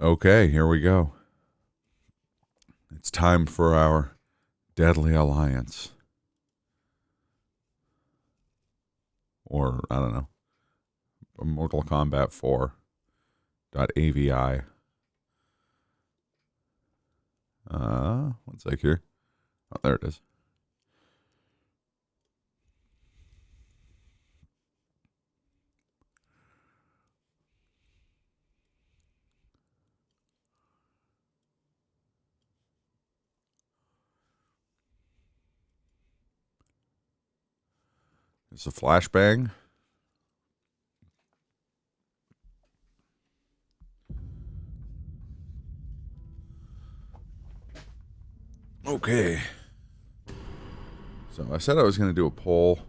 Okay, here we go. It's time for our deadly alliance. Or, I don't know. Mortal Kombat 4.avi. One sec here. Oh, there it is. It's a flashbang. Okay. So I said I was going to do a poll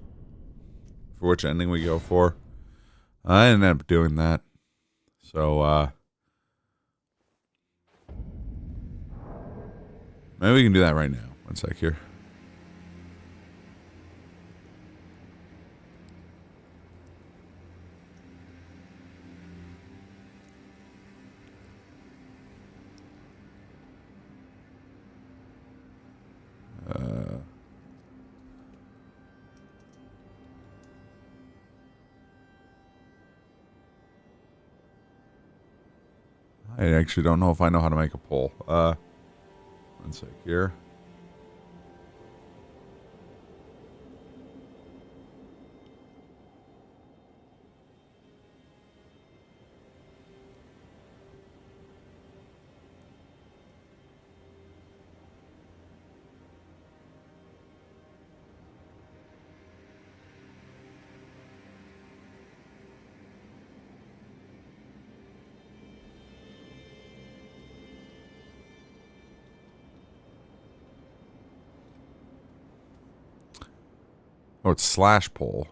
for which ending we go for. I ended up doing that. So, maybe we can do that right now. One sec here. I actually don't know if I know how to make a poll. One sec here. Oh, it's slash poll.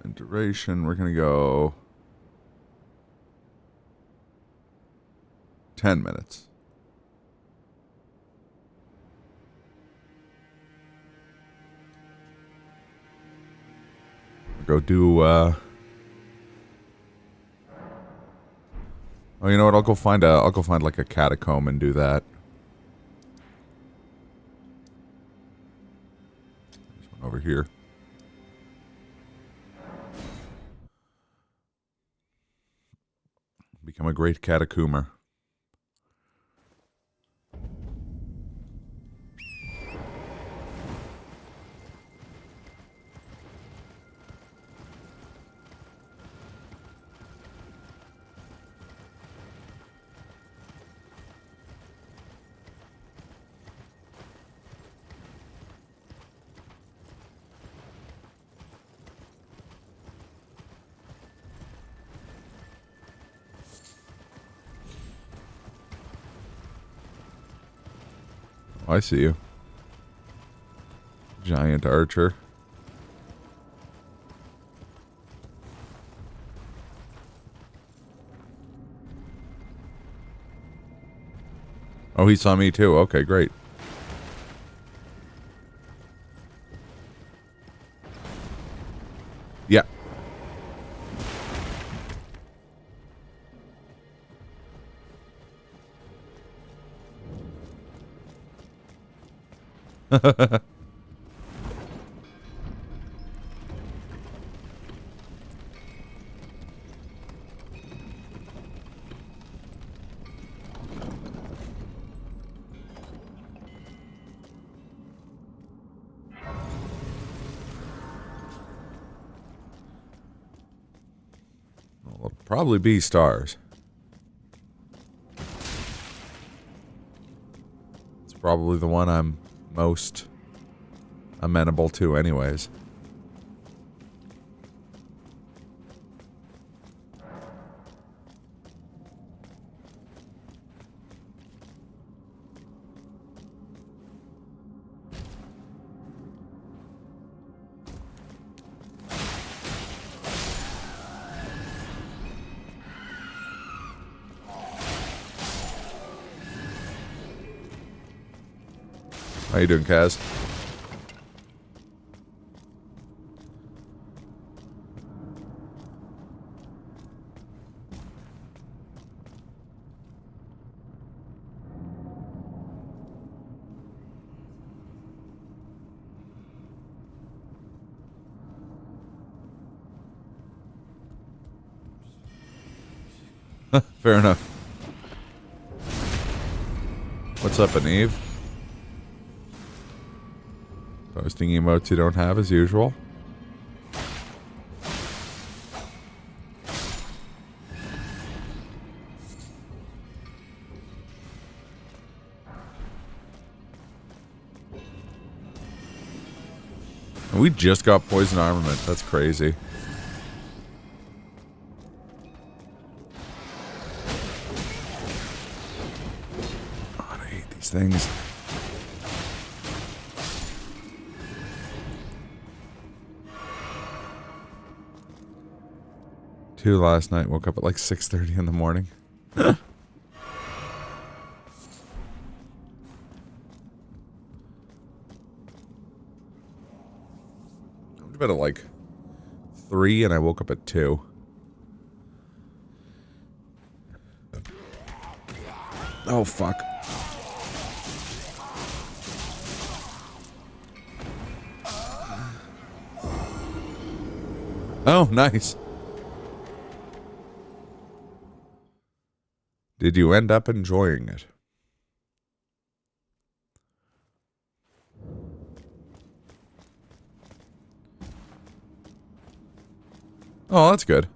And duration, we're going to go 10 minutes. Go do, oh, you know what? I'll go find like a catacomb and do that. There's one over here. Become a great catacomber. Oh, I see you. Giant archer. Oh, he saw me too. Okay, great. Yeah. Well, it'll probably be stars. It's probably the one I'm most amenable to anyways. How you doing, Kaz? Fair enough. What's up, Aneve? Posting emotes you don't have as usual. And we just got poison armament. That's crazy. God, I hate these things. Two last night. Woke up at like 6:30 in the morning. I went to bed at like 3 and I woke up at 2. Oh, fuck. Oh, nice. Did you end up enjoying it? Oh, that's good.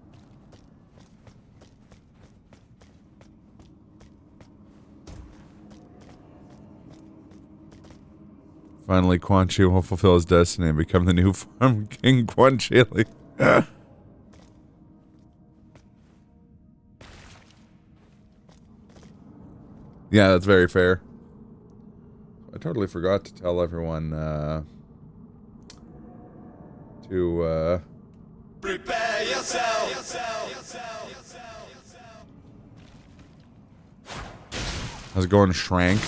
Finally, Quan Chi will fulfill his destiny and become the new farm king, Quan Chi. Yeah, that's very fair. I totally forgot to tell everyone to prepare yourself. How's it going, Shrank?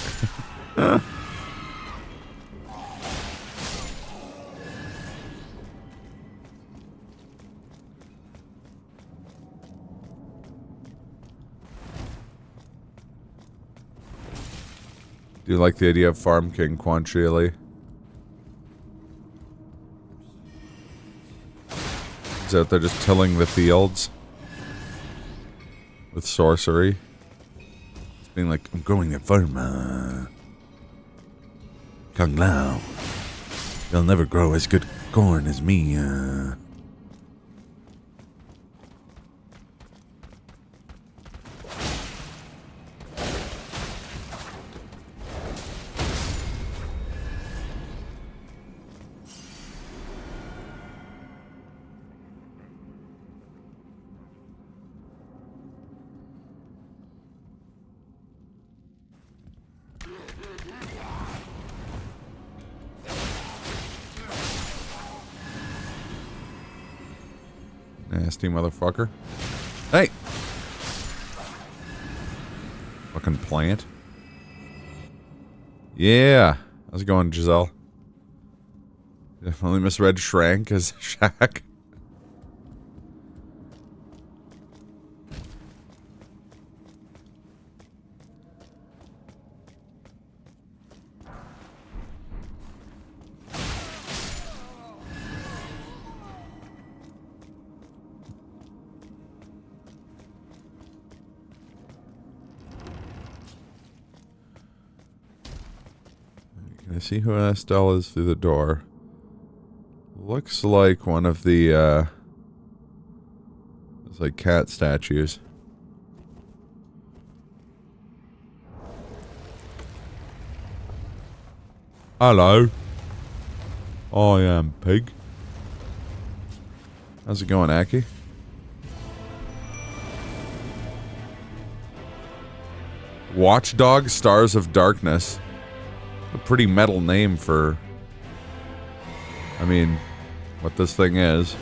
Do you like the idea of Farm King Quan Chi? He's out there just tilling the fields with sorcery. It's being like, I'm growing a farm, Kung Lao. They'll never grow as good corn as me, Nasty motherfucker. Hey! Fucking plant. Yeah. How's it going, Giselle? Definitely misread Shrank as Shaq. Can I see who Estelle is through the door? Looks like one of the, it's like cat statues. Hello. I am Pig. How's it going, Aki? Watchdog Stars of Darkness. A pretty metal name for, I mean, what this thing is.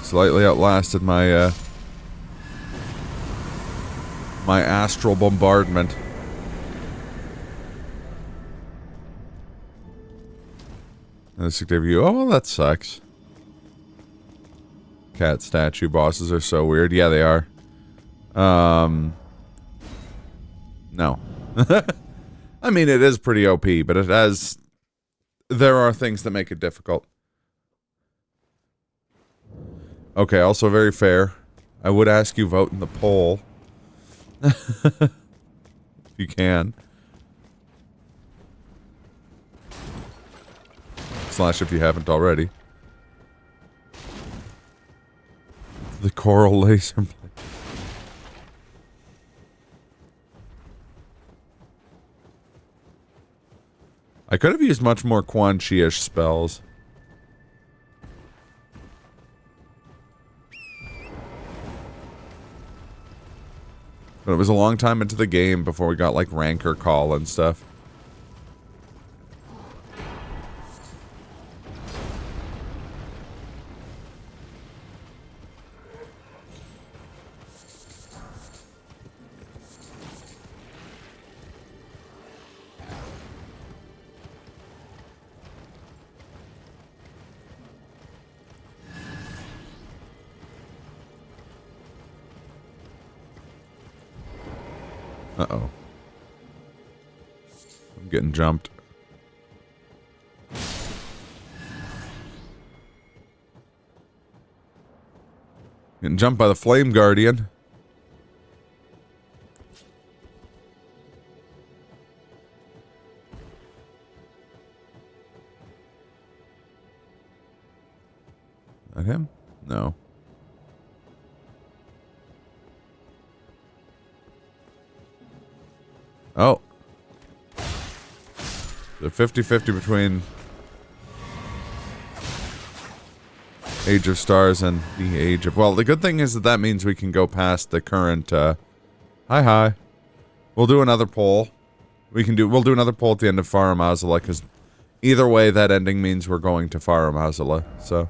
Slightly outlasted my, my astral bombardment. Instinctive view. Oh, well, that sucks. Cat statue bosses are so weird. Yeah, they are. No. I mean, it is pretty OP, but it has... There are things that make it difficult. Okay, also very fair. I would ask you vote in the poll. If you can. Slash if you haven't already. The coral laser blade. I could have used much more Quan Chi-ish spells. But it was a long time into the game before we got, like, Rancor Call and stuff. Uh-oh. I'm getting jumped. Getting jumped by the Flame Guardian. That him? No. Oh. The 50-50 between Age of Stars and the Age of... Well, the good thing is that that means we can go past the current, Hi. We'll do another poll. We'll do another poll at the end of Farum Azula, because either way, that ending means we're going to Farum Azula, so...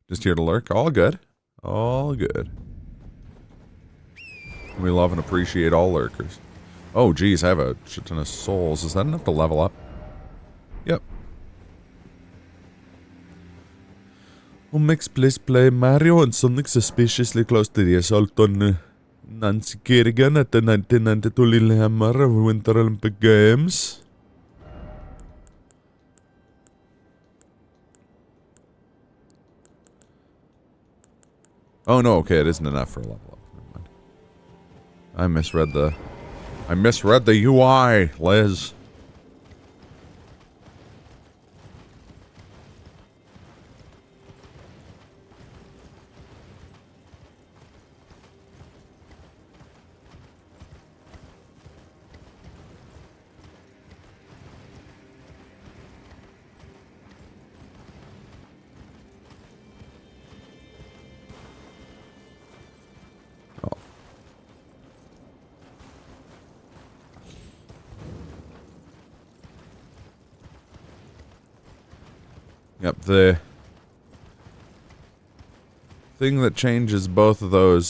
Just here to lurk. All good. All good. We love and appreciate all lurkers. Oh, geez, I have a shit ton of souls. Is that enough to level up? Yep. Mix please play Mario and Sonic suspiciously close to the assault on Nancy Kerrigan at the 1992 Lillehammer Winter Olympic Games. Oh no, okay, it isn't enough for a level up. Never mind. I misread the UI, Liz. Yep, the thing that changes both of those,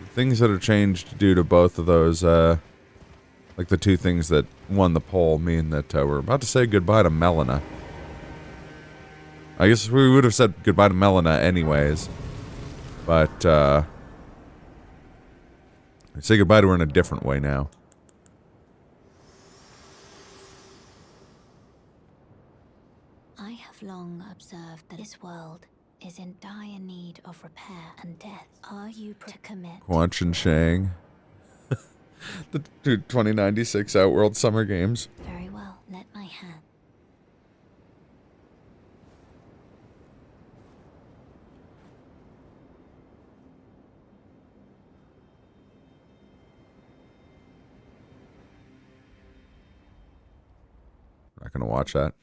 things that are changed due to both of those, like the two things that won the poll mean that, we're about to say goodbye to Melina. I guess we would have said goodbye to Melina anyways, but, say goodbye to her in a different way now. Long observed that this world is in dire need of repair and death. Are you to commit? Quan Shang. The 2096 Outworld Summer Games. Very well, let my hand. Not gonna watch that.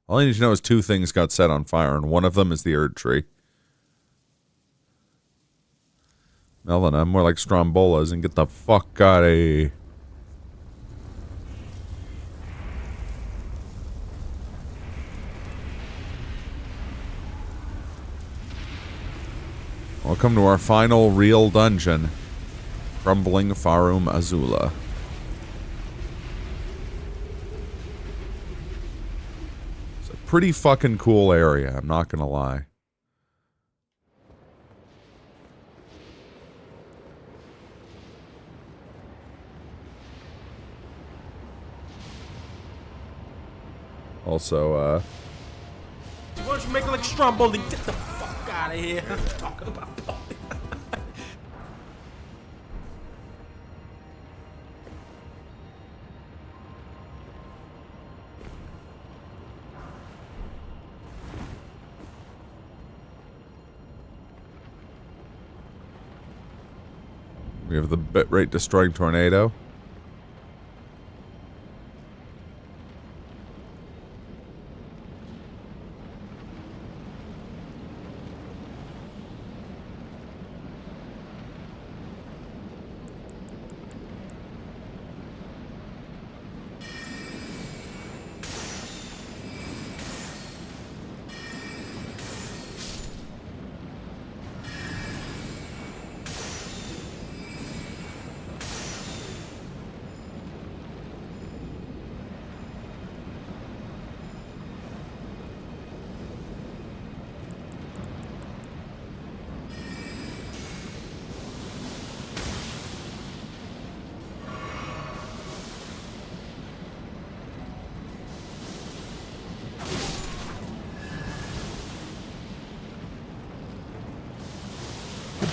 All I need to know is two things got set on fire, and one of them is the Erd Tree. Melena, more like Strombolas, and get the fuck out of here. Welcome to our final real dungeon. Crumbling Farum Azula. It's a pretty fucking cool area, I'm not gonna lie. Also, why don't you make it like Stromboli? Get the fuck out of here. I'm talking about bowling. we have the bitrate destroying tornado.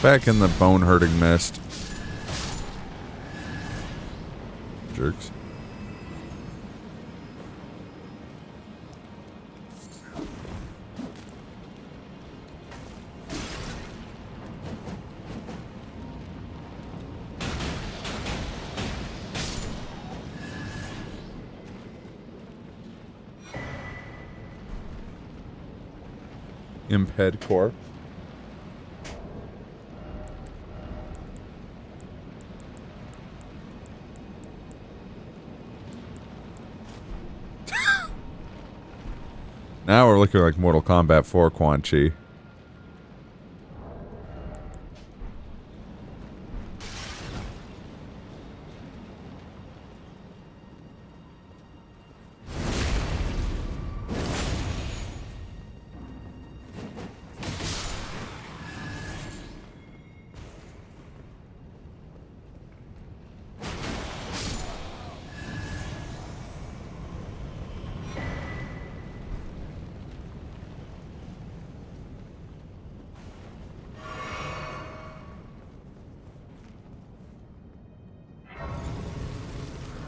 Back in the bone-hurting mist. Jerks. Imped Corp. Now we're looking like Mortal Kombat 4 Quan Chi.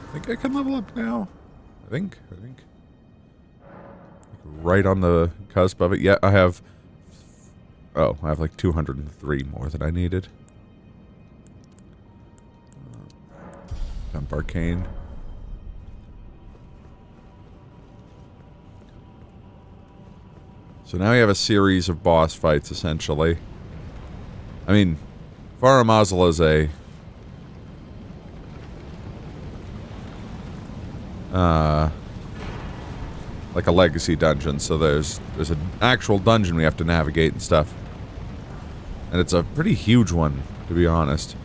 I think I can level up now. I think. Right on the cusp of it. Yeah, I have... Oh, I have like 203 more than I needed. Dump Arcane. So now we have a series of boss fights, essentially. I mean, Farum Azula is a... like a legacy dungeon, so there's an actual dungeon we have to navigate and stuff. And it's a pretty huge one, to be honest.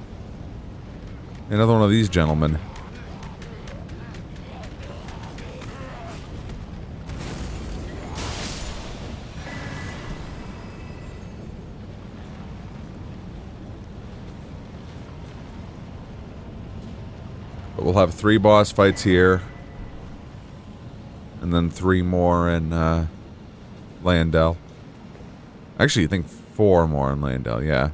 Another one of these gentlemen. But we'll have 3 boss fights here. And then 3 more in Landel. Actually, I think 4 more in Landel, yeah.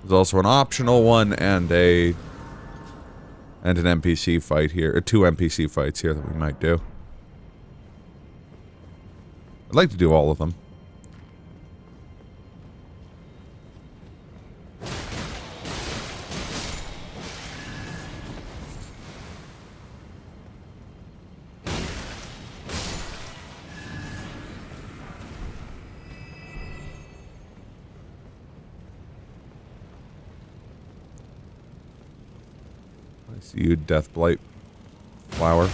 There's also an optional one and an NPC fight here. 2 NPC fights here that we might do. I'd like to do all of them. I see you, Death Blight flower.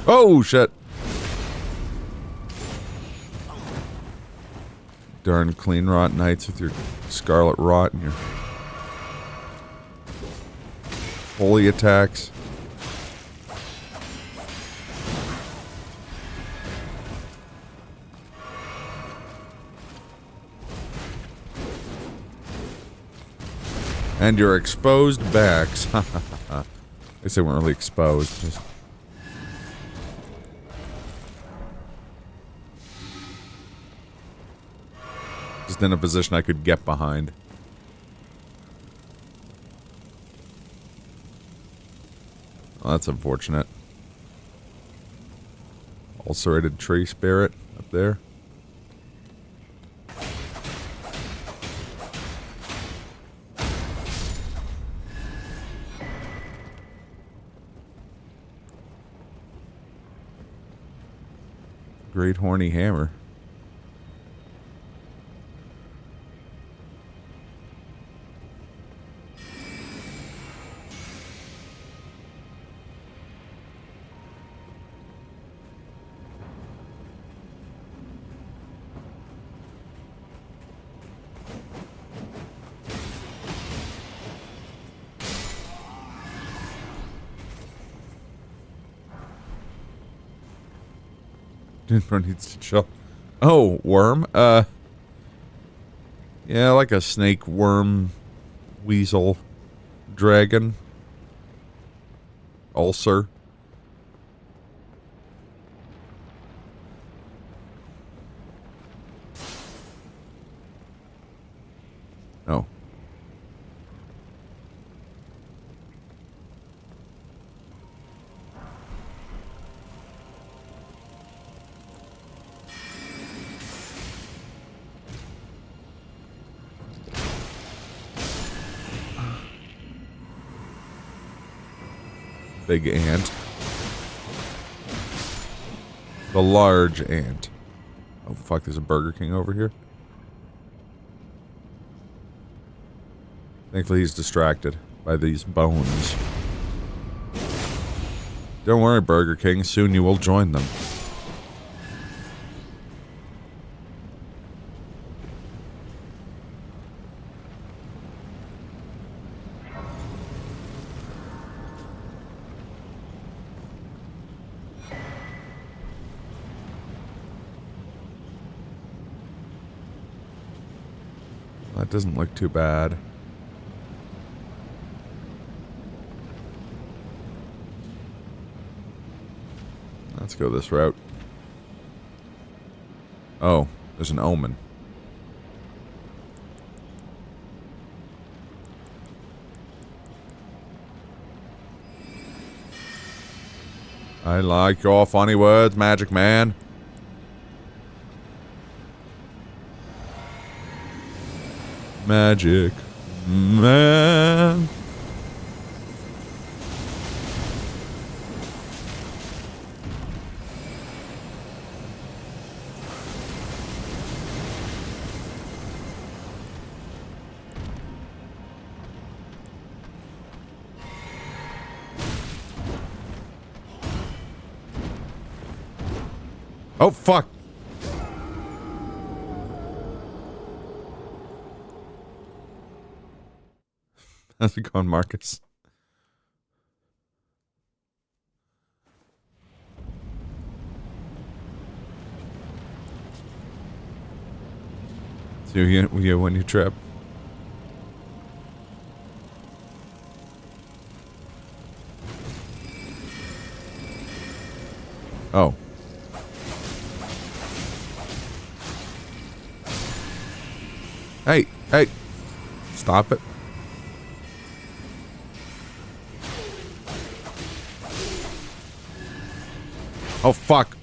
Oh, shit. Darn clean rot knights with your scarlet rot and your holy attacks. And your exposed backs. I guess they weren't really exposed. Just in a position I could get behind. Well, that's unfortunate. Ulcerated tree spirit up there. Great horny hammer. Dinbro needs to chill. Oh, worm? Yeah, like a snake, worm, weasel, dragon, ulcer. Oh. Big ant. The large ant. Oh fuck, there's a Burger King over here. Thankfully he's distracted by these bones. Don't worry, Burger King, soon you will join them. That doesn't look too bad. Let's go this route. Oh, there's an omen. I like your funny words, Magic Man. Magic Man. Oh, fuck. How's it going, Marcus? See you when you trip. Oh. Hey, hey. Stop it. Oh, fuck.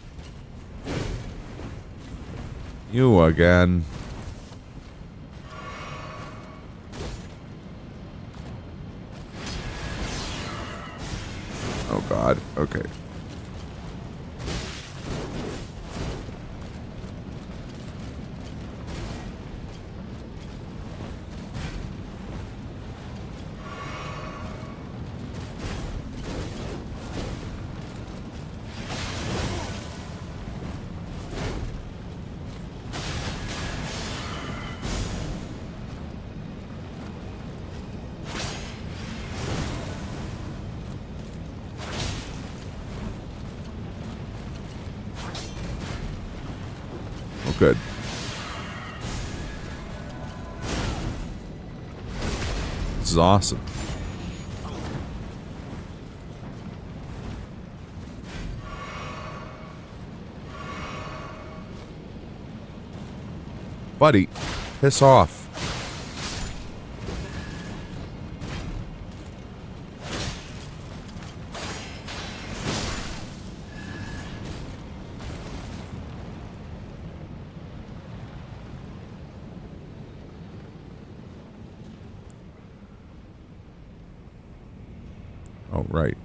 You again. Oh, God. Okay. Oh, good. This is awesome. Buddy, piss off. Oh, right.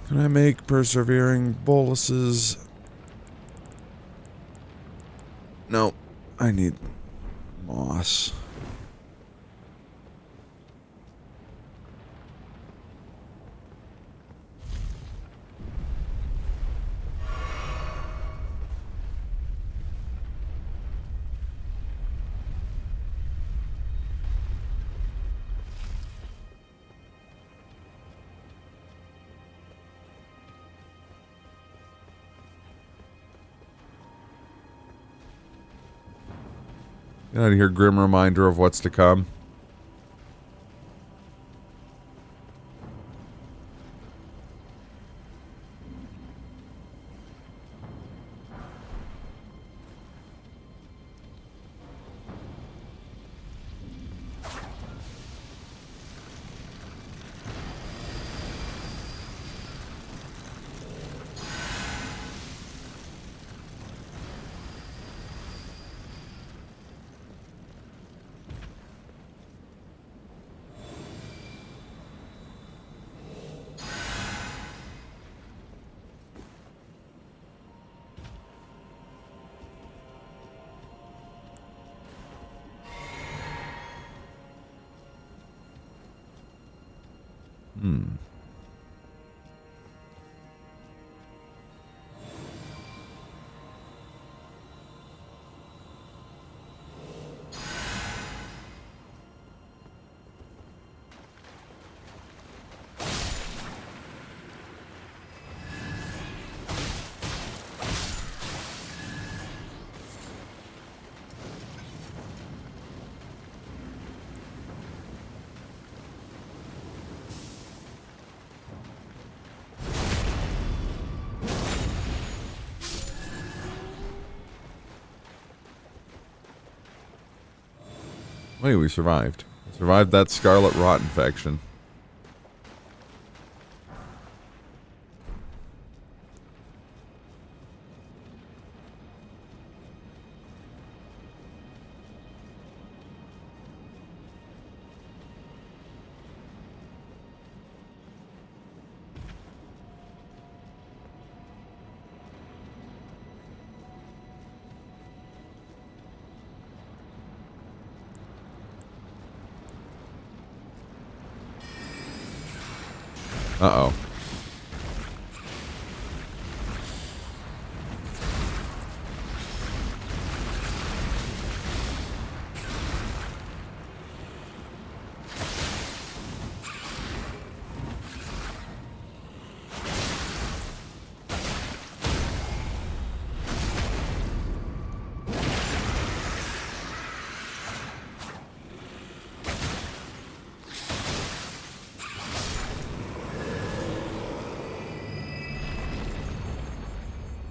Can I make persevering boluses? No, I need moss. Get out of here, grim reminder of what's to come. Wait, we survived. Survived that scarlet rot infection. Uh-oh.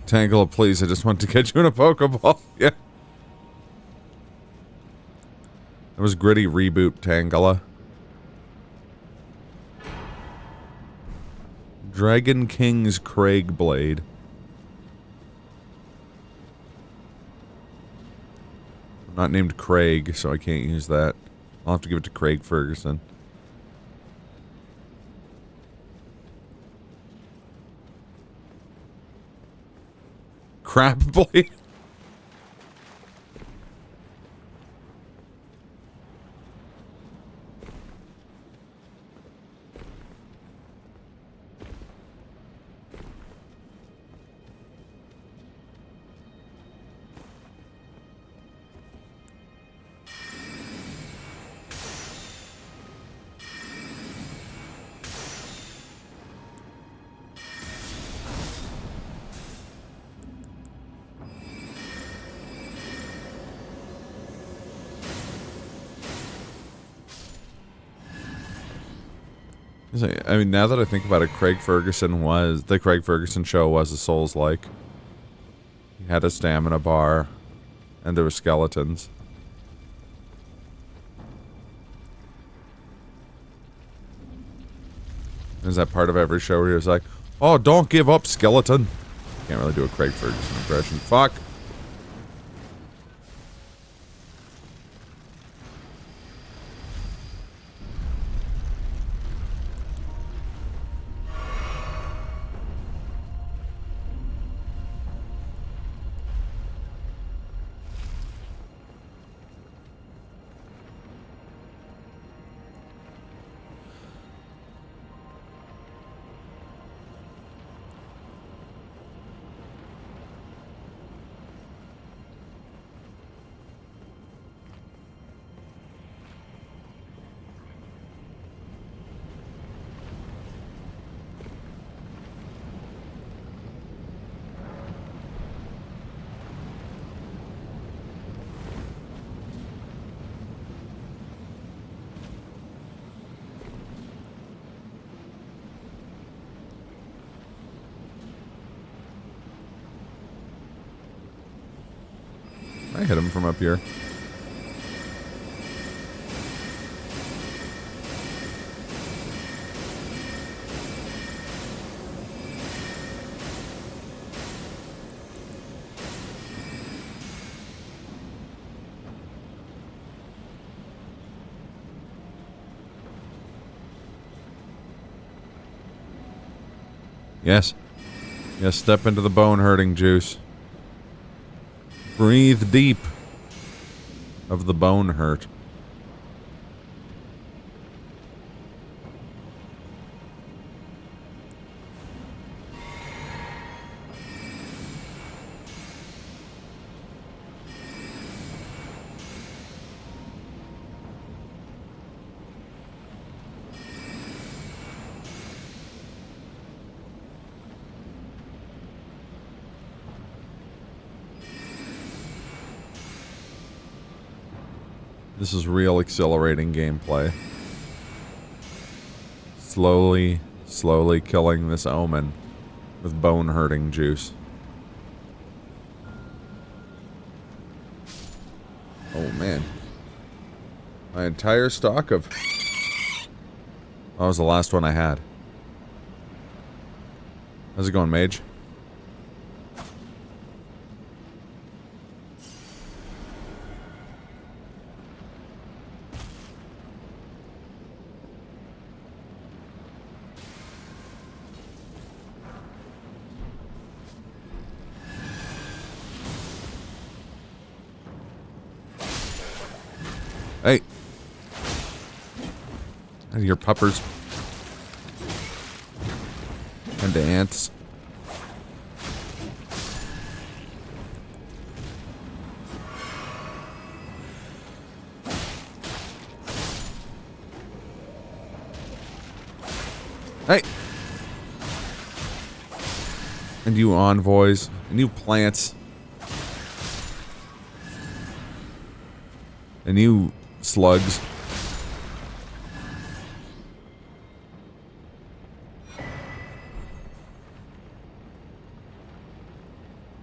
Tangela, please, I just want to get you in a Pokeball. Yeah. That was gritty reboot, Tangela. Dragon King's Craig Blade. I'm not named Craig, so I can't use that. I'll have to give it to Craig Ferguson. Crap Blade. I mean, now that I think about it, the Craig Ferguson show was a Souls-like. He had a stamina bar, and there were skeletons. There's that part of every show where he was like, "Oh, don't give up, skeleton." Can't really do a Craig Ferguson impression. Fuck. I hit him from up here. Yes. Yes, step into the bone-hurting juice. Breathe deep of the bone hurt. This is real exhilarating gameplay. Slowly killing this omen with bone-hurting juice. Oh, man. My entire stock of... That was the last one I had. How's it going, Mage? Hey. Out of your puppers. And the ants. Hey. And you envoys. And you plants. And you slugs.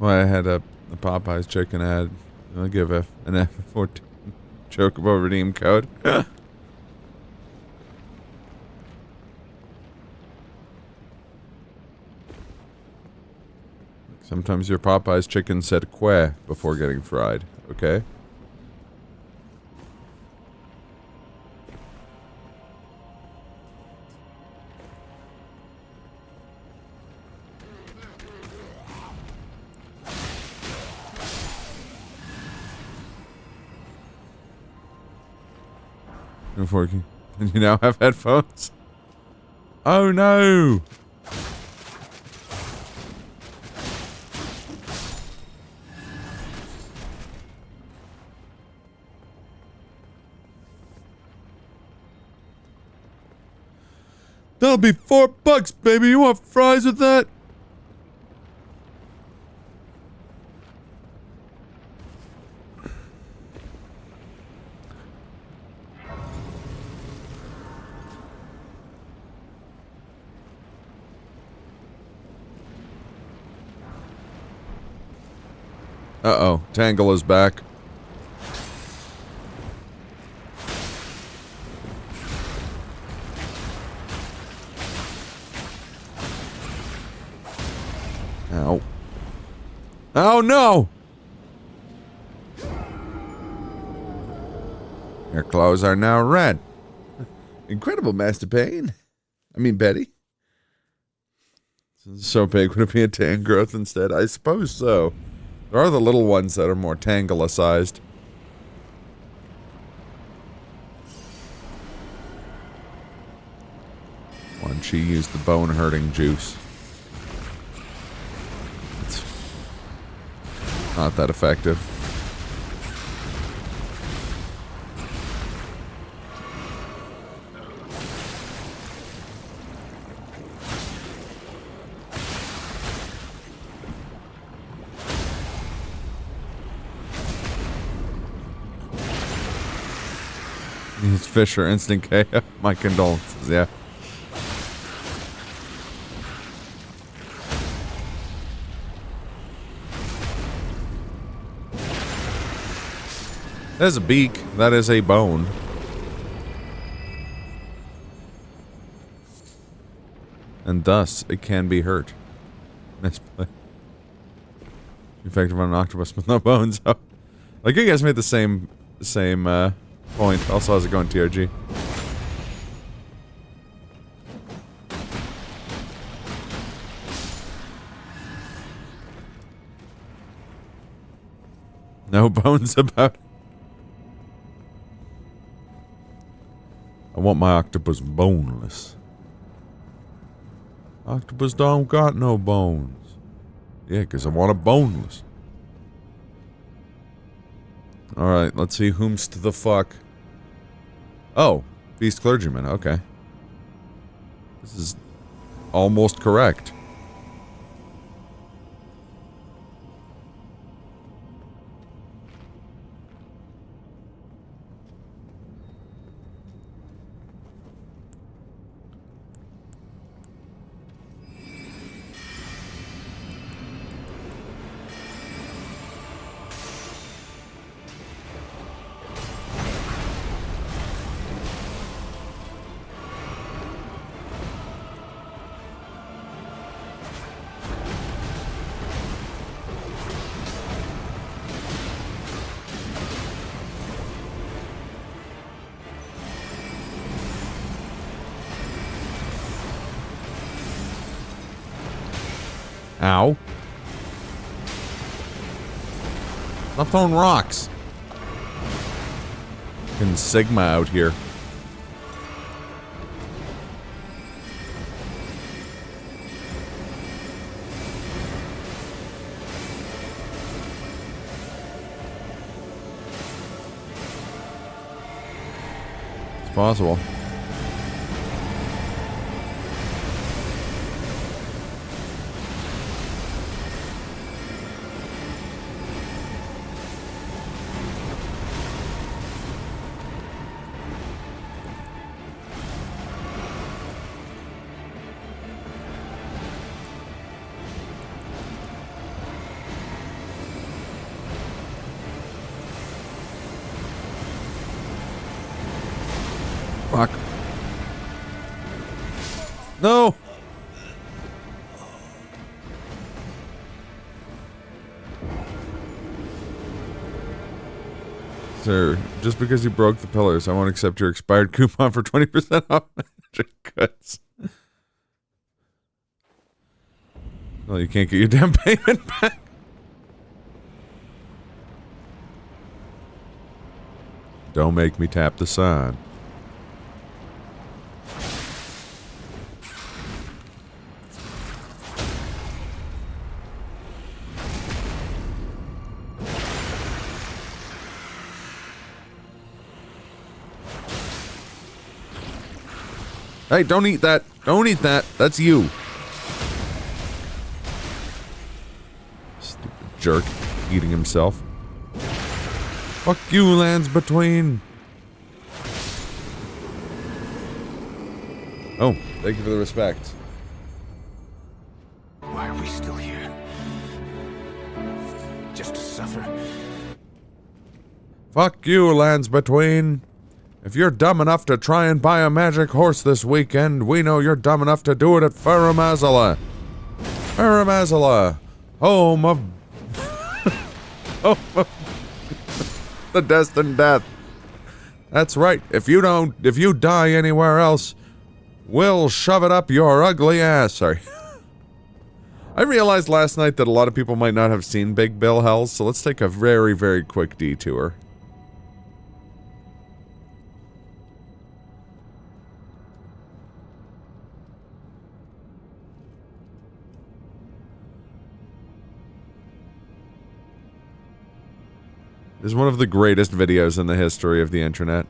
Well, I had a Popeyes chicken ad. I'll give an F14 Chocobo redeem code. Sometimes your Popeyes chicken said "que" before getting fried. Okay. It's working. And you now have headphones? Oh no! That'll be $4, baby. You want fries with that? Uh-oh. Tangle is back. Ow. Oh no! Your clothes are now red. Incredible, Master Payne. I mean, Betty. Since it's so big, would it be a tan growth instead? I suppose so. There are the little ones that are more Tangela-sized. Once she used the bone-hurting juice. It's not that effective. These fish are instant KO. My condolences, yeah. That is a beak. That is a bone. And thus, it can be hurt. Nice play. Effective on an octopus with no bones. Oh. Like, you guys made the same point. Also, how's it going, TRG? No bones about it. I want my octopus boneless. Octopus don't got no bones. Yeah, because I want it boneless. Alright, let's see whom's to the fuck. Oh, Beast Clergyman, okay. This is almost correct. Ow. Stop throwing rocks. Fucking Sigma out here. It's possible. Fuck. No! Sir, just because you broke the pillars, I won't accept your expired coupon for 20% off magic goods. Well, you can't get your damn payment back. Don't make me tap the sign. Hey, don't eat that. Don't eat that. That's you. Stupid jerk. Eating himself. Fuck you, lands between. Oh, thank you for the respect. Why are we still here? Just to suffer? Fuck you, lands between. If you're dumb enough to try and buy a magic horse this weekend, we know you're dumb enough to do it at Faramazala. Faramazala, home of the destined death. That's right. If you die anywhere else, we'll shove it up your ugly ass. Sorry. I realized last night that a lot of people might not have seen Big Bill Hells, so let's take a very, very quick detour. This is one of the greatest videos in the history of the internet.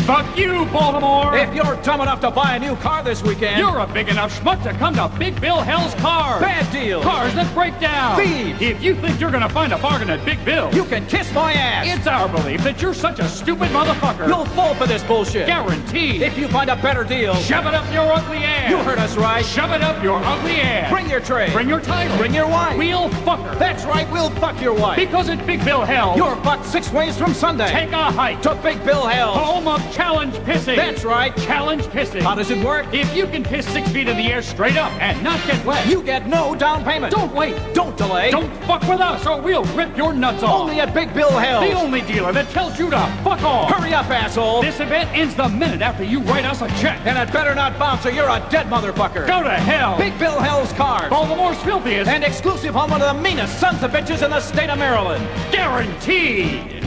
Fuck you, Baltimore! If you're dumb enough to buy a new car this weekend, You're a big enough schmuck to come to Big Bill Hell's Cars! bad deal. Cars that break down! Thieves. If you think you're gonna find a bargain at Big Bill, You can kiss my ass. it's our belief that you're such a stupid motherfucker! You'll fall for this bullshit. Guaranteed! If you find a better deal, Shove it up your ugly ass! you heard us right. Shove it up your ugly ass! Bring your tray. Bring your title! Bring your wife. We'll fuck her! That's right, we'll fuck your wife. Because at Big Bill Hell, You're fucked 6 ways from Sunday. take a hike to Big Bill Hell. home of challenge pissing! That's right. Challenge pissing! How does it work? If you can piss 6 feet in the air straight up and not get wet, You get no down payment. don't wait! Don't delay. Don't fuck with us or we'll rip your nuts off! Only at Big Bill Hell. The only dealer that tells you to fuck off! Hurry up, asshole. This event ends the minute after you write us a check! And it better not bounce or you're a dead motherfucker. Go to hell! Big Bill Hell's Cars. Baltimore's filthiest! And exclusive on one of the meanest sons of bitches in the state of Maryland. Guaranteed!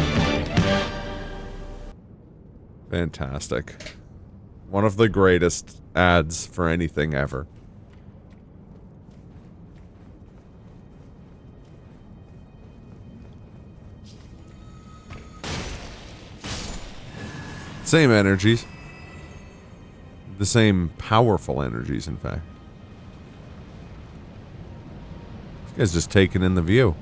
Fantastic. One of the greatest ads for anything ever. Same energies. The same powerful energies, in fact. This guy's just taking in the view.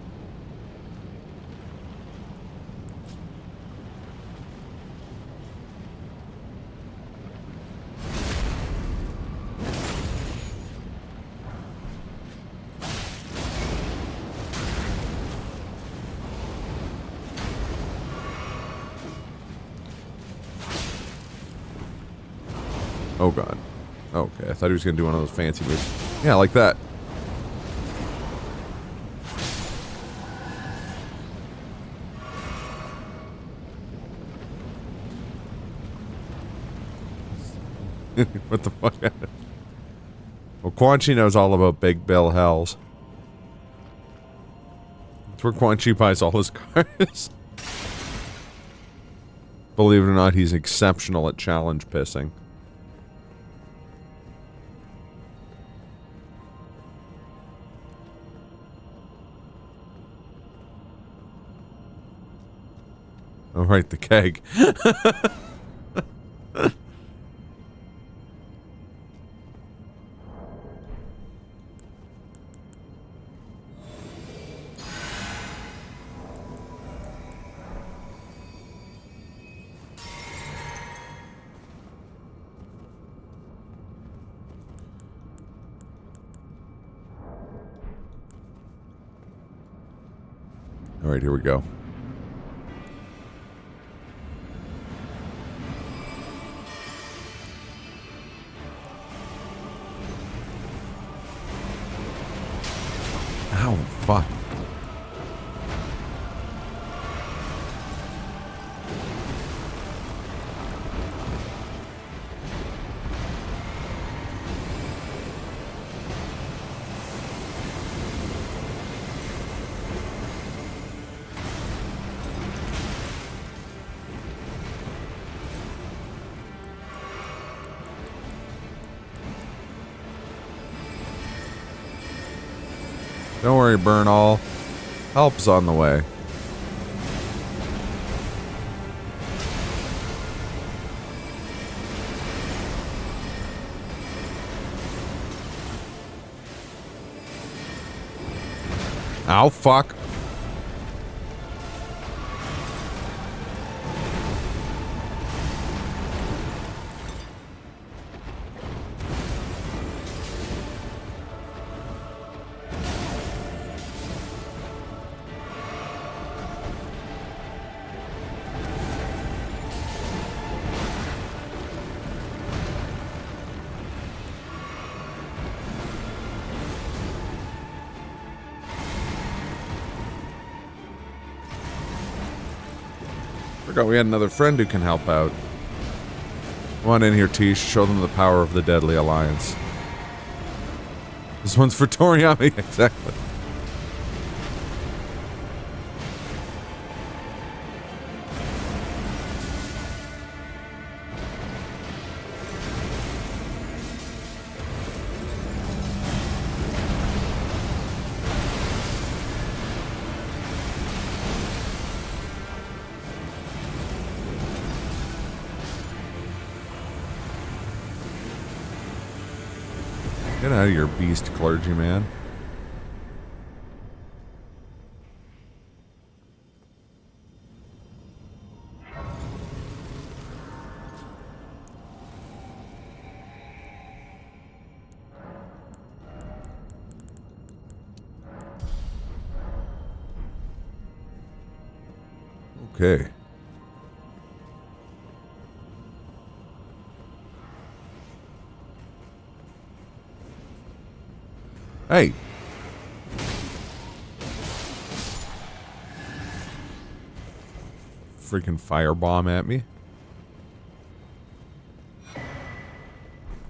Oh god. Okay, I thought he was gonna do one of those fancy moves. Yeah, like that. What the fuck? Well, Quan Chi knows all about Big Bill Hells. That's where Quan Chi buys all his cars. Believe it or not, he's exceptional at challenge pissing. Oh, right, the keg. All right, here we go. fuck. Don't worry, Burnall. Help's on the way. Ow, fuck. Forgot we had another friend who can help out. Come on in here, Tish. Show them the power of the Deadly Alliance. This one's for Toriyami. Exactly. Get out of your beast, clergyman. Okay. Hey. Freaking firebomb at me.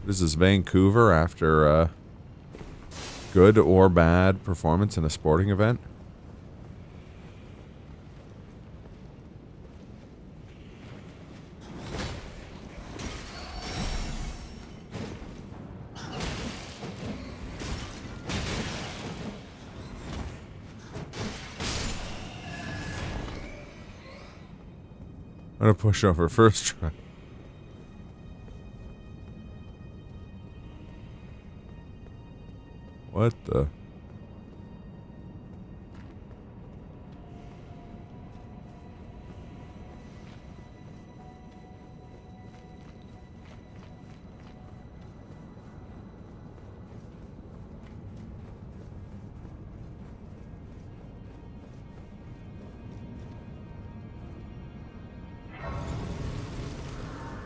This is Vancouver after a good or bad performance in a sporting event. I'm gonna push over first try. What the?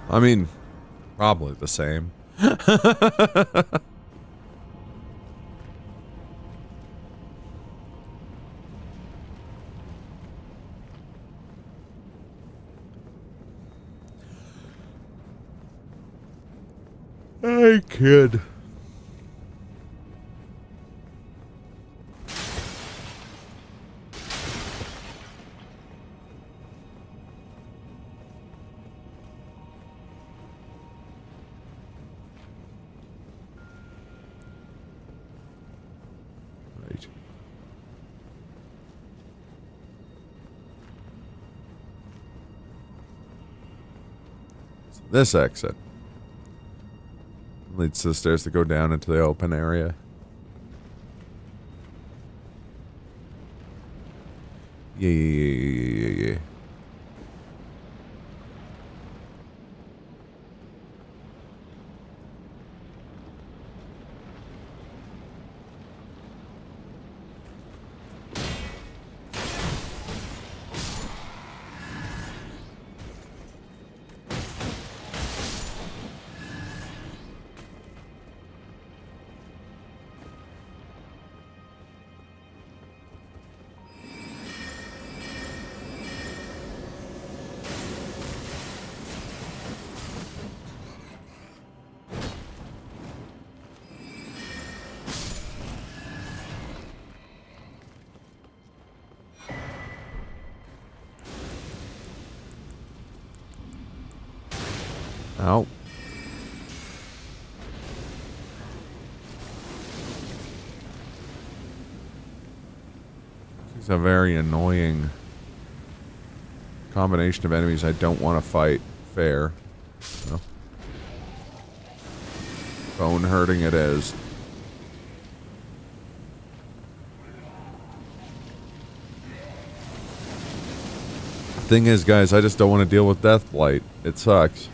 I mean, probably the same. Hey, kid. Right. So this exit leads to the stairs that go down into the open area. Yeah. Ow. It's a very annoying combination of enemies I don't want to fight fair. No. Bone hurting it is. Thing is, guys, I just don't want to deal with Deathblight. It sucks.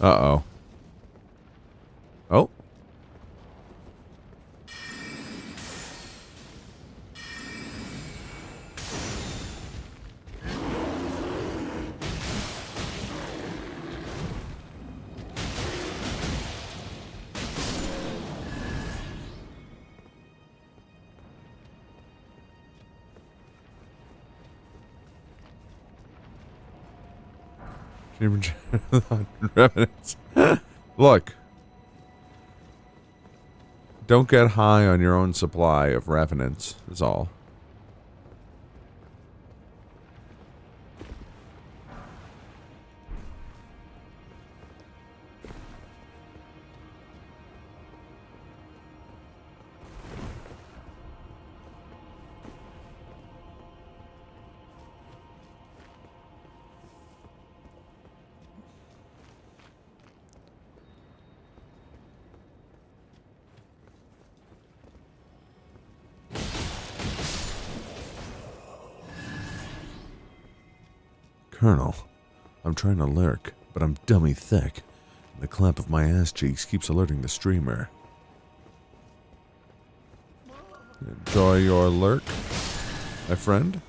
Uh-oh. Oh. Revenants. Look. Don't get high on your own supply of revenants, is all. Colonel, I'm trying to lurk, but I'm dummy thick. And the clamp of my ass cheeks keeps alerting the streamer. Enjoy your lurk, my friend.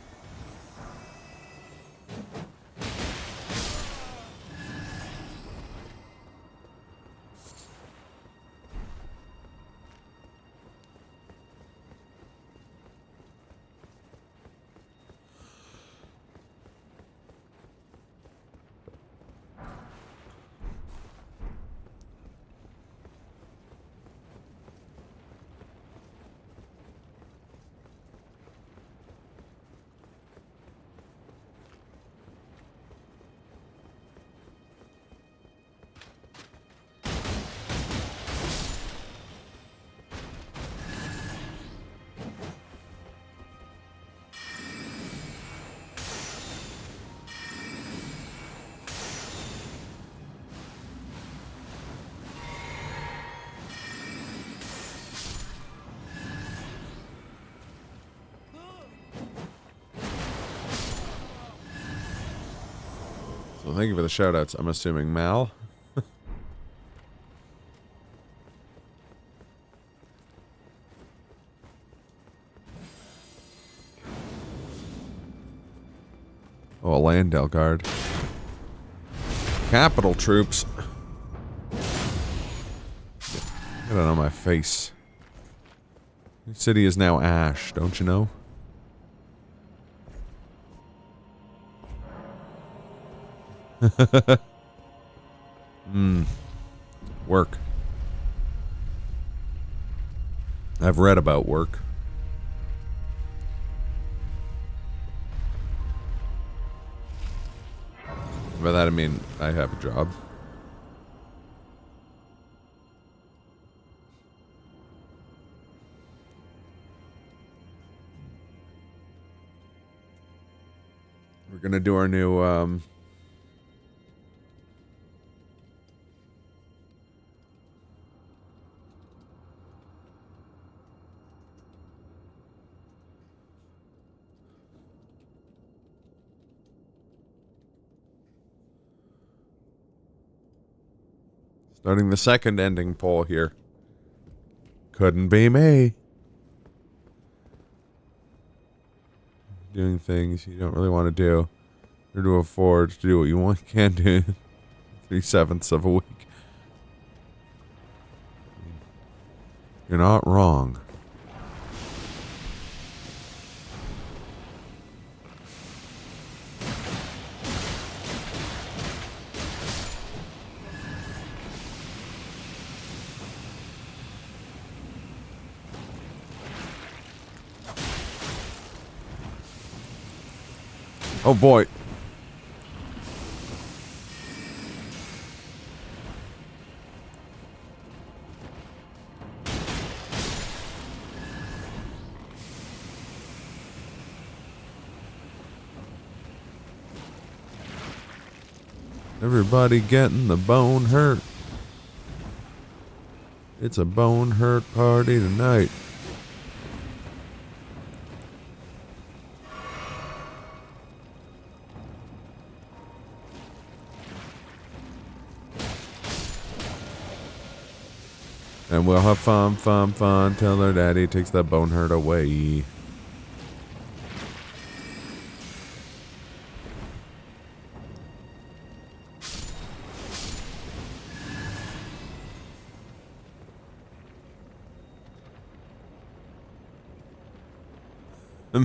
So thank you for the shoutouts. I'm assuming Mal. Oh, a Landell guard. Capital troops. Get it on my face. The city is now ash, don't you know? Work. I've read about work. By that I mean I have a job. We're gonna do our new starting the second ending poll here. Couldn't be me. doing things you don't really want to do, or to afford to do what you want can do 3/7 of a week. You're not wrong. Oh boy. Everybody getting the bone hurt. It's a bone hurt party tonight. And we'll have fun till her daddy takes that bone hurt away.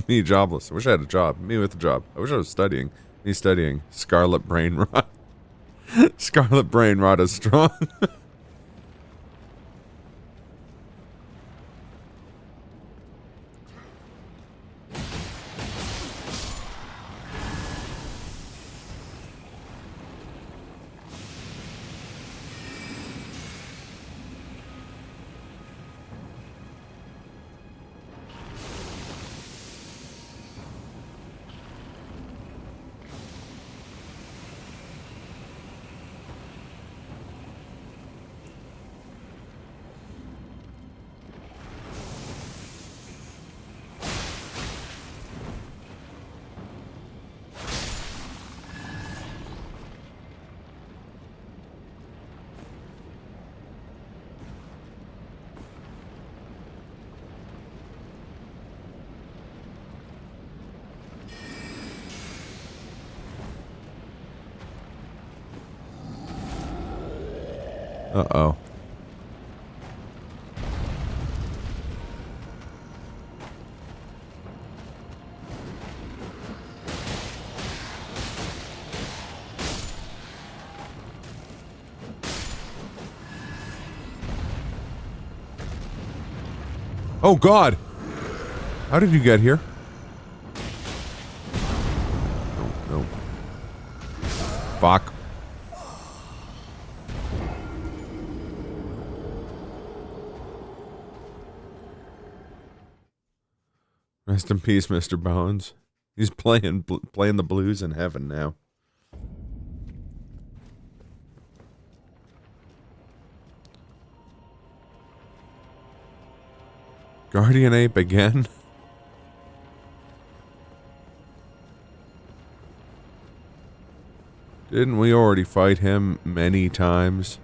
Me jobless. I wish I had a job. Me with a job. I wish I was studying. Me studying. Scarlet brain rot. Scarlet brain rot is strong. Uh-oh. Oh God! How did you get here? No. Fuck. Rest in peace, Mr. Bones. He's playing the blues in heaven now. Guardian Ape again? Didn't we already fight him many times?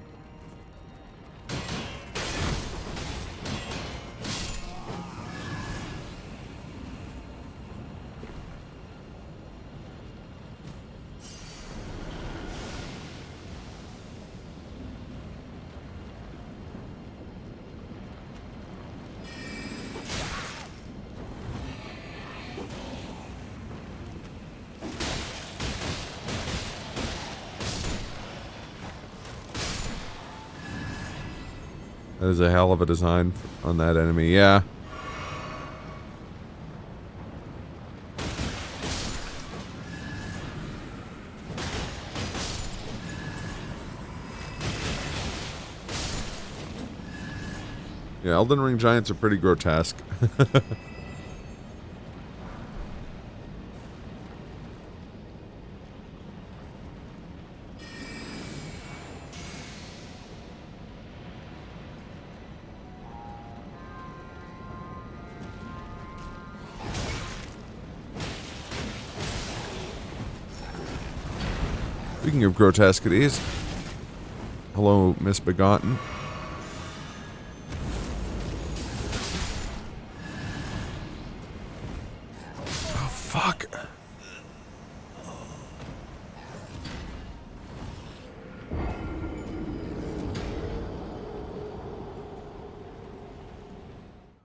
That is a hell of a design on that enemy, yeah. Yeah, Elden Ring giants are pretty grotesque. Speaking of grotesquities, hello, Misbegotten. Oh, Fuck.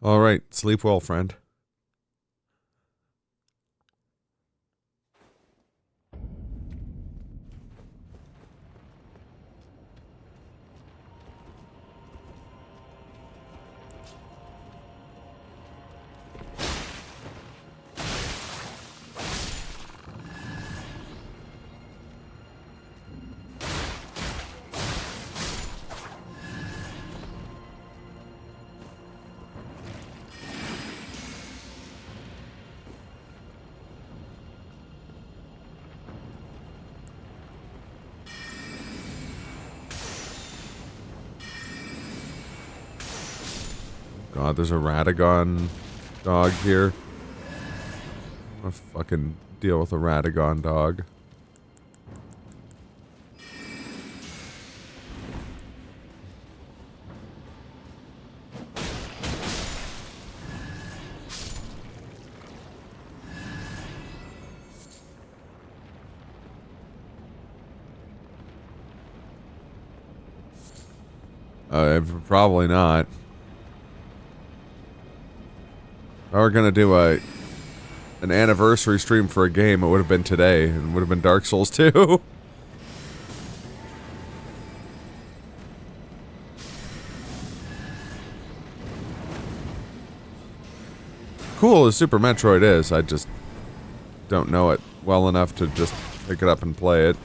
All right, sleep well, friend. God, there's a Radagon dog here. I'm gonna fucking deal with a Radagon dog. Probably not. If I were gonna do an anniversary stream for a game, it would have been today, and it would have been Dark Souls 2. Cool as Super Metroid is, I just don't know it well enough to just pick it up and play it.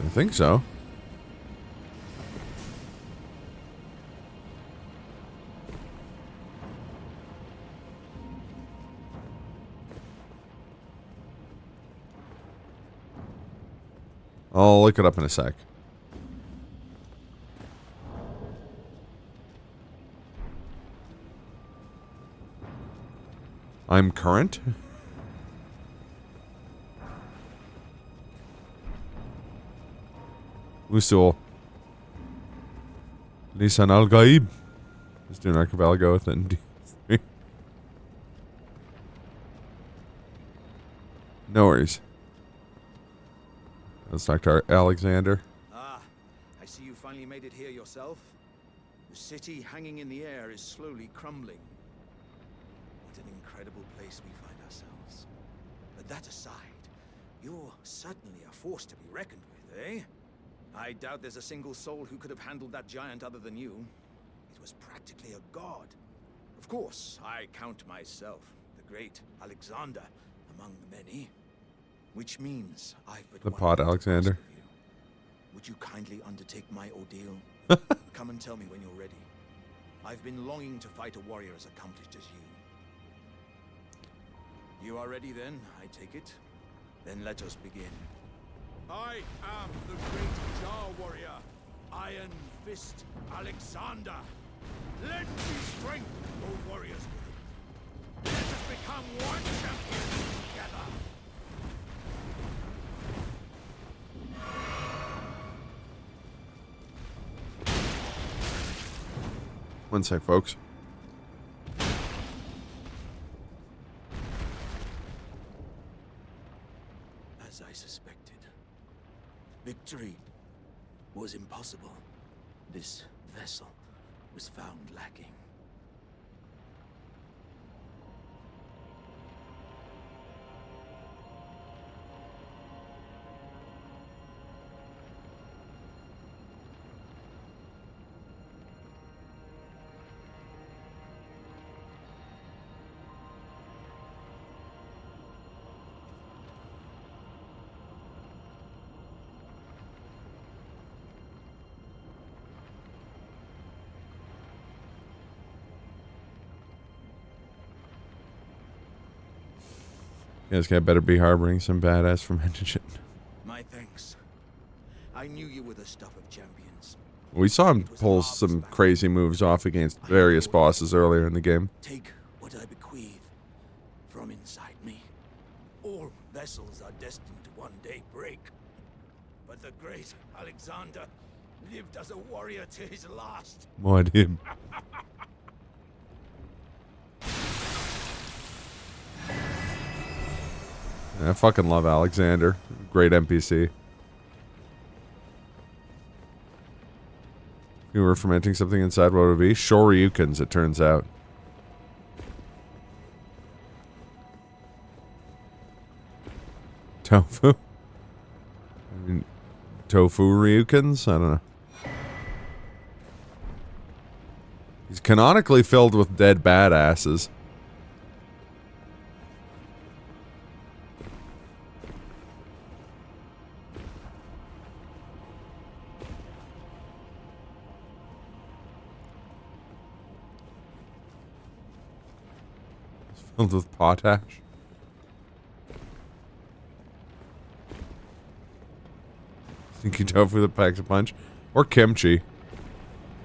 I think so. I'll look it up in a sec. I'm current? Usul. Lisan al-Gaib. Let's do an archipelago with it. No worries. Let's talk to Alexander. Ah, I see you finally made it here yourself. The city hanging in the air is slowly crumbling. What an incredible place we find ourselves. But that aside, you're certainly a force to be reckoned with, eh? I doubt there's a single soul who could have handled that giant other than you. It was practically a god. Of course, I count myself, the great Alexander, among the many. Which means I've but The one pod thing to ask Alexander. of you. Would you kindly undertake my ordeal? Come and tell me when you're ready. I've been longing to fight a warrior as accomplished as you. You are ready then, I take it? Then let us begin. I am the great Jar warrior, Iron Fist Alexander. Let me strength, O warriors. Let us become one champion together. One sec, folks. As I suspected, victory was impossible. This vessel was found lacking. You guys got better be harboring some badass from Engine. My thanks. I knew you were the stuff of champions. We saw him pull some crazy moves off against various bosses earlier in the game. Take what I bequeath from inside me. All vessels are destined to one day break. But the great Alexander lived as a warrior to his last. What him? I fucking love Alexander. Great NPC. If you were fermenting something inside, what would it be? Shoryukens, it turns out. Tofu? I mean, tofu ryukens? I don't know. He's canonically filled with dead badasses. He's filled with potash. Stinky tofu that packs a punch. Or kimchi. It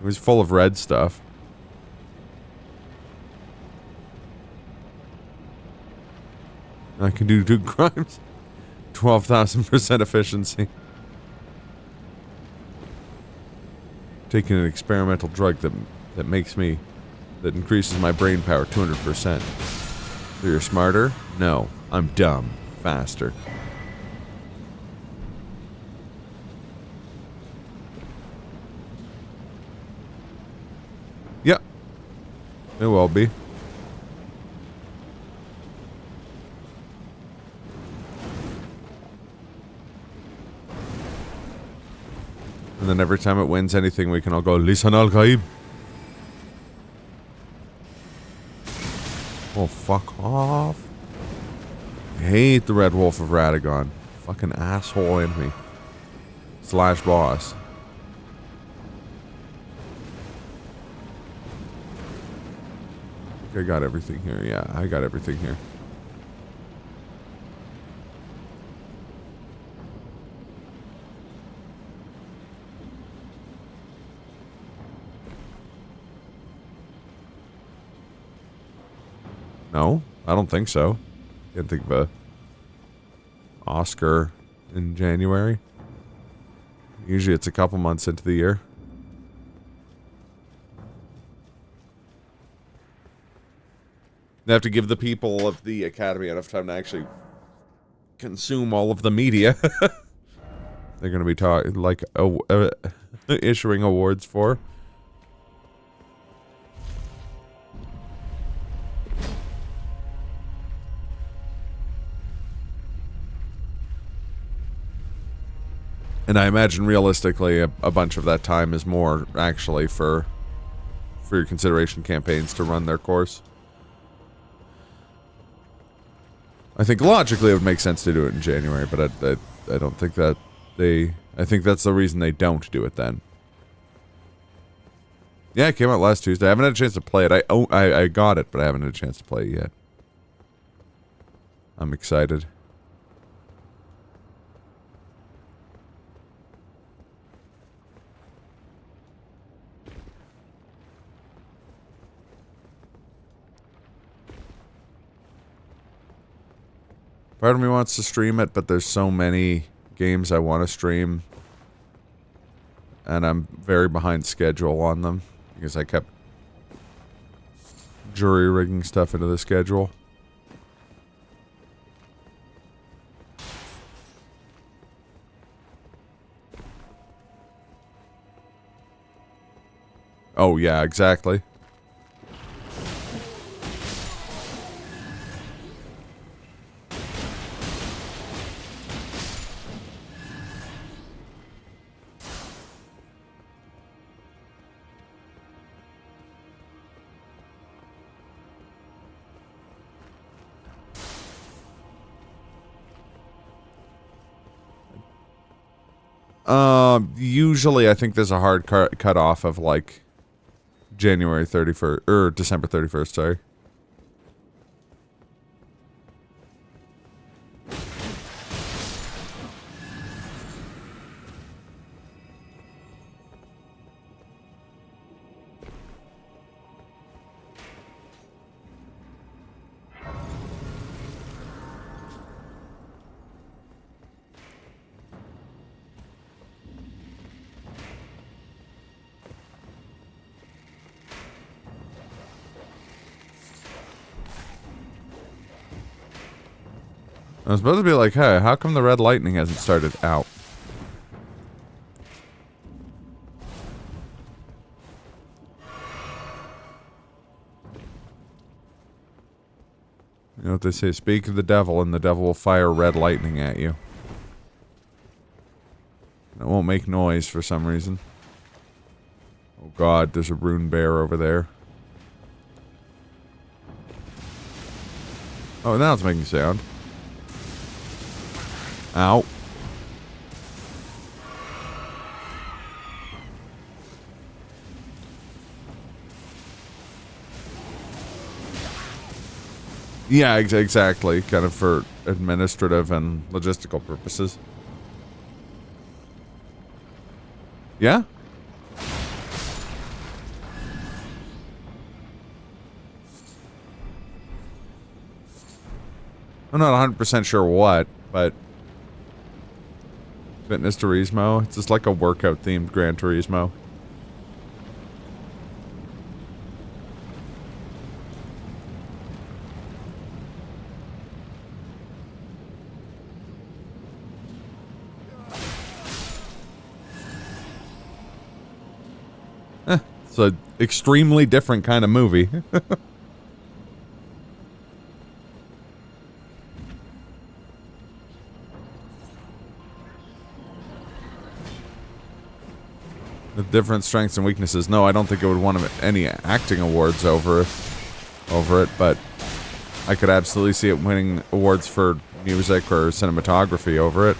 was full of red stuff. I can do 2 crimes. 12,000% efficiency. Taking an experimental drug that increases my brain power 200%. So you're smarter? No, I'm dumb. Faster. Yep. It will be. And then every time it wins anything, we can all go, Lisan al-Ghaib. Oh, fuck off. I hate the Red Wolf of Radagon. Fucking asshole enemy. Slash boss. I think I got everything here. Yeah, I got everything here. No, I don't think so. Can't think of a Oscar in January. Usually it's a couple months into the year. They have to give the people of the Academy enough time to actually consume all of the media. They're going to be issuing awards for. And I imagine realistically a bunch of that time is more actually for your consideration campaigns to run their course. I think logically it would make sense to do it in January, but I don't think that I think that's the reason they don't do it then. Yeah, it came out last Tuesday. I haven't had a chance to play it. I got it, but I haven't had a chance to play it yet. I'm excited. Part of me wants to stream it, but there's so many games I want to stream. And I'm very behind schedule on them. Because I kept jury-rigging stuff into the schedule. Oh, yeah, exactly. Usually I think there's a hard cut off of like January 31st, or December 31st, sorry. I was supposed to be like, hey, how come the red lightning hasn't started out? You know what they say, speak of the devil and the devil will fire red lightning at you. It won't make noise for some reason. Oh god, there's a rune bear over there. Oh, now it's making sound. Ow. Yeah, exactly. Kind of for administrative and logistical purposes. Yeah? I'm not 100% sure what, but... Fitness Turismo? It's just like a workout-themed Gran Turismo. It's an extremely different kind of movie. With different strengths and weaknesses. No, I don't think it would win any acting awards over it, but I could absolutely see it winning awards for music or cinematography over it.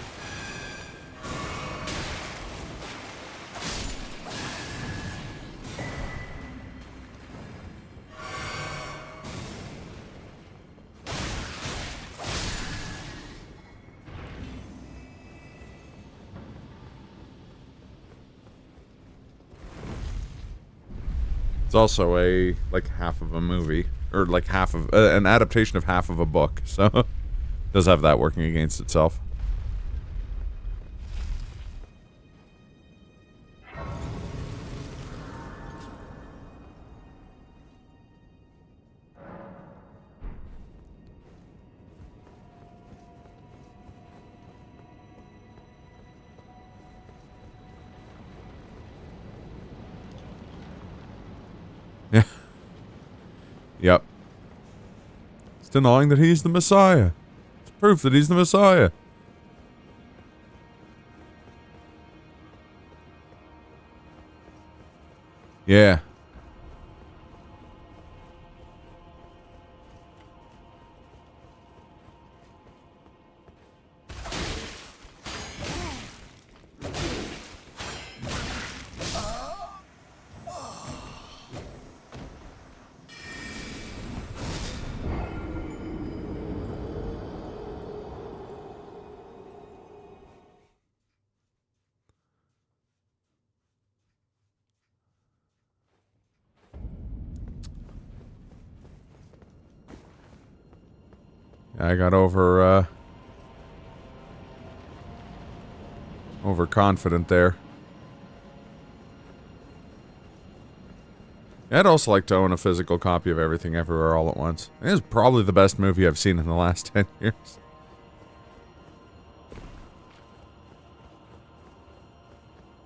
It's also like half of a movie, or like half of an adaptation of half of a book, so it does have that working against itself. Yeah. Yep. It's denying that he's the Messiah. It's proof that he's the Messiah. Yeah. I got overconfident there. I'd also like to own a physical copy of Everything Everywhere All at Once. It is probably the best movie I've seen in the last 10 years.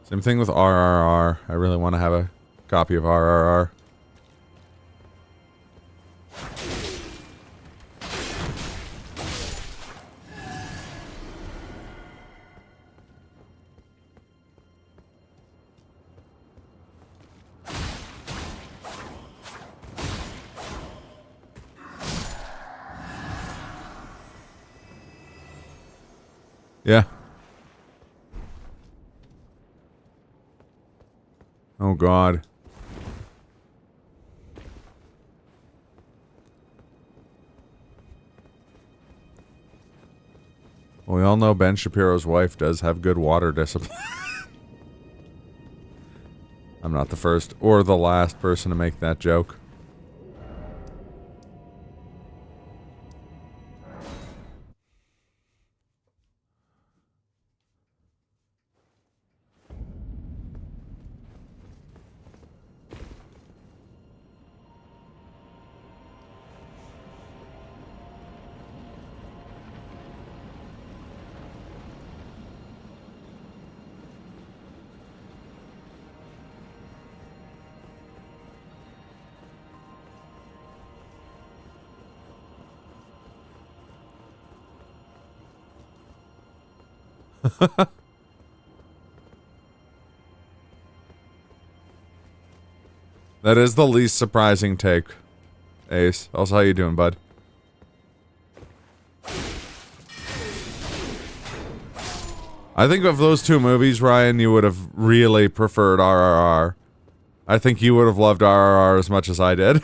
Same thing with RRR. I really want to have a copy of RRR. Yeah. Oh god. Well, we all know Ben Shapiro's wife does have good water discipline. I'm not the first or the last person to make that joke. That is the least surprising take, Ace. Also, how you doing, bud? I think of those two movies, Ryan, you would have really preferred RRR. I think you would have loved RRR as much as I did.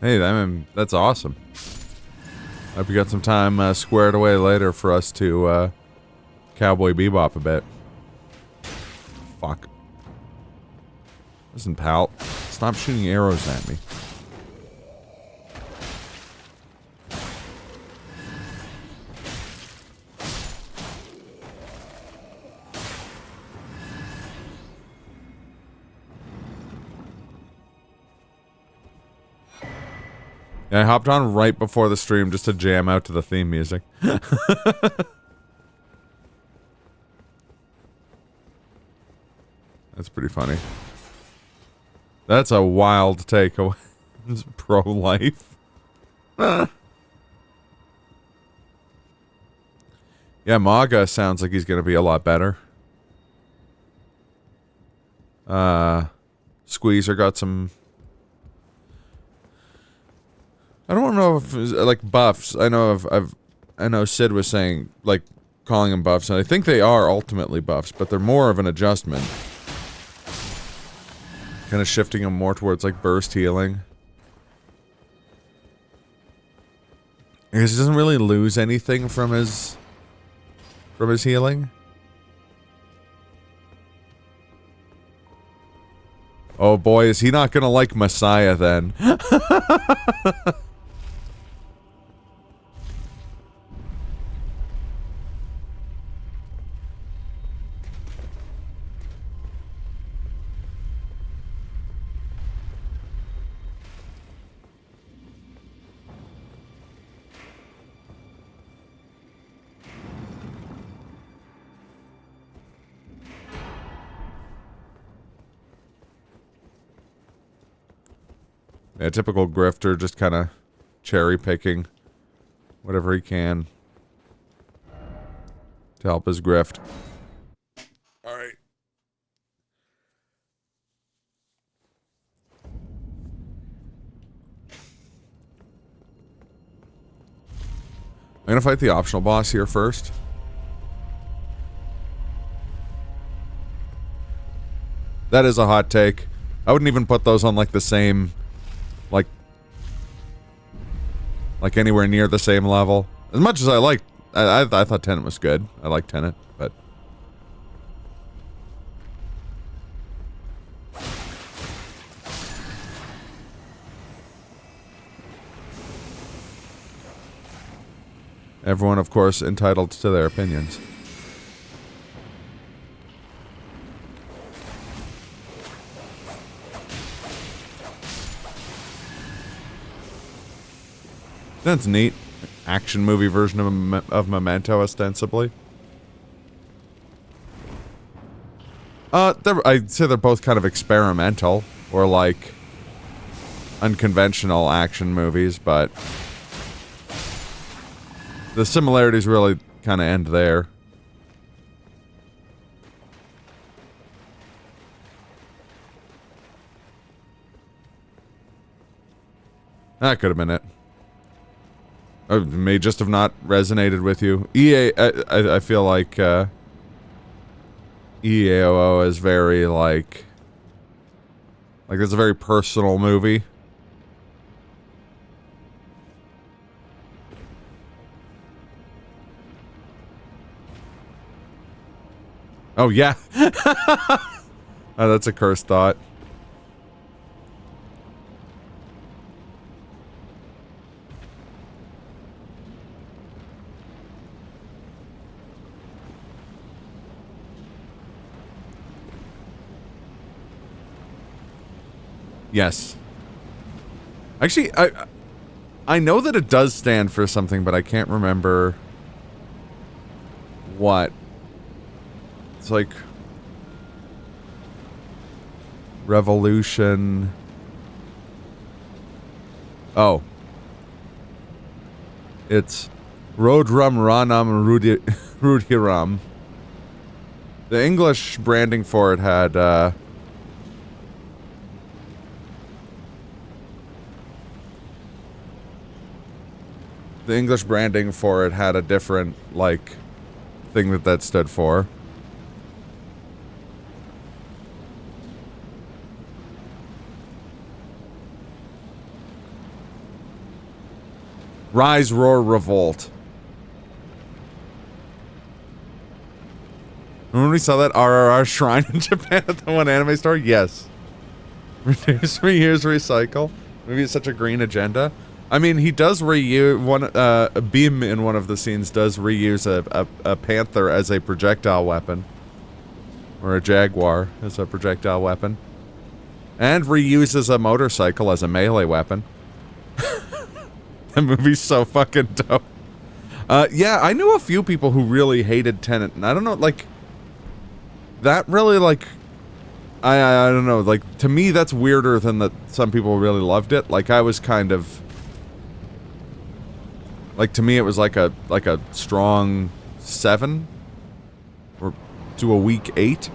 Hey, that's awesome. Hope you got some time squared away later for us to Cowboy Bebop a bit. Fuck. Listen, pal. Stop shooting arrows at me. Yeah, I hopped on right before the stream just to jam out to the theme music. That's pretty funny. That's a wild takeaway. Pro-life. Yeah, Maga sounds like he's gonna be a lot better. Squeezer got some... I don't know if it's, like, buffs. I know Sid was saying, like, calling them buffs, and I think they are ultimately buffs, but they're more of an adjustment. Kind of shifting them more towards, like, burst healing. Because he doesn't really lose anything from his healing. Oh boy, is he not gonna like Messiah then? Yeah, typical grifter, just kind of cherry picking whatever he can to help his grift. Alright. I'm gonna fight the optional boss here first. That is a hot take. I wouldn't even put those on like the same... Like anywhere near the same level. As much as I liked... I thought Tenet was good. I like Tenet, but... Everyone, of course, entitled to their opinions. That's neat. Action movie version of Memento, ostensibly. I'd say they're both kind of experimental, or like unconventional action movies, but the similarities really kind of end there. That could have been it. It may just have not resonated with you. I feel like EAOO is very like it's a very personal movie. Oh, yeah. Oh, that's a cursed thought. Yes. Actually, I know that it does stand for something, but I can't remember what. It's like revolution. Oh. It's Rodram Ranam Rudhiram. The English branding for it had the English branding for it had a different, like, thing that stood for. Rise, roar, revolt. Remember when we saw that RRR shrine in Japan at the one anime store? Yes. Reduce, reuse, recycle. Maybe it's such a green agenda. I mean, he does reuse a beam in one of the scenes does reuse a panther as a projectile weapon. Or a jaguar as a projectile weapon. And reuses a motorcycle as a melee weapon. That movie's so fucking dope. Yeah, I knew a few people who really hated Tenet, and I don't know, like, that really, like, I don't know, like, to me that's weirder than that some people really loved it. Like, I was kind of, like, to me it was like a strong 7, or to a weak 8,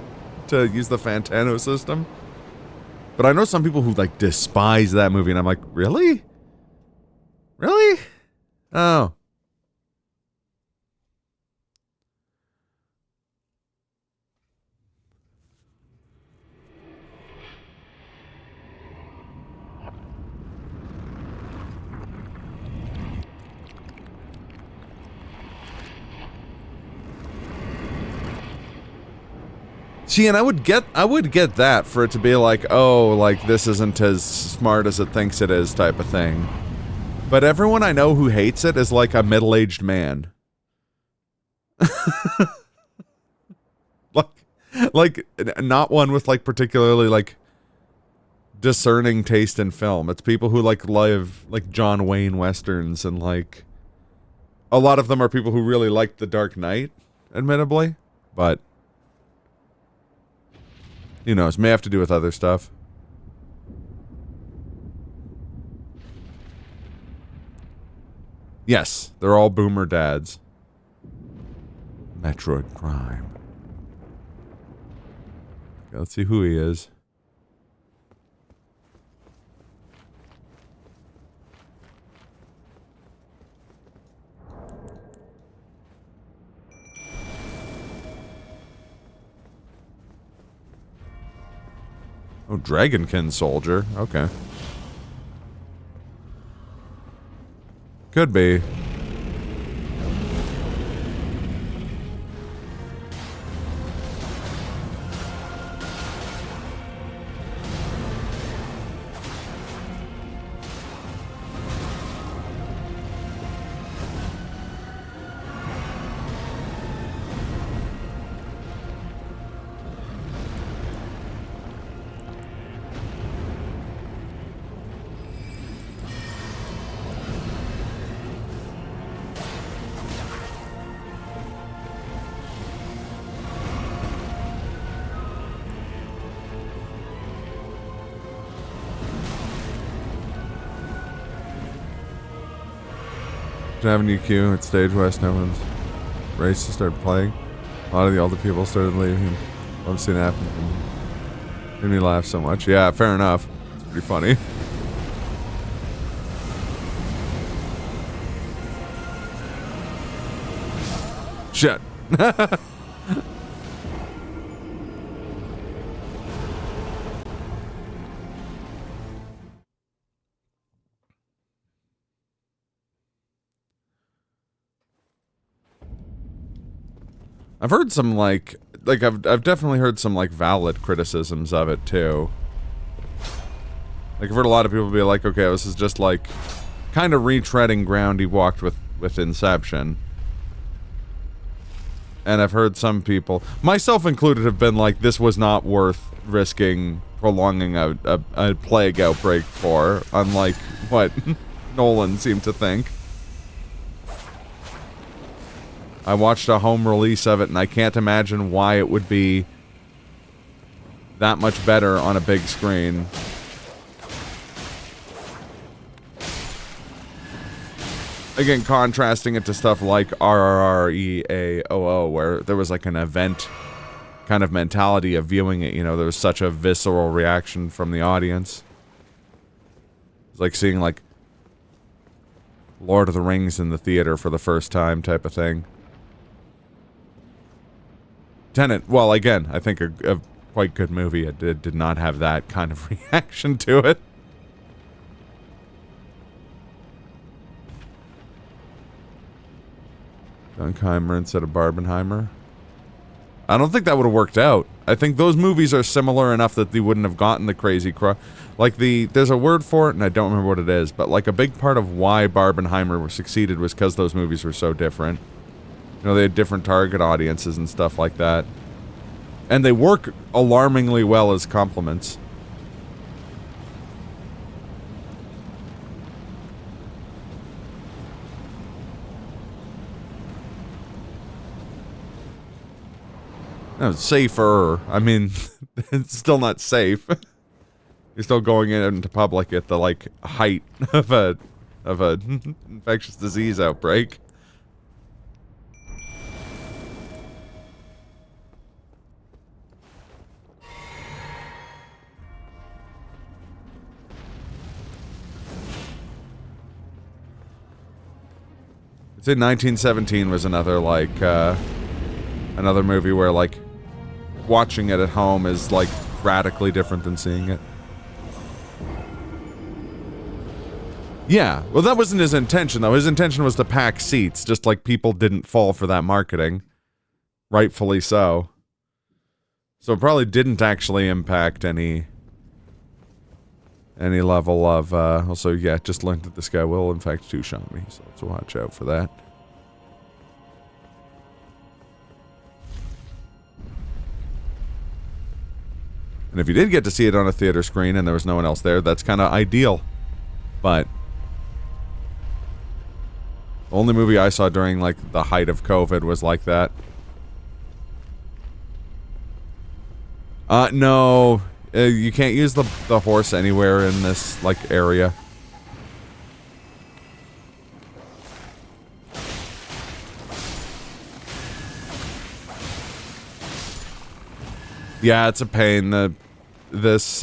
to use the Fantano system. But I know some people who, like, despise that movie, and I'm like, really? Really? Oh. See, and I would get that for it to be like, oh, like, this isn't as smart as it thinks it is type of thing. But everyone I know who hates it is like a middle-aged man. like, not one with, like, particularly, like, discerning taste in film. It's people who, like, love, like, John Wayne westerns, and, like, a lot of them are people who really like The Dark Knight, admittedly, but who knows, may have to do with other stuff. Yes, they're all boomer dads. Metroid Prime. Okay, let's see who he is. Oh, Dragonkin soldier. Okay. Could be. Avenue Q at Stage West, no one's race to start playing. A lot of the older people started leaving. I've seen it happen. Made me laugh so much. Yeah, fair enough. It's pretty funny. Shit. I've heard some, like, like, I've definitely heard some, like, valid criticisms of it, too. Like, I've heard a lot of people be like, okay, this is just, like, kind of retreading ground he walked with Inception. And I've heard some people, myself included, have been like, this was not worth risking prolonging a plague outbreak for, unlike what Nolan seemed to think. I watched a home release of it, and I can't imagine why it would be that much better on a big screen. Again, contrasting it to stuff like RRREAOO, where there was like an event kind of mentality of viewing it, you know, there was such a visceral reaction from the audience. It's like seeing, like, Lord of the Rings in the theater for the first time type of thing. Tenet, well, again, I think a quite good movie. It did not have that kind of reaction to it. Dunkheimer instead of Barbenheimer. I don't think that would have worked out. I think those movies are similar enough that they wouldn't have gotten the crazy like there's a word for it and I don't remember what it is, but like a big part of why Barbenheimer succeeded was because those movies were so different. You know, they had different target audiences and stuff like that. And they work alarmingly well as complements. No, safer. I mean, it's still not safe. You're still going into public at the, like, height of a infectious disease outbreak. I'd say 1917 was another, like, another movie where, like, watching it at home is, like, radically different than seeing it. Yeah, well, that wasn't his intention, though. His intention was to pack seats, just like people didn't fall for that marketing. Rightfully so. So it probably didn't actually impact any level of, also, yeah, just learned that this guy will, in fact, two-shot me, so let's watch out for that. And if you did get to see it on a theater screen and there was no one else there, that's kind of ideal. But the only movie I saw during, like, the height of COVID was like that. No. You can't use the horse anywhere in this, like, area. Yeah, it's a pain. This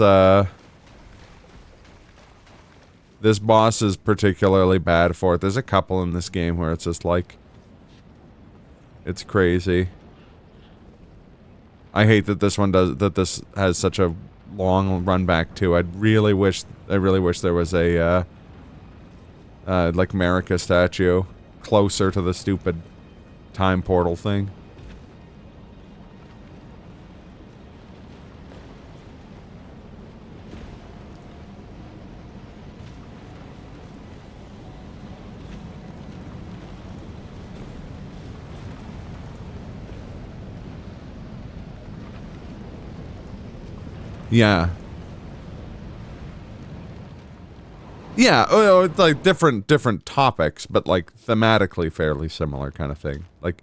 boss is particularly bad for it. There's a couple in this game where it's just like, it's crazy. I hate that this has such a long run back too. I really wish there was a like America statue closer to the stupid time portal thing. Yeah. Yeah, oh, it's like different topics, but like thematically fairly similar kind of thing. Like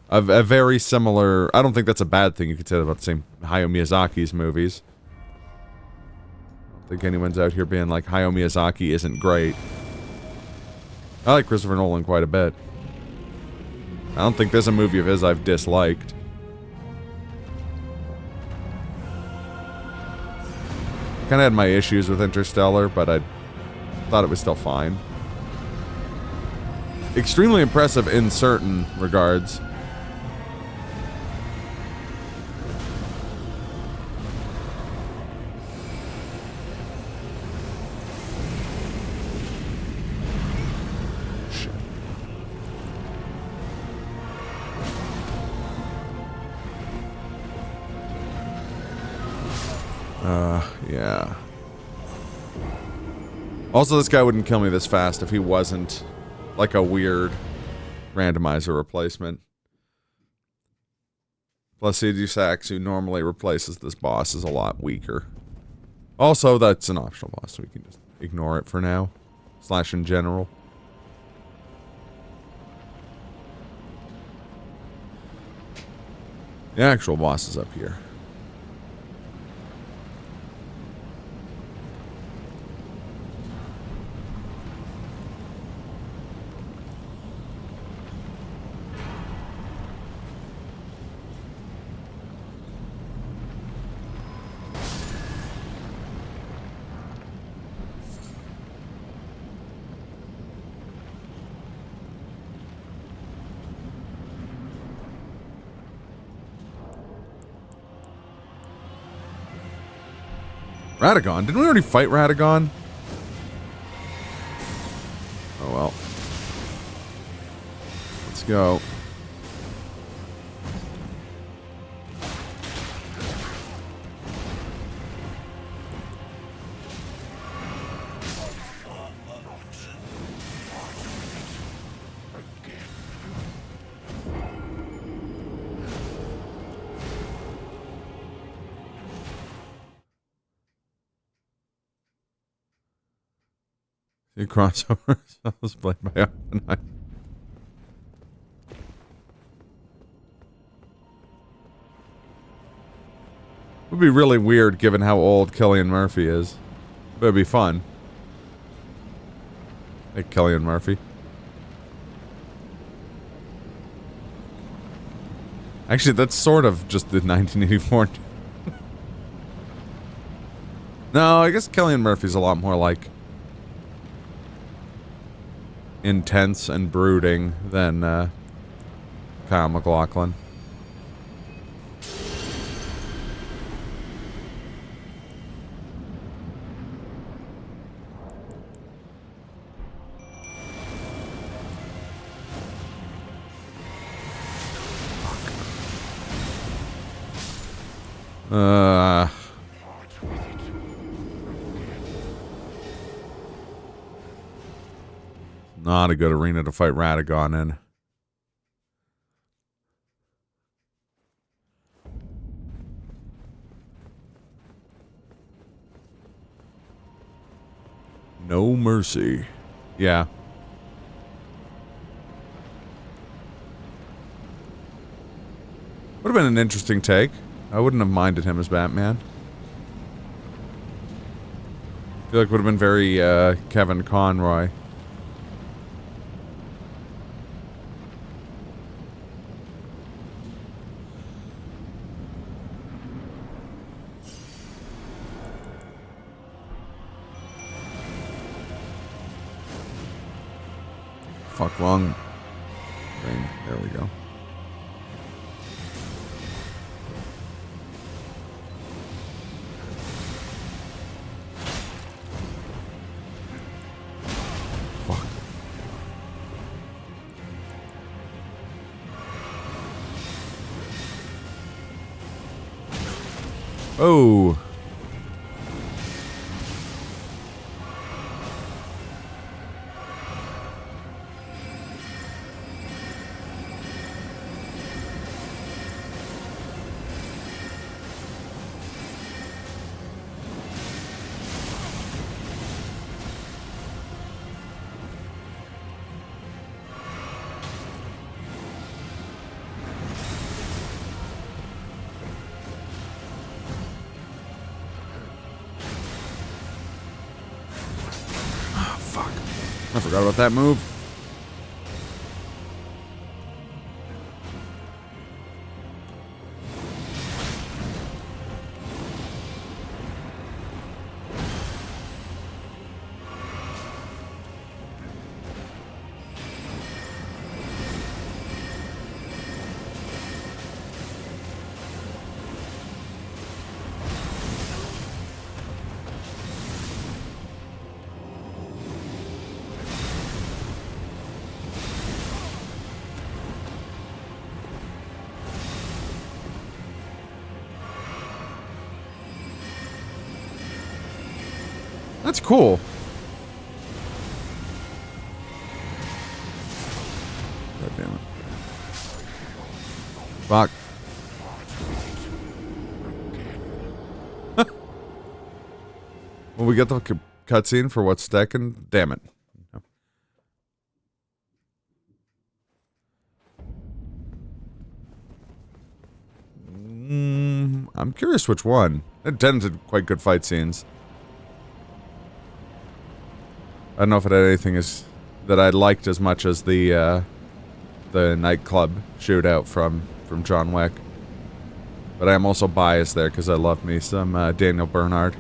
a very similar. I don't think that's a bad thing. You could say that about the same Hayao Miyazaki's movies. I don't think anyone's out here being like Hayao Miyazaki isn't great. I like Christopher Nolan quite a bit. I don't think there's a movie of his I've disliked. Kind of had my issues with Interstellar, but I thought it was still fine. Extremely impressive in certain regards. Shit. Also, this guy wouldn't kill me this fast if he wasn't like a weird randomizer replacement. Plus, Sax, who normally replaces this boss, is a lot weaker. Also, that's an optional boss, so we can just ignore it for now. / in general. The actual boss is up here. Radagon? Didn't we already fight Radagon? Oh well. Let's go. The crossover was played by Oppenheimer. Would be really weird given how old Cillian Murphy is. But it'd be fun. Hey, Cillian Murphy. Actually, that's sort of just the 1984. No, I guess Cillian Murphy's a lot more like intense and brooding than Kyle MacLachlan. Not a good arena to fight Radagon in. No mercy. Yeah. Would have been an interesting take. I wouldn't have minded him as Batman. I feel like it would have been very Kevin Conroy. Fuck, wrong thing. There we go. Fuck. Oh. I forgot about that move. That's cool. Fuck. Will we get the cutscene for what's stacking? Damn it. I'm curious which one. It tends to quite good fight scenes. I don't know if it had anything that I liked as much as the nightclub shootout from John Wick. But I am also biased there because I love me some Daniel Bernard.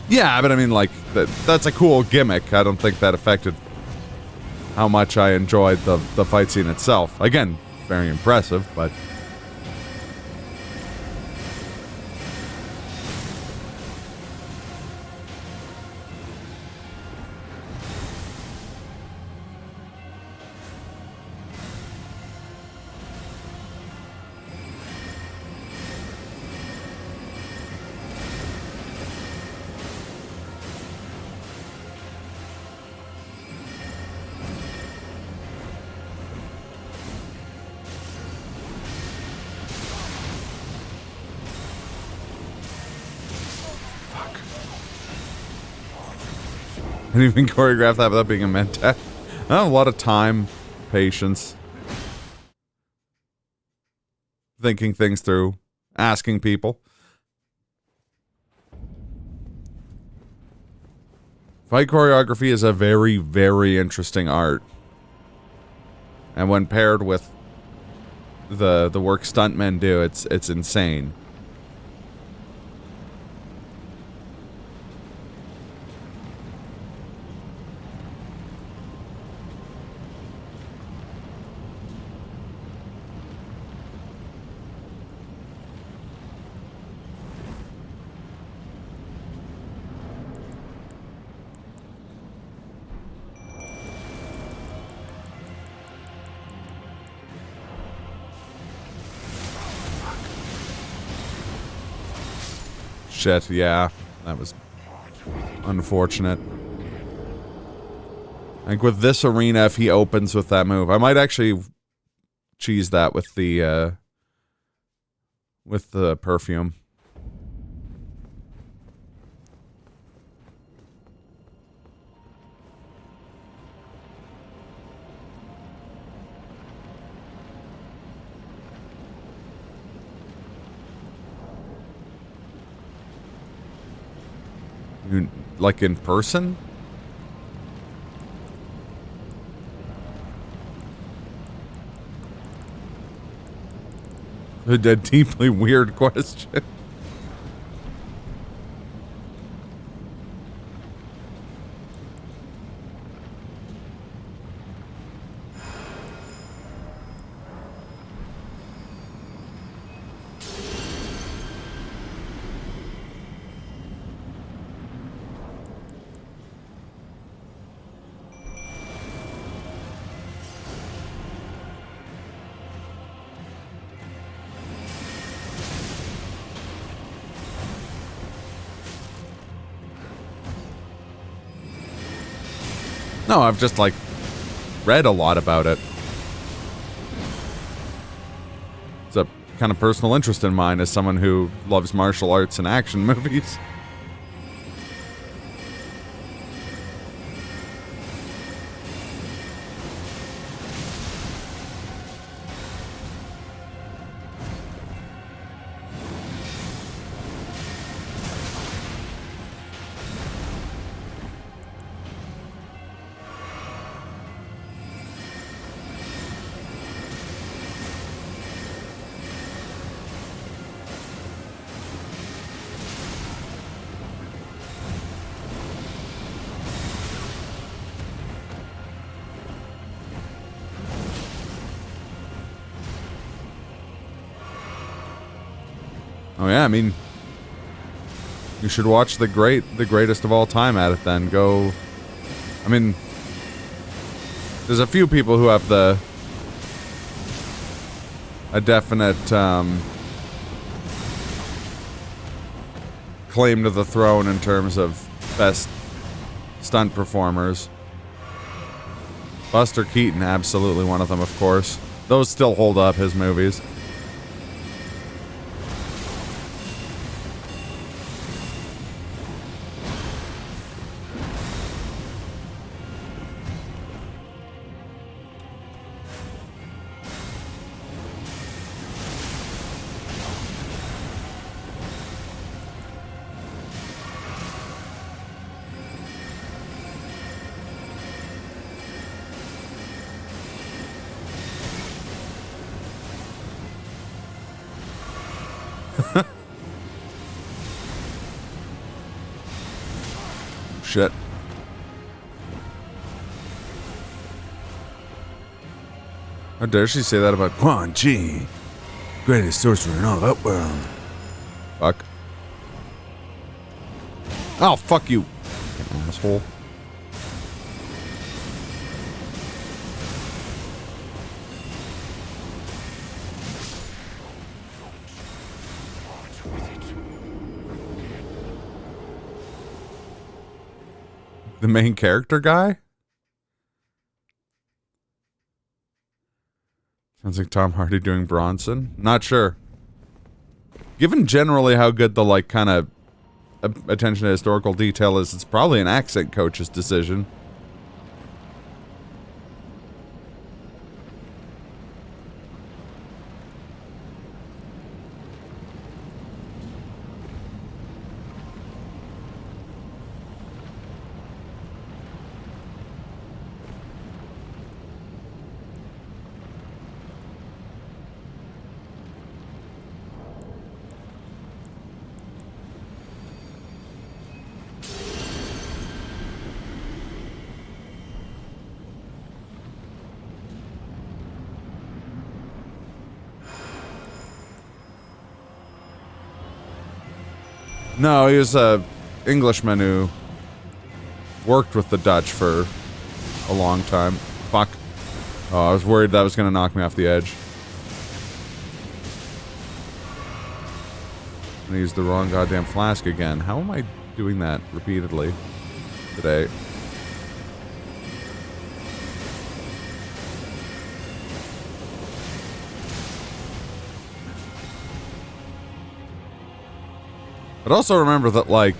Yeah, but I mean, like, that's a cool gimmick. I don't think that affected how much I enjoyed the fight scene itself. Again, very impressive, but... I didn't even choreograph that without being a mentat. A lot of time, patience, thinking things through, asking people. Fight choreography is a very, very interesting art. And when paired with the work stuntmen do, it's insane. Shit, yeah. That was unfortunate. I think with this arena, if he opens with that move, I might actually cheese that with the perfume. Like in person? A deeply weird question. No, I've just, like, read a lot about it. It's a kind of personal interest in mine as someone who loves martial arts and action movies. Oh yeah, I mean, you should watch the greatest of all time at it then. Go, I mean, there's a few people who have a definite, claim to the throne in terms of best stunt performers. Buster Keaton, absolutely one of them, of course. Those still hold up, his movies. Shit. How dare she say that about Quan, greatest sorcerer in all of Outworld. Fuck. Oh, fuck you, asshole. The main character guy? Sounds like Tom Hardy doing Bronson. Not sure. Given generally how good the, like, kind of attention to historical detail is, it's probably an accent coach's decision. No, he was a Englishman who worked with the Dutch for a long time. Fuck. Oh, I was worried that was gonna knock me off the edge. I used the wrong goddamn flask again. How am I doing that repeatedly today? But also remember that, like,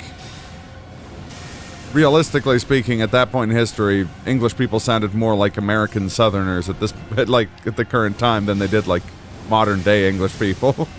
realistically speaking, at that point in history, English people sounded more like American Southerners at the current time than they did like modern day English people.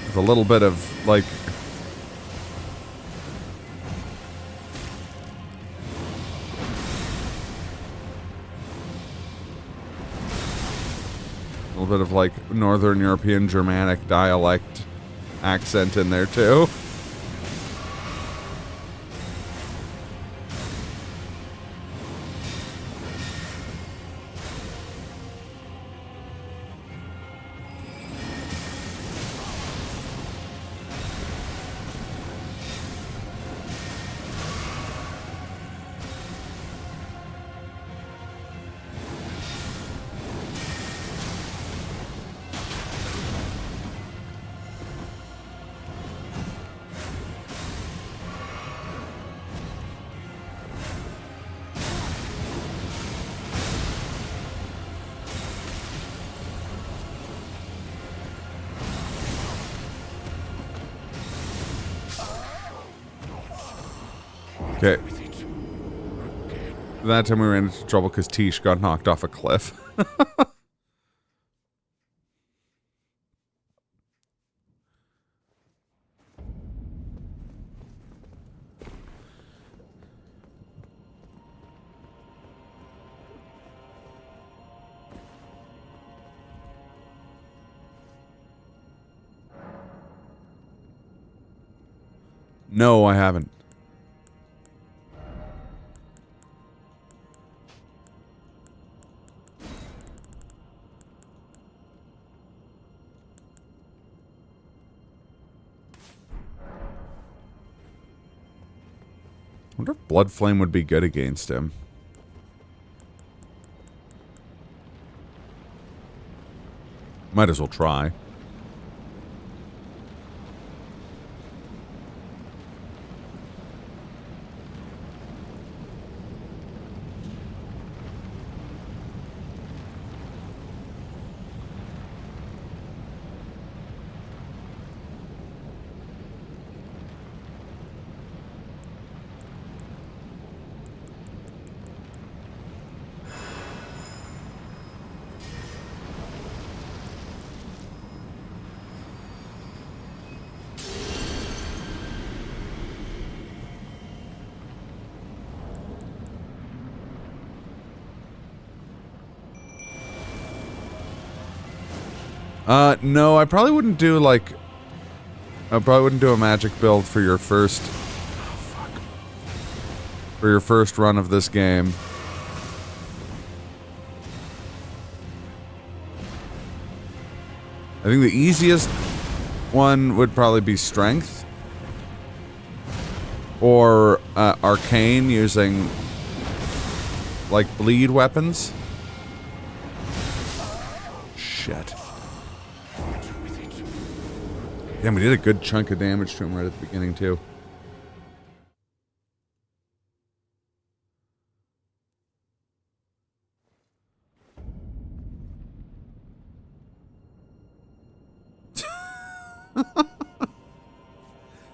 With a little bit of, like... a little bit of, like, Northern European Germanic dialect accent in there, too. Okay. That time we ran into trouble because Tish got knocked off a cliff. No, I haven't. I wonder if Blood Flame would be good against him. Might as well try. No, I probably wouldn't do, like... I probably wouldn't do a magic build for your first... Oh, fuck. For your first run of this game. I think the easiest one would probably be Strength. Or, Arcane using... like, bleed weapons. Shit. Damn, we did a good chunk of damage to him right at the beginning, too.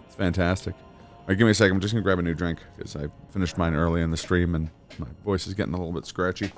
It's fantastic. Alright, give me a second. I'm just gonna grab a new drink, because I finished mine early in the stream, and my voice is getting a little bit scratchy.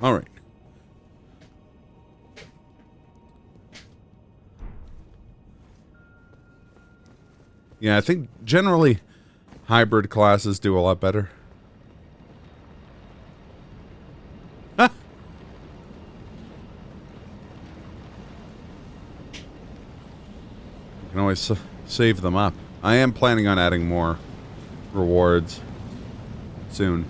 Alright. Yeah, I think generally hybrid classes do a lot better. You can always save them up. I am planning on adding more rewards soon.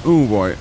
Ooh, boy.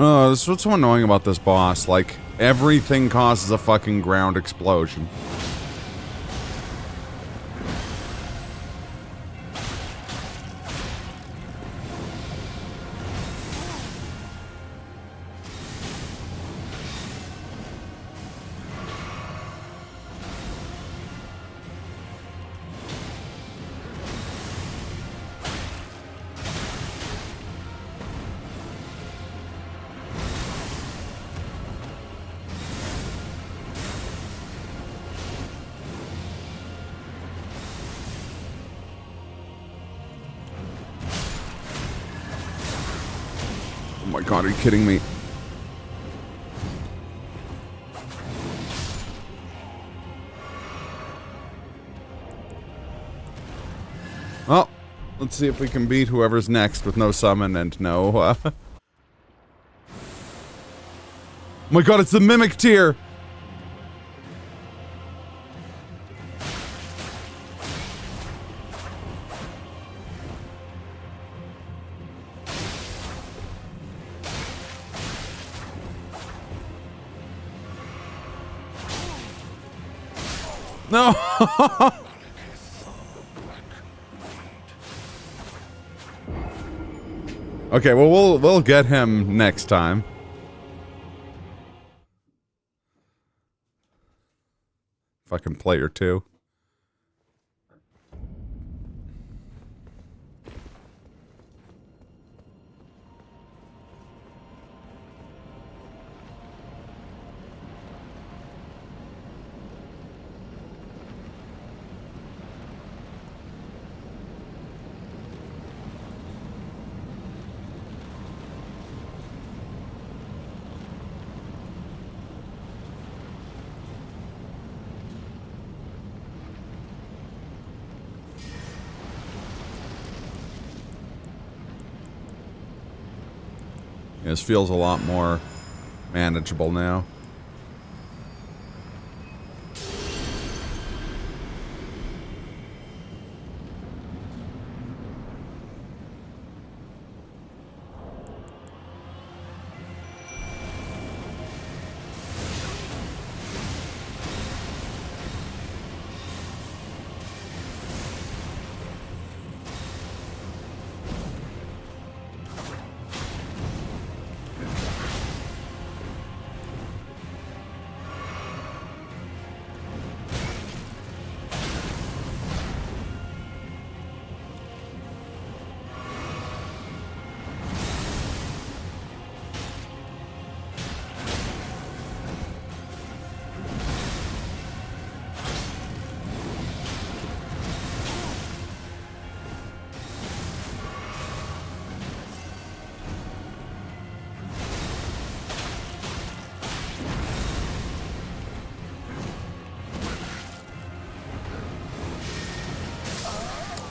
Oh, this is what's so annoying about this boss. Like, everything causes a fucking ground explosion. Oh my god, are you kidding me? Well, let's see if we can beat whoever's next with no summon and no, Oh my god, it's the Mimic tier! No! Okay, well, we'll get him next time. Fucking player 2. This feels a lot more manageable now.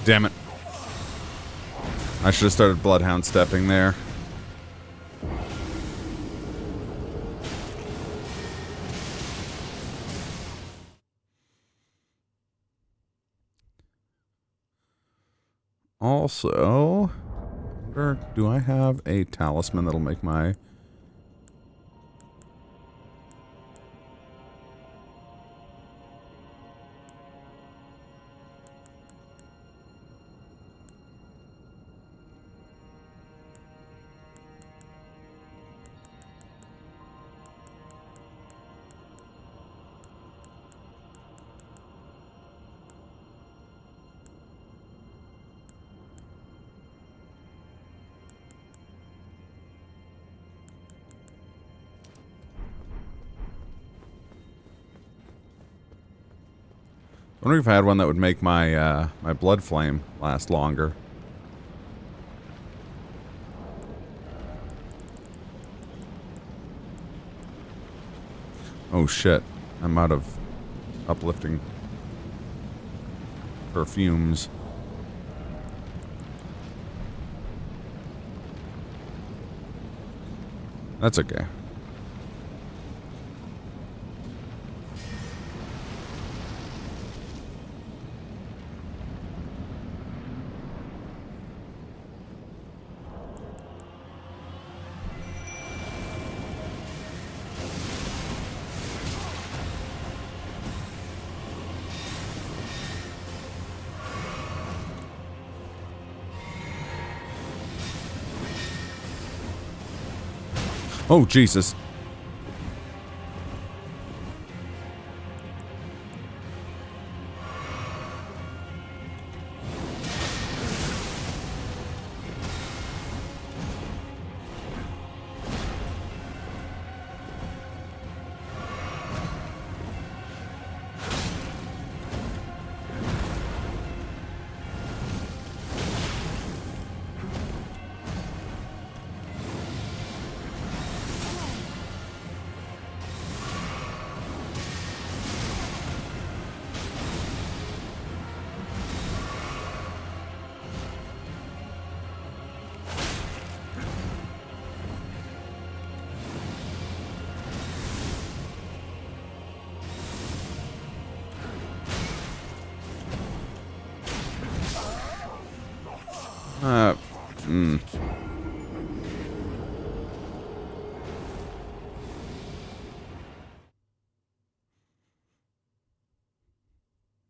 Damn it. I should have started Bloodhound stepping there. Also, do I have a talisman that'll make my I wonder if I had one that would make my, my blood flame last longer. Oh shit. I'm out of uplifting perfumes. That's okay. Oh, Jesus.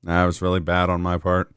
That was really bad on my part.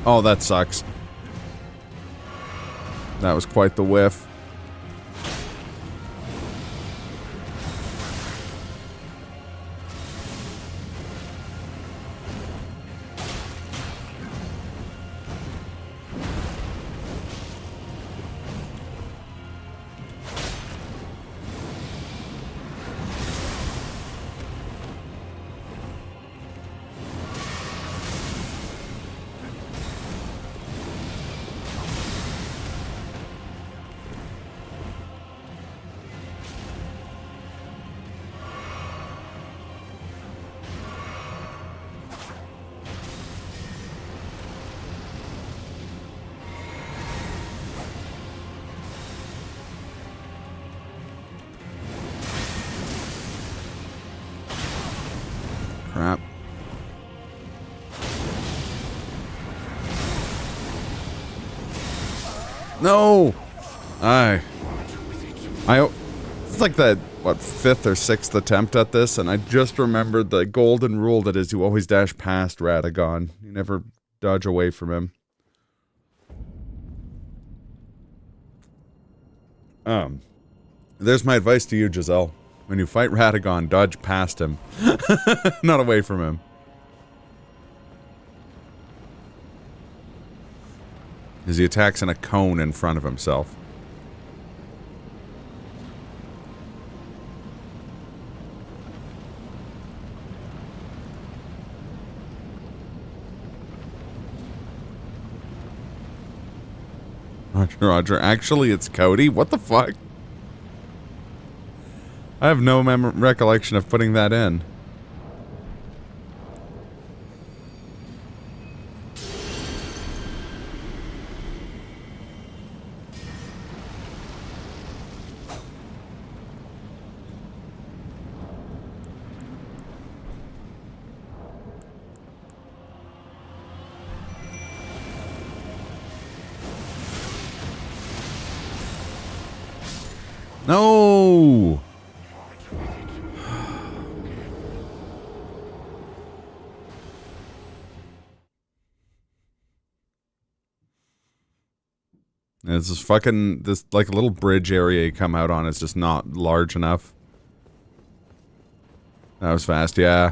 Oh, that sucks. That was quite the whiff. Crap. No! It's like the, what, 5th or 6th attempt at this, and I just remembered the golden rule that is you always dash past Radagon. You never dodge away from him. There's my advice to you, Giselle. When you fight Radagon, dodge past him. Not away from him. As he attacks in a cone in front of himself. Roger. Actually, it's Cody? What the fuck? I have no recollection of putting that in. No! It's just fucking, this, like, little bridge area you come out on is just not large enough. That was fast, yeah.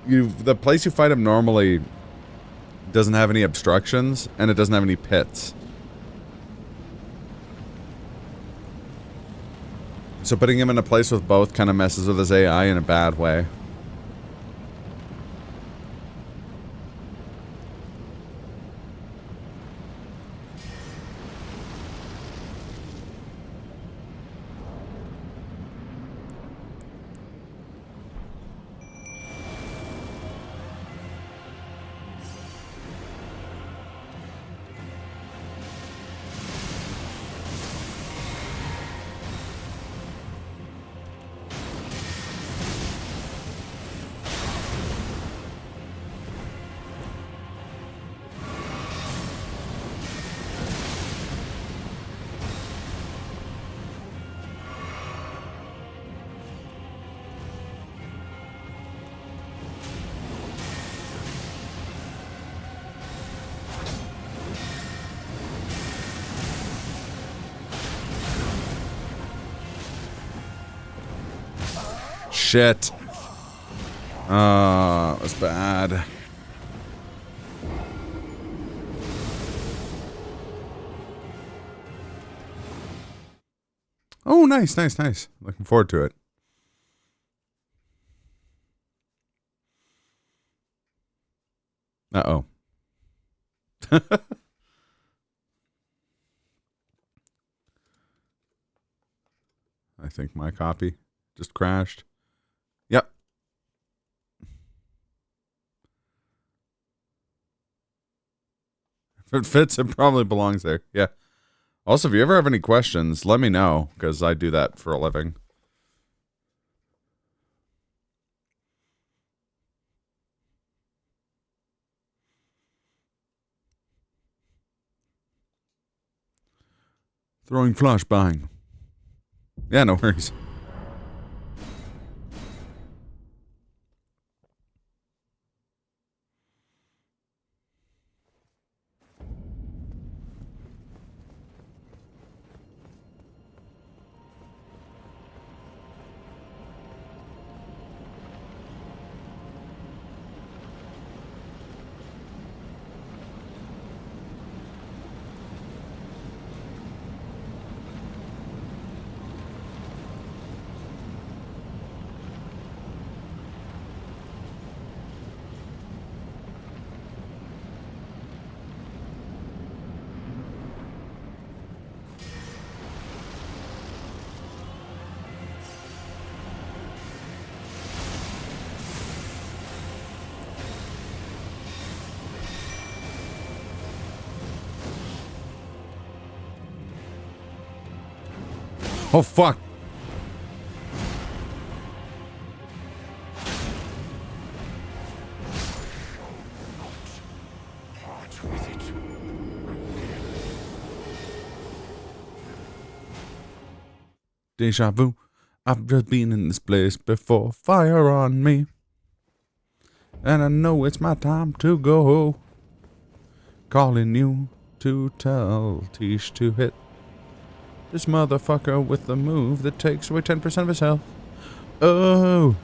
The place you fight him normally doesn't have any obstructions, and it doesn't have any pits. So putting him in a place with both kind of messes with his AI in a bad way. Shit. That was bad. Oh, nice, nice, nice. Looking forward to it. Uh-oh. I think my copy just crashed. Yep. If it fits, it probably belongs there. Yeah. Also, if you ever have any questions, let me know, because I do that for a living. Throwing flashbang. Yeah, no worries. Oh, fuck. Deja vu. I've just been in this place before. Fire on me. And I know it's my time to go. Calling you to tell Tish to hit This motherfucker with the move that takes away 10% of his health. Oh.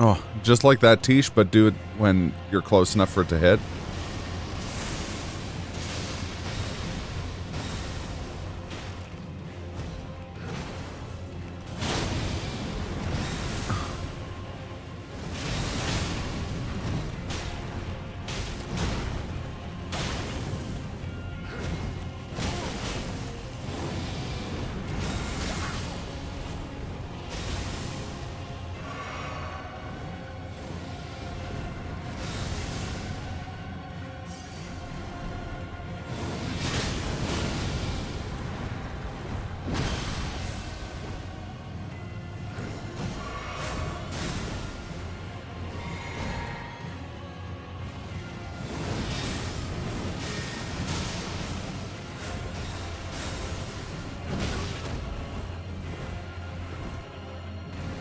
Oh, just like that, Tish, but do it when you're close enough for it to hit.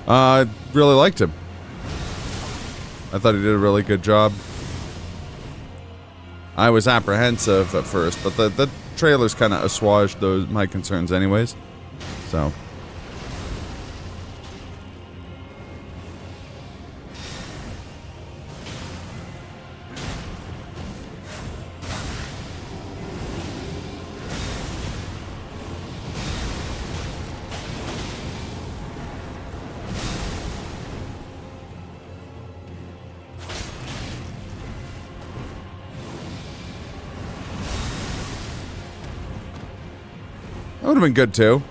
I really liked him. I thought he did a really good job. I was apprehensive at first, but the trailers kind of assuaged my concerns anyways. So. That would have been good too.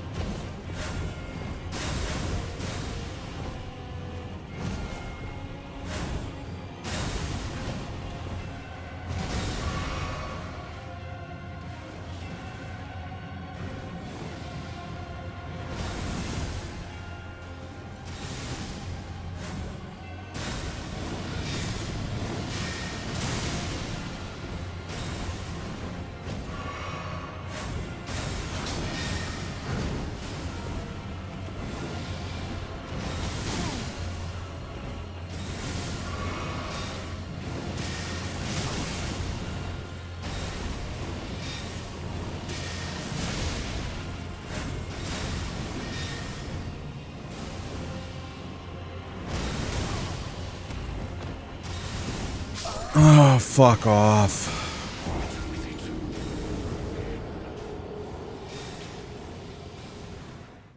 Oh, fuck off.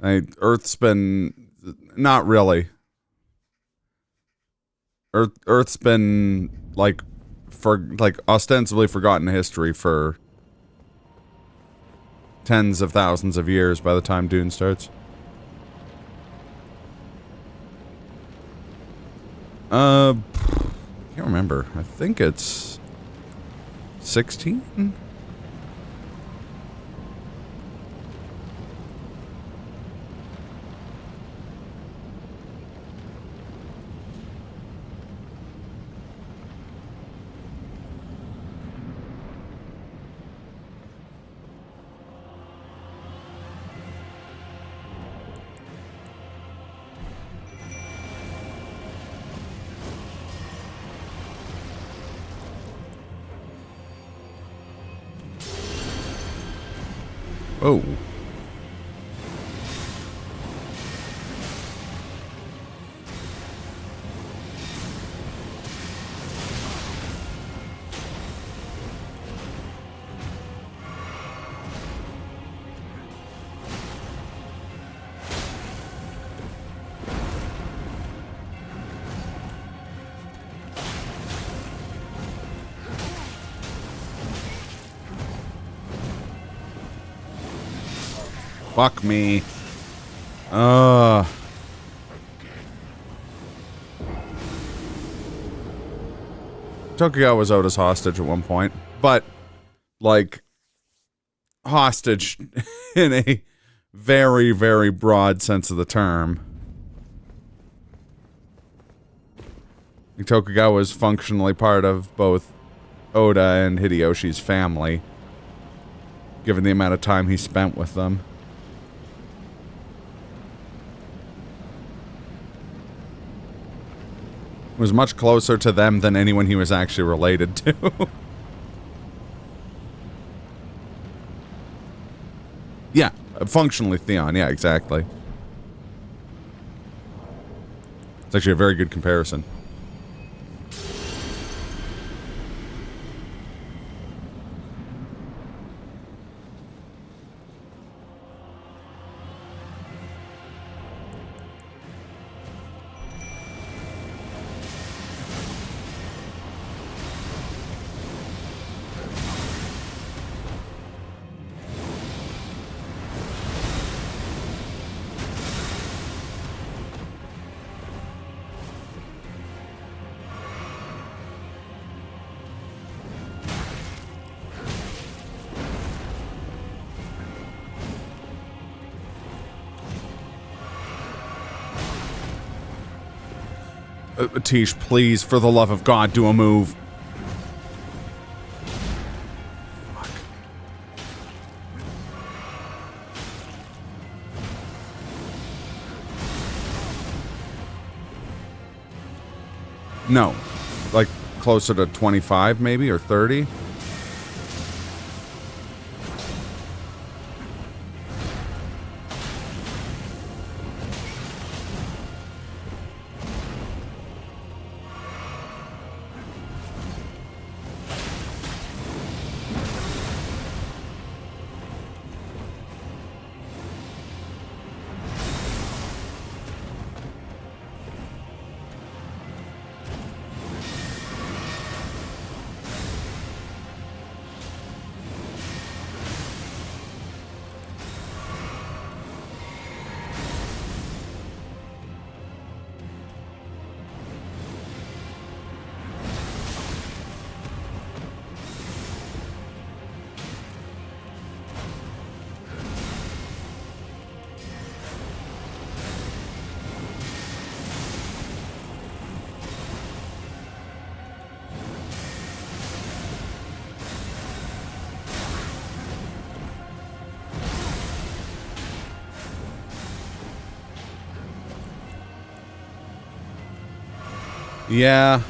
Earth's been... Not really. Earth's been, like, ostensibly forgotten history for tens of thousands of years by the time Dune starts. I can't remember. I think it's 16? Oh. Fuck me. Tokugawa was out as hostage at one point, but, like, hostage in a very, very broad sense of the term. Tokugawa is functionally part of both Oda and Hideyoshi's family, given the amount of time he spent with them. Was much closer to them than anyone he was actually related to. Yeah, functionally Theon, yeah, exactly. It's actually a very good comparison. Tish, please, for the love of God, do a move. Fuck. No. Like, closer to 25, maybe, or 30? Yeah.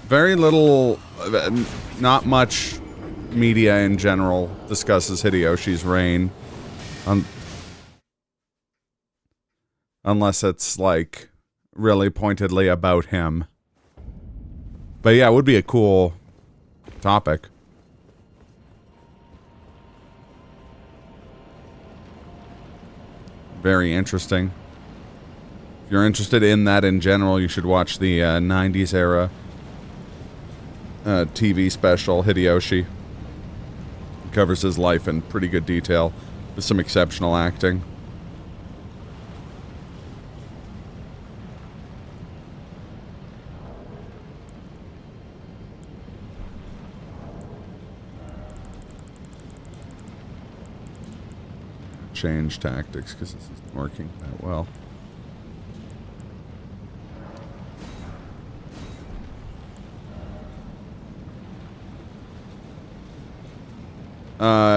Very little, not much media in general discusses Hideyoshi's reign. Unless it's, like, really pointedly about him. But yeah, it would be a cool topic. Very interesting. If you're interested in that in general, you should watch the 90s era TV special, Hideyoshi. It covers his life in pretty good detail, with some exceptional acting. Change tactics because this isn't working that well.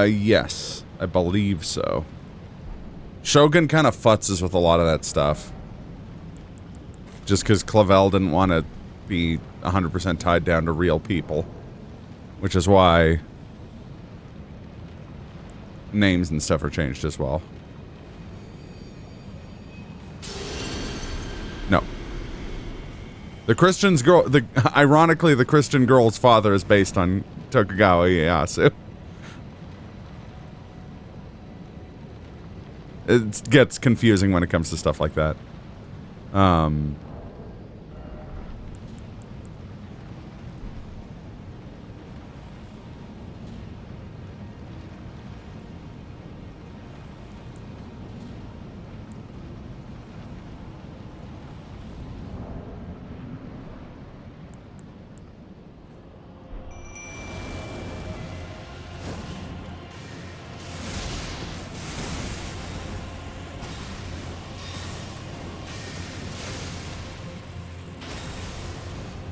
Yes, I believe so. Shogun kind of futzes with a lot of that stuff. Just because Clavel didn't want to be 100% tied down to real people. Which is why names and stuff are changed as well. No. The Christian's girl, ironically, the Christian girl's father is based on Tokugawa Ieyasu. It gets confusing when it comes to stuff like that.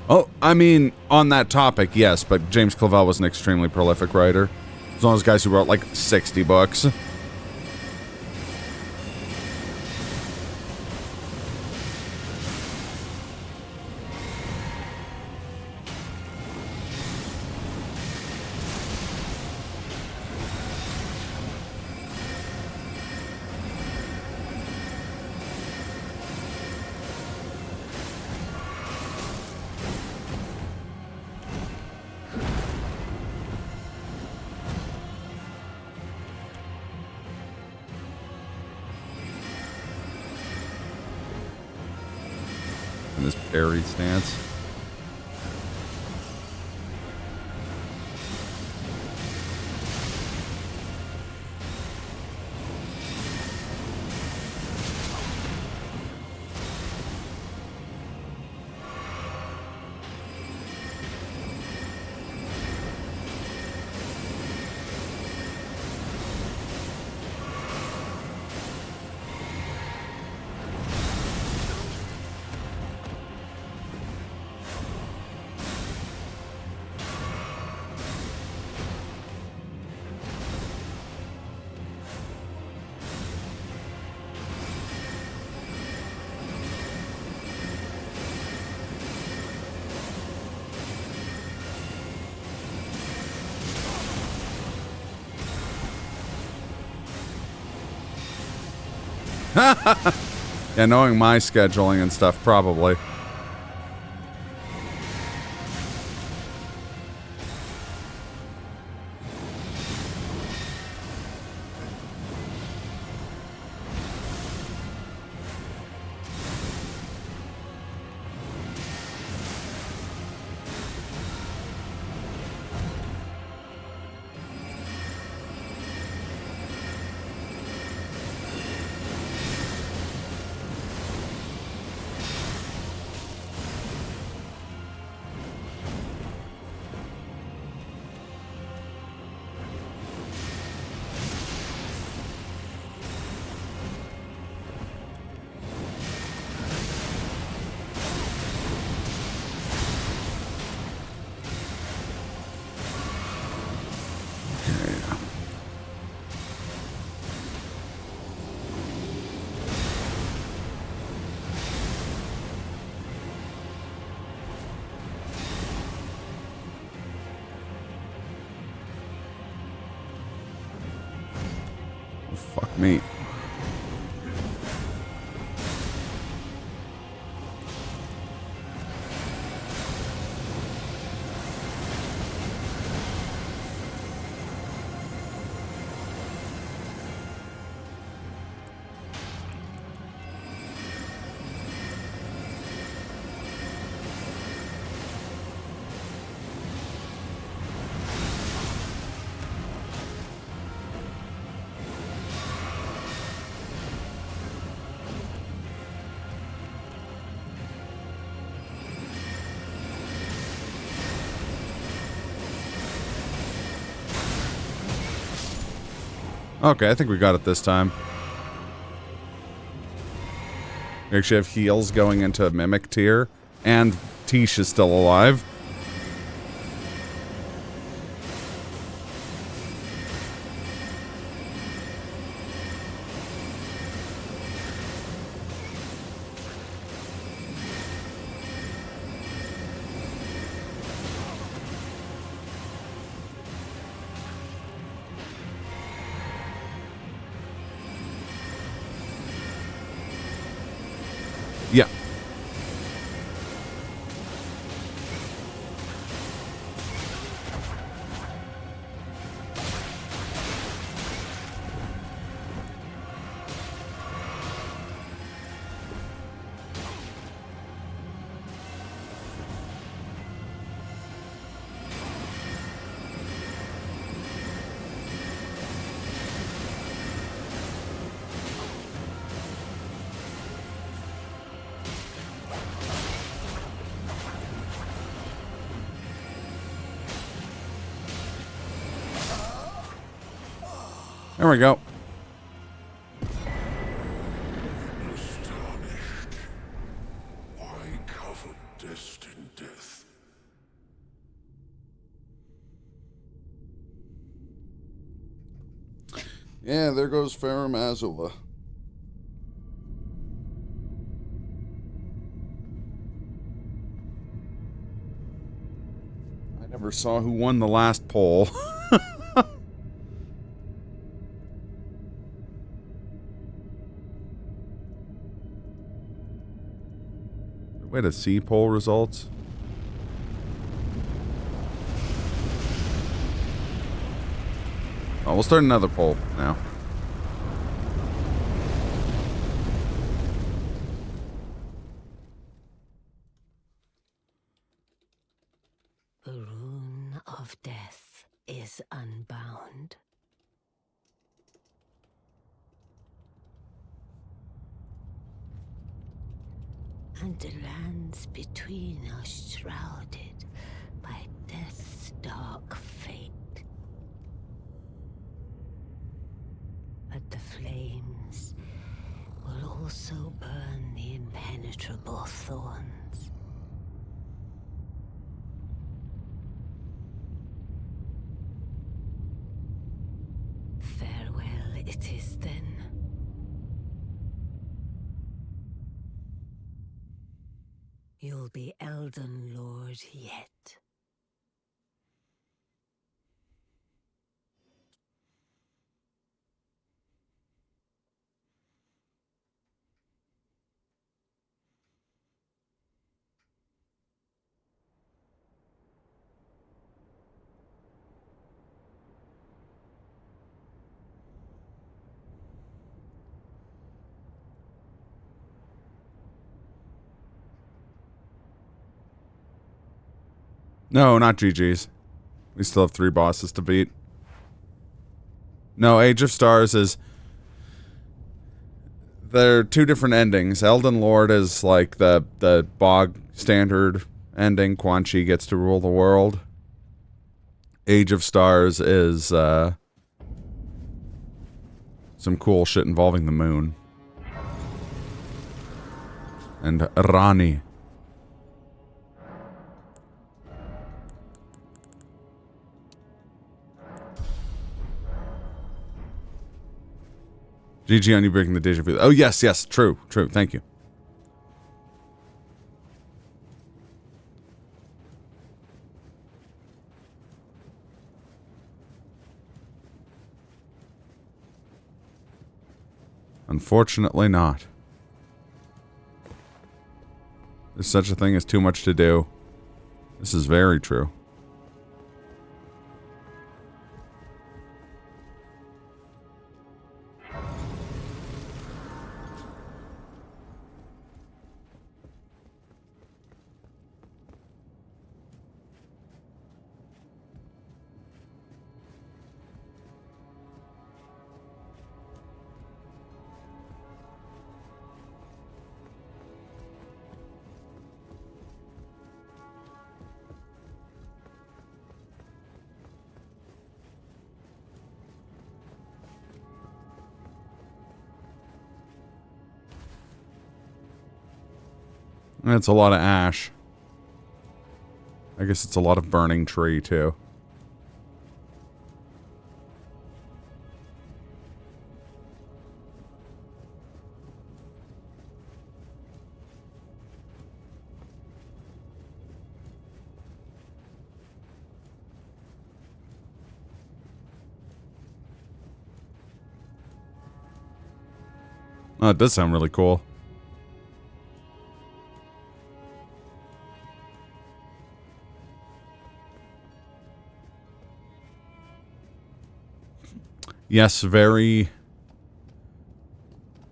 Oh, I mean, on that topic, yes, but James Clavell was an extremely prolific writer. He's one of those guys who wrote like 60 books. In this parry stance. Yeah, knowing my scheduling and stuff, probably. Fuck me. Okay, I think we got it this time. We actually have heals going into Mimic tier, and Tish is still alive. Yeah. There we go. Astonished, why covered destined death. Yeah, there goes Farum Azula. I never saw who won the last poll. Way to see poll results. Oh, we'll start another poll now. The rune of death is unbound. And the lands between are shrouded by death's dark fate. But the flames will also burn the impenetrable thorns. Farewell it is then. You'll be Elden Lord yet. No, not GG's. We still have 3 bosses to beat. No, Age of Stars is... There are 2 different endings. Elden Lord is like the bog standard ending. Quan Chi gets to rule the world. Age of Stars is some cool shit involving the moon. And Rani. GG on you breaking the deja vu. Oh, yes, yes. True, true. Thank you. Unfortunately not. There's such a thing as too much to do. This is very true. It's a lot of ash. I guess it's a lot of burning tree, too. Oh, it does sound really cool. Yes, very...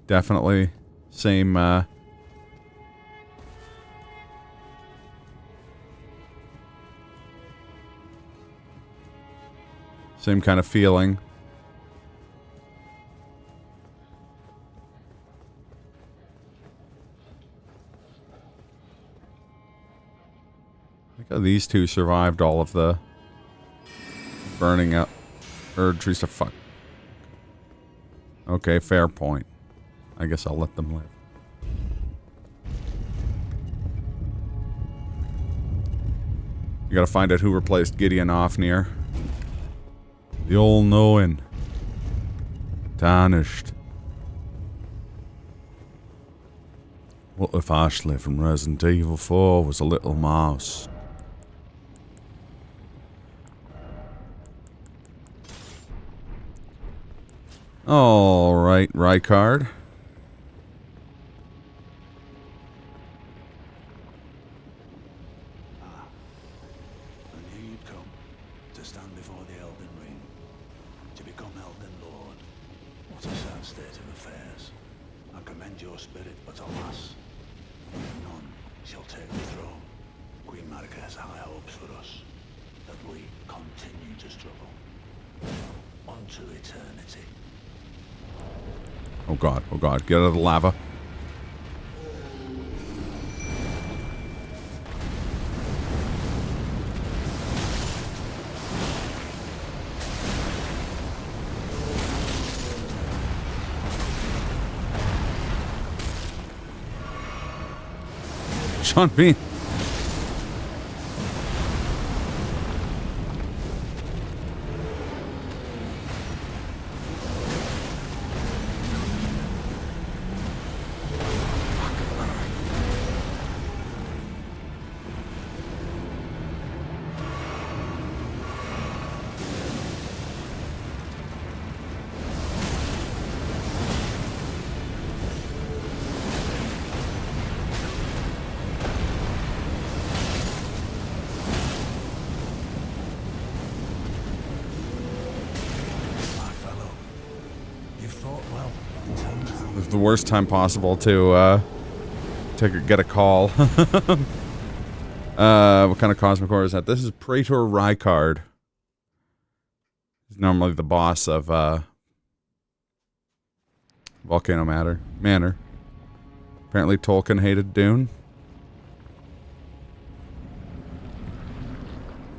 Definitely. Same, same kind of feeling. Look how these 2 survived all of the burning up Erd trees to fuck. Okay, fair point. I guess I'll let them live. We gotta find out who replaced Gideon Ofnir. The all-knowing. Tarnished. What if Ashley from Resident Evil 4 was a little mouse? Alright, Rykard. I knew you'd come to stand before the Elden Ring, to become Elden Lord. What a sad state of affairs. I commend your spirit, but alas, none shall take the throne. Queen Marika has high hopes for us, that we continue to struggle unto eternity. Oh god, get out of the lava. Sean Bean. The worst time possible to get a call. What kind of cosmic horror is that? This is Praetor Rykard. He's normally the boss of Volcano Manor. Apparently Tolkien hated Dune.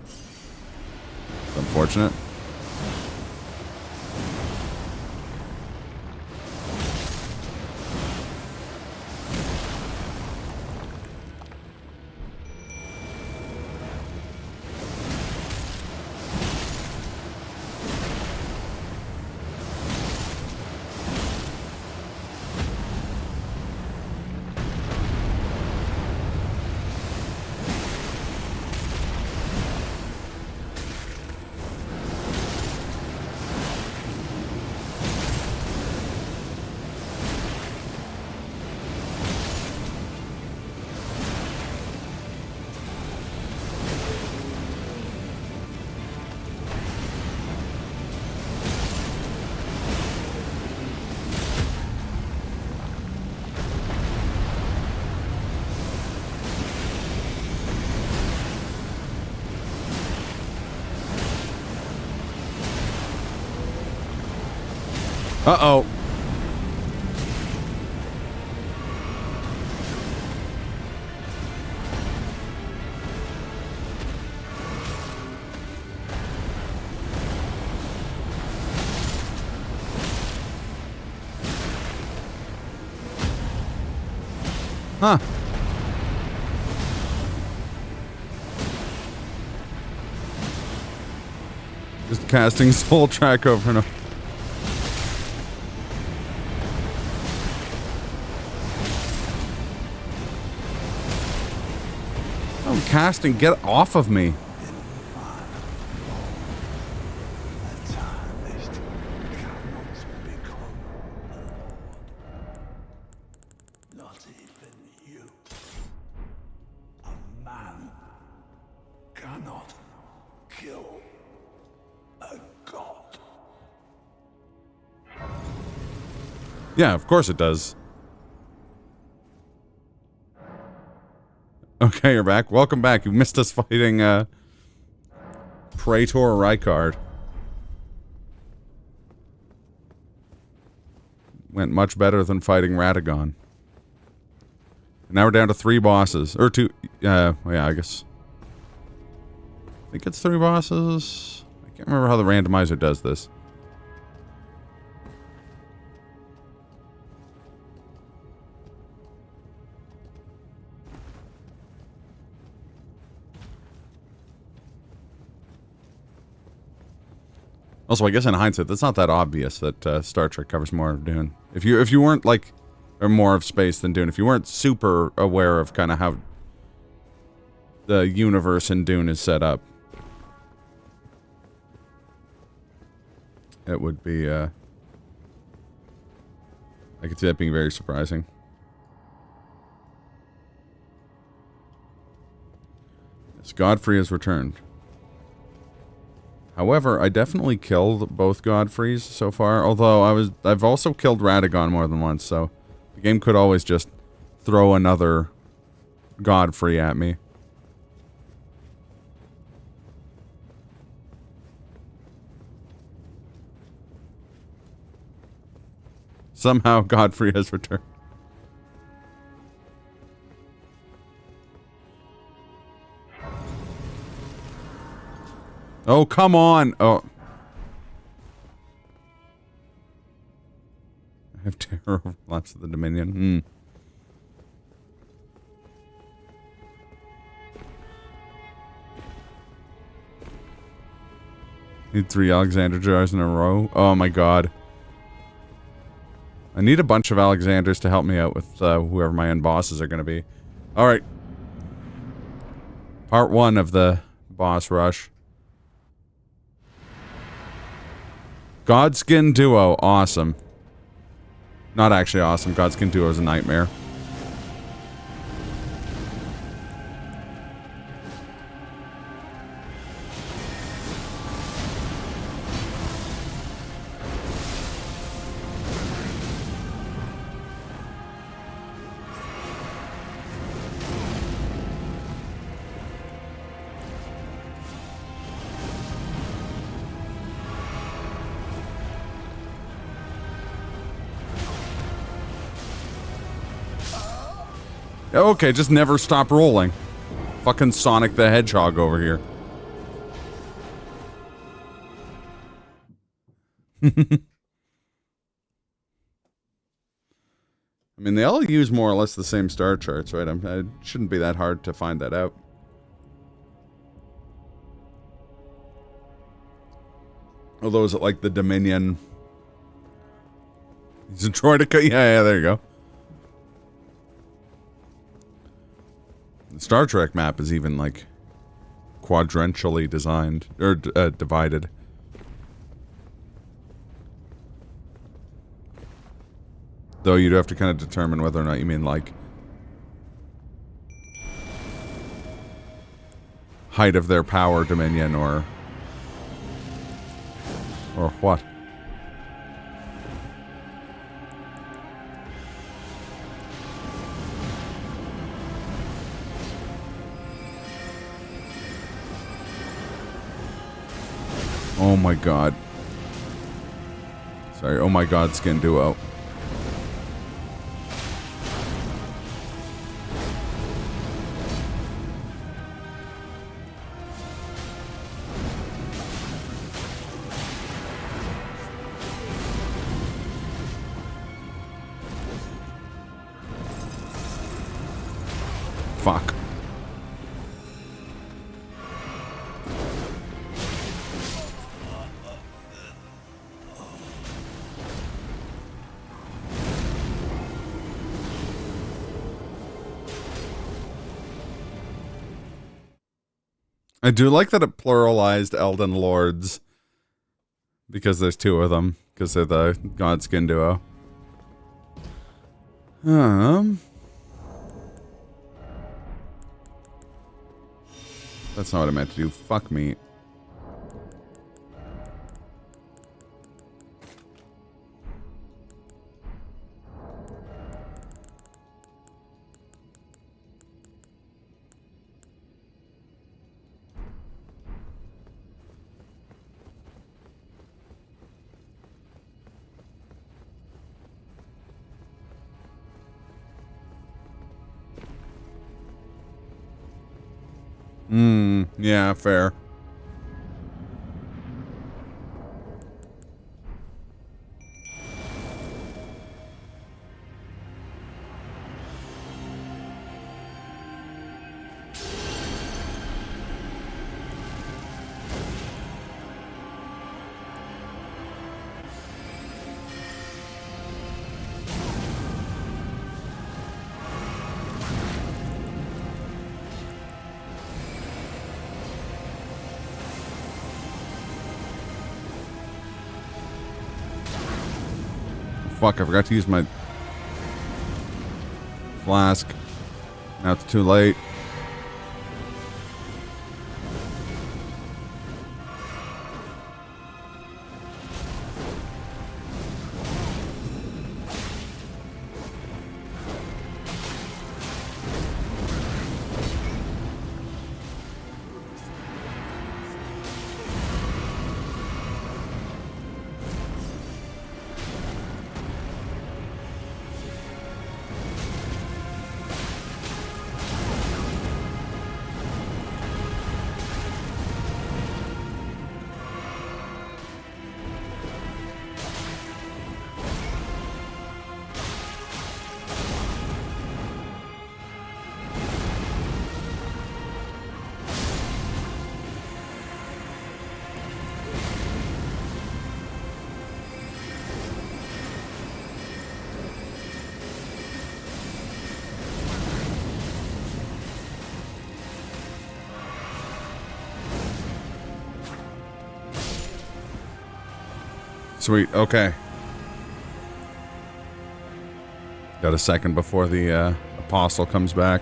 It's unfortunate. Uh-oh. Huh. Just casting Soul Track over and over. I'm casting, get off of me. Yeah, of course it does. Okay, you're back. Welcome back. You missed us fighting, Praetor Rykard. Went much better than fighting Radagon. Now we're down to 3 bosses. Or 2, well, yeah, I guess. I think it's 3 bosses. I can't remember how the randomizer does this. Also, I guess in hindsight, that's not that obvious that Star Trek covers more of Dune. If you weren't like, or more of space than Dune, if you weren't super aware of kind of how the universe in Dune is set up, it would be, I could see that being very surprising. Yes, Godfrey has returned. However, I definitely killed both Godfreys so far, although I've also killed Radagon more than once, so the game could always just throw another Godfrey at me. Somehow Godfrey has returned. Oh, come on! Oh. I have terror over lots of the Dominion. Need 3 Alexander jars in a row. Oh my god. I need a bunch of Alexanders to help me out with whoever my end bosses are going to be. Alright. Part 1 of the boss rush. Godskin Duo, awesome. Not actually awesome. Godskin Duo is a nightmare. Okay, just never stop rolling. Fucking Sonic the Hedgehog over here. I mean, they all use more or less the same star charts, right? It shouldn't be that hard to find that out. Although, is it like the Dominion? He's a Droidica? Yeah, there you go. The Star Trek map is even, like, quadrentially designed, or divided. Though you'd have to kind of determine whether or not you mean, like, height of their power dominion, or what. Oh my god. Sorry, oh my god, Skin Duo. Fuck. I do like that it pluralized Elden Lords. Because there's 2 of them. Because they're the Godskin Duo. That's not what I meant to do. Fuck me. Yeah, fair. fuck, I forgot to use my flask. Now it's too late. Sweet, okay. Got a second before the apostle comes back.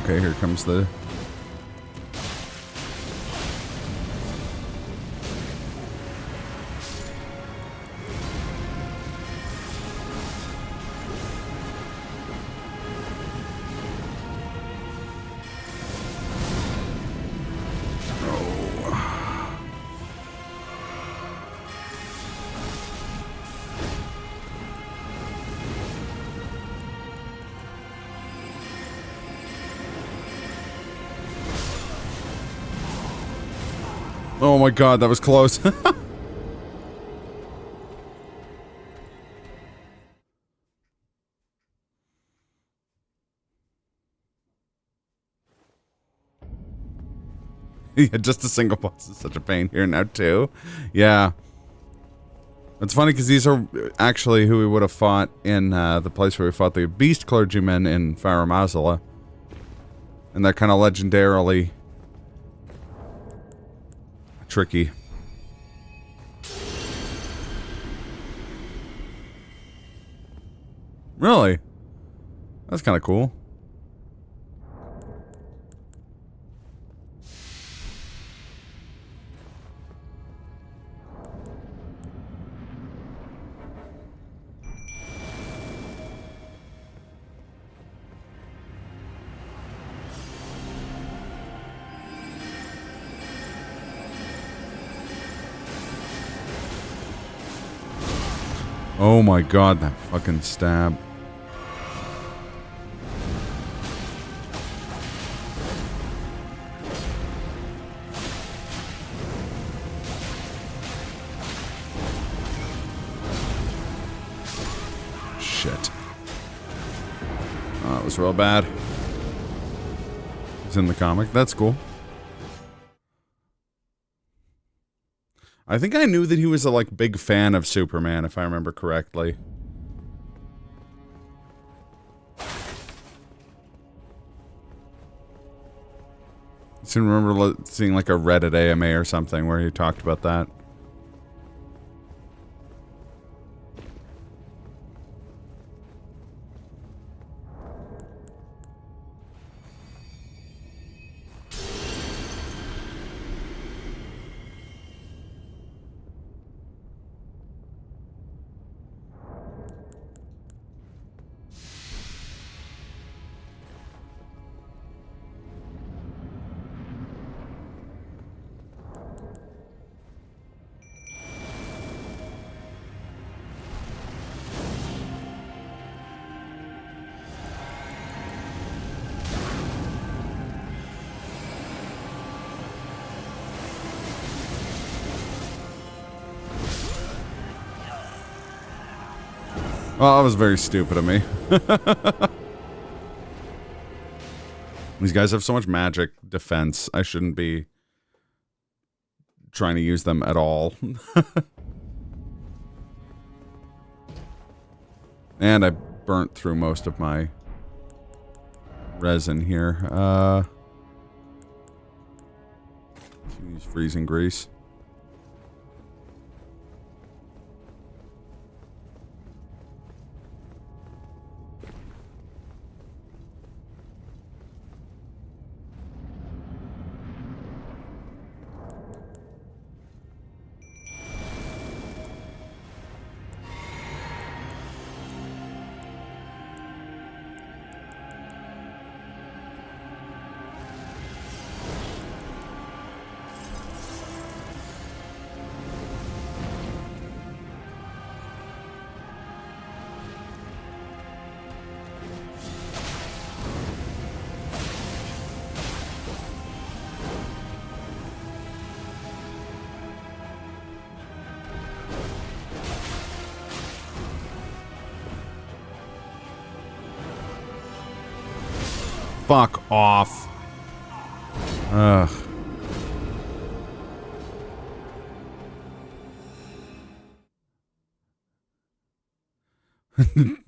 Okay, here comes the... Oh my god, that was close. Yeah, just a single boss is such a pain here now too. Yeah. It's funny because these are actually who we would have fought in the place where we fought the beast clergymen in Faramazala. And they're kind of legendarily tricky. Really? That's kind of cool. Oh my god, that fucking stab. Shit. Oh, that was real bad. It's in the comic. That's cool. I think I knew that he was a, like, big fan of Superman, if I remember correctly. I seem to remember seeing, like, a Reddit AMA or something where he talked about that. Well, that was very stupid of me. These guys have so much magic defense. I shouldn't be trying to use them at all. And I burnt through most of my resin here. Use freezing grease. Fuck off. Ugh.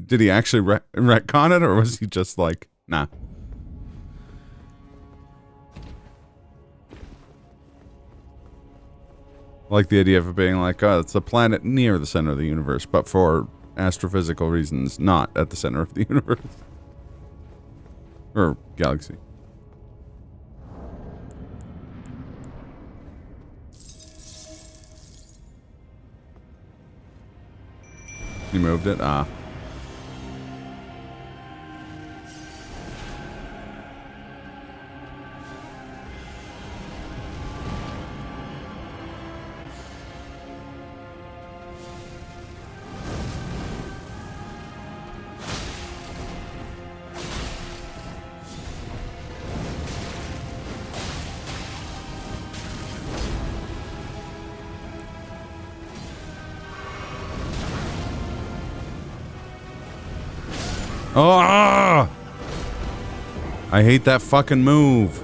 Did he actually retcon it, or was he just like, nah? Like the idea of it being like, oh, it's a planet near the center of the universe, but for astrophysical reasons, not at the center of the universe. Or galaxy. He moved it? Ah. Oh! I hate that fucking move.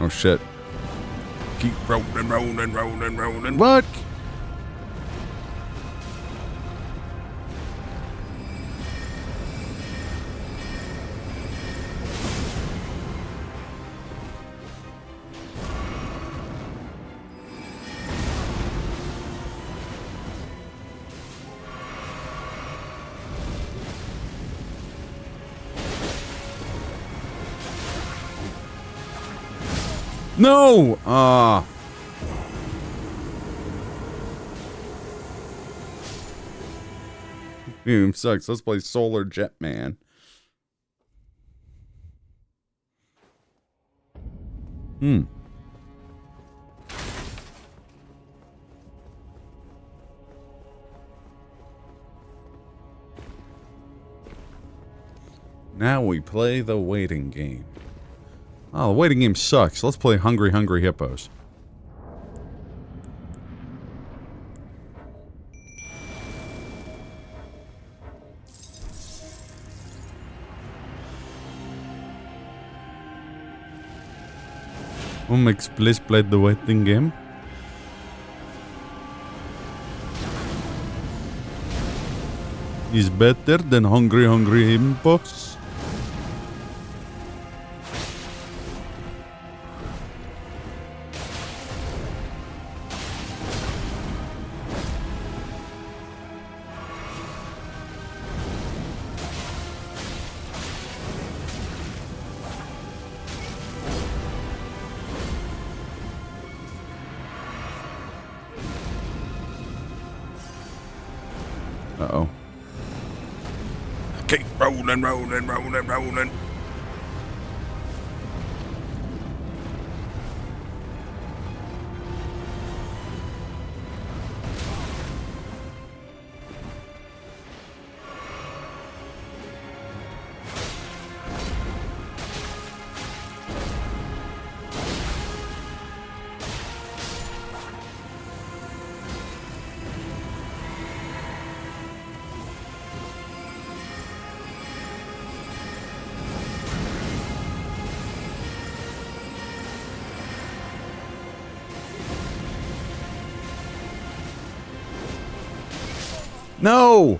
Oh shit. Keep rolling, rolling, rolling, rolling. What? No! Game sucks. Let's play Solar Jetman. Now we play the waiting game. Oh, the waiting game sucks. Let's play Hungry Hungry Hippos. Who makes Bliss play the waiting game? Is better than Hungry Himpos. Uh-oh. Keep rolling. No!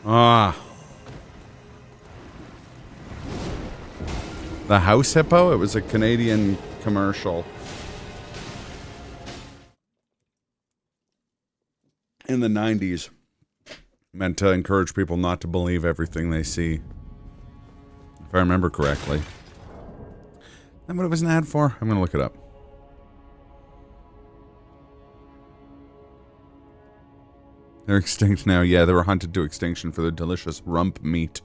Ah. The House Hippo? It was a Canadian commercial. In the 90s. Meant to encourage people not to believe everything they see. If I remember correctly. Is that what it was an ad for? I'm gonna look it up. They're extinct now. Yeah, they were hunted to extinction for their delicious rump meat.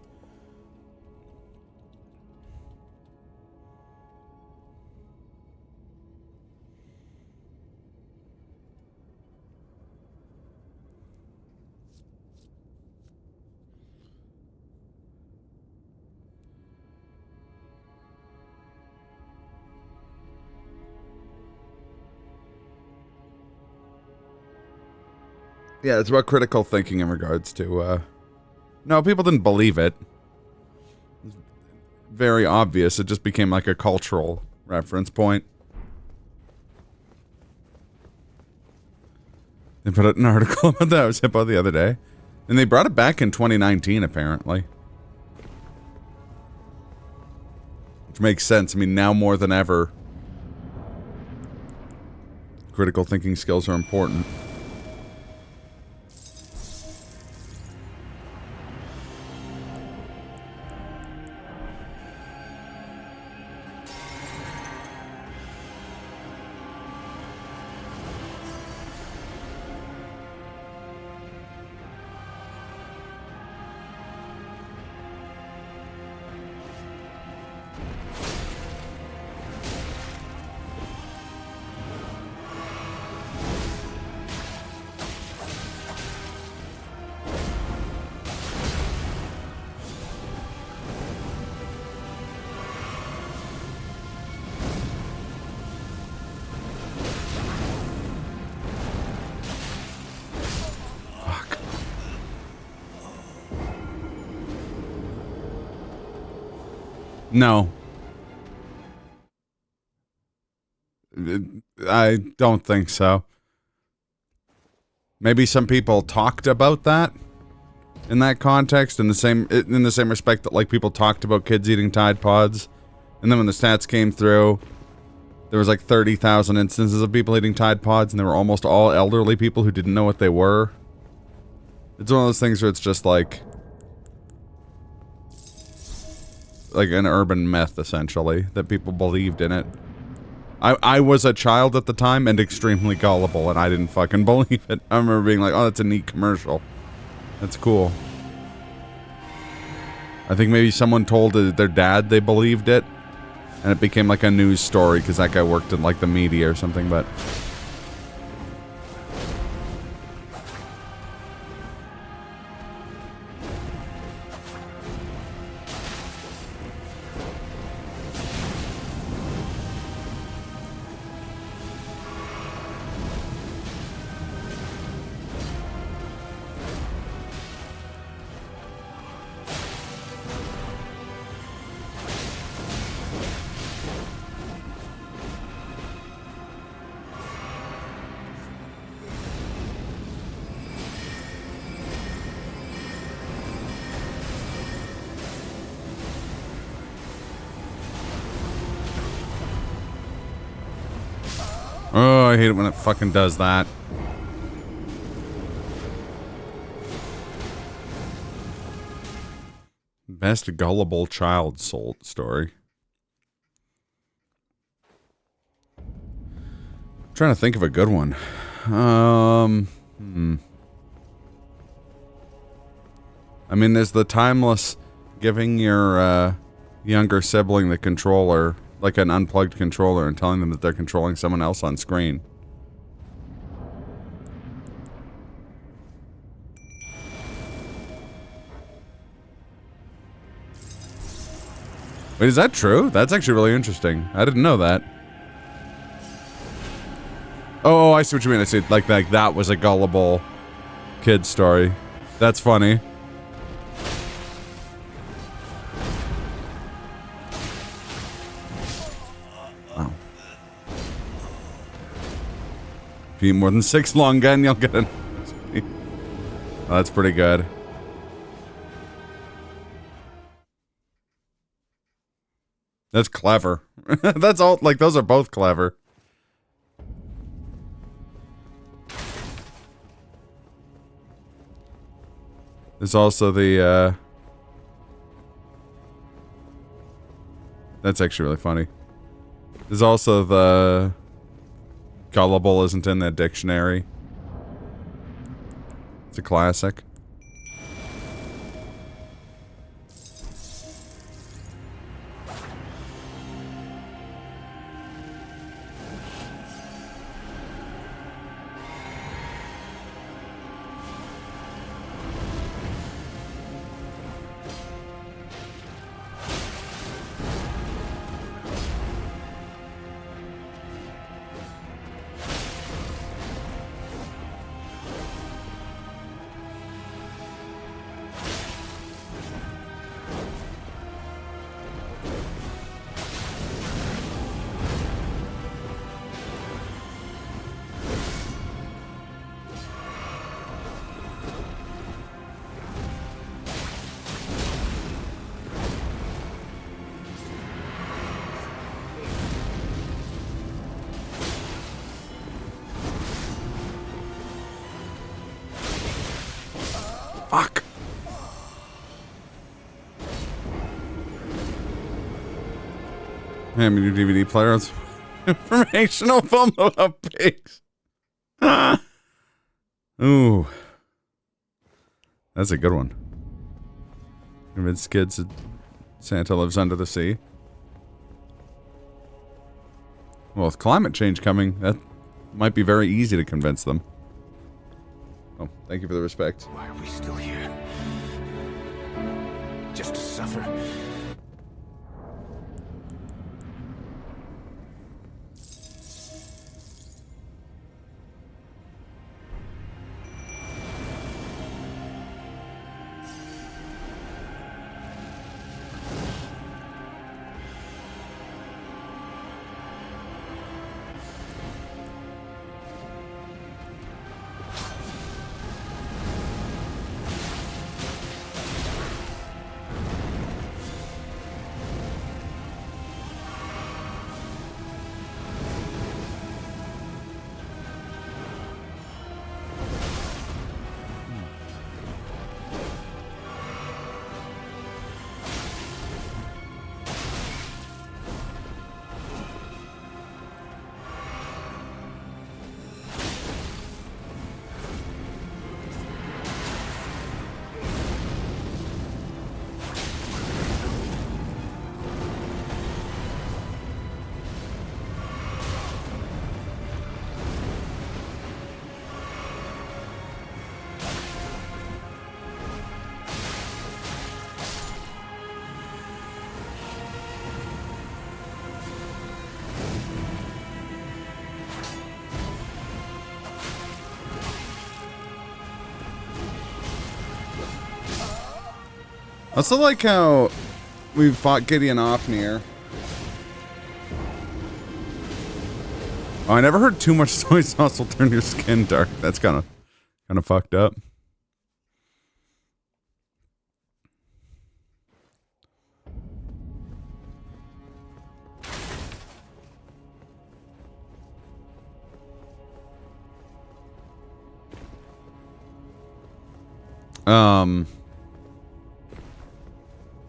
Yeah, it's about critical thinking in regards to, no, people didn't believe it. It was very obvious. It just became like a cultural reference point. They put out an article about that House Hippo the other day. And they brought it back in 2019, apparently. Which makes sense. I mean, now more than ever, critical thinking skills are important. No. I don't think so. Maybe some people talked about that in that context, in the same respect that like people talked about kids eating Tide Pods, and then when the stats came through, there was like 30,000 instances of people eating Tide Pods, and they were almost all elderly people who didn't know what they were. It's one of those things where it's just like an urban myth, essentially, that people believed in it. I was a child at the time and extremely gullible, and I didn't fucking believe it. I remember being like, oh, that's a neat commercial. That's cool. I think maybe someone told their dad they believed it, and it became like a news story because that guy worked in like the media or something, but... Oh, I hate it when it fucking does that. Best gullible child soul story. I'm trying to think of a good one. I mean, there's the timeless giving your younger sibling the controller, like an unplugged controller, and telling them that they're controlling someone else on screen. Wait, is that true? That's actually really interesting. I didn't know that. Oh, I see what you mean. I see, like that was a gullible kid story. That's funny. Wow. If you eat more than 6 long gun, you'll get an... Oh, that's pretty good. That's clever. That's all, like, those are both clever. There's also the, that's actually really funny. There's also the gullible isn't in the dictionary. It's a classic. Fuck. Hand me your DVD player. It's informational film about pigs. Ooh. That's a good one. Convince kids that Santa lives under the sea. Well, with climate change coming, that might be very easy to convince them. Oh, thank you for the respect. Why are we still here? Just to suffer? I also like how we fought Gideon Ofnir. Oh, I never heard too much soy sauce will turn your skin dark. That's kind of fucked up.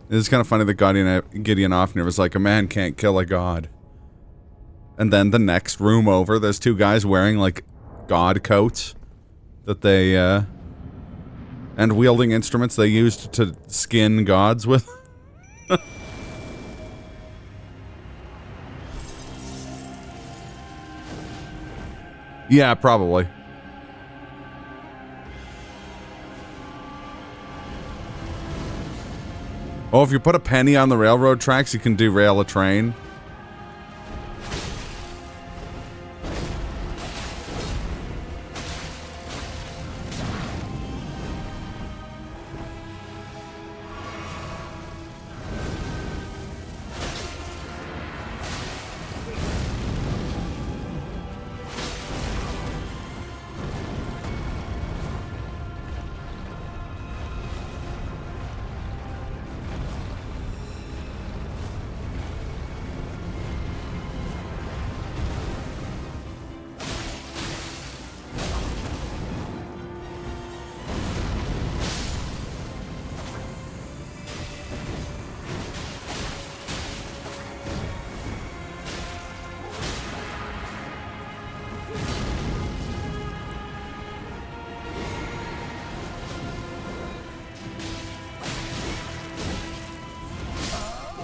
It's kind of funny that Gideon Offner was like, a man can't kill a god. And then the next room over, there's two guys wearing, like, god coats that they, and wielding instruments they used to skin gods with. Yeah, probably. Oh, if you put a penny on the railroad tracks, you can derail a train.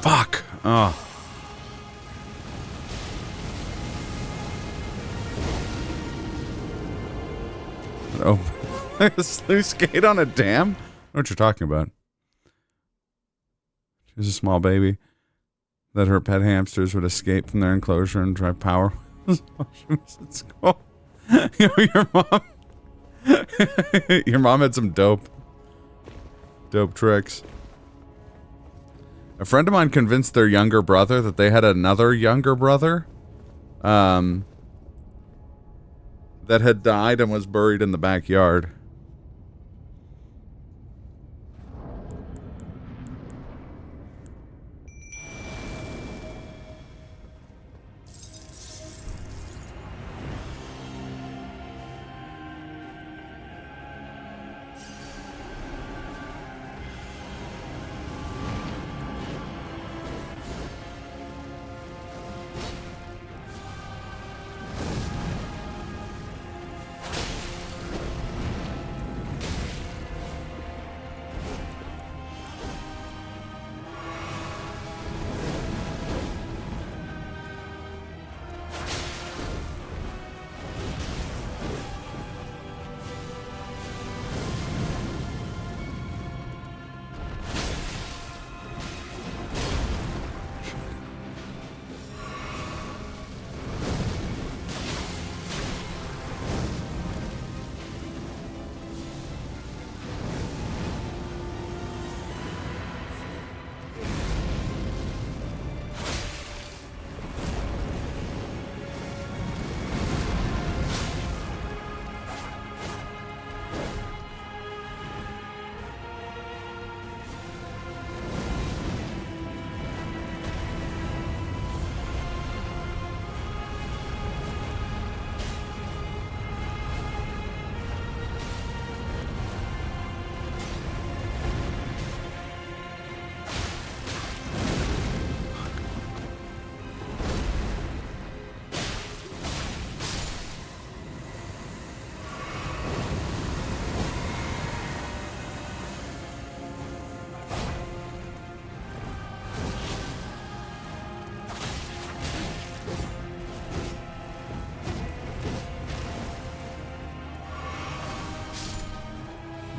Fuck. Oh. Oh. A sluice gate on a dam? I know what you're talking about. She's a small baby. That her pet hamsters would escape from their enclosure and drive power while she was at school. Your mom. Your mom had some dope tricks. A friend of mine convinced their younger brother that they had another younger brother that had died and was buried in the backyard.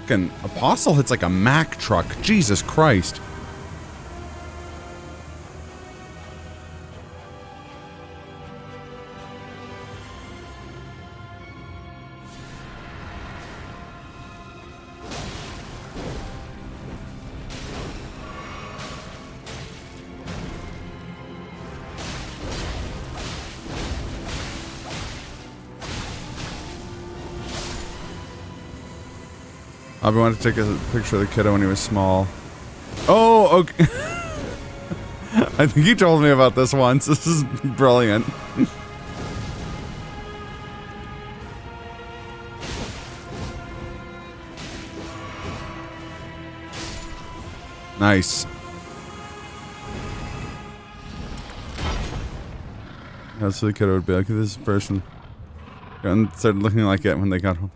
Fucking Apostle hits like a Mack truck. Jesus Christ. Bobby wanted to take a picture of the kiddo when he was small. Oh, okay. I think you told me about this once. This is brilliant. Nice. That's really could would be like this person. And started looking like it when they got home.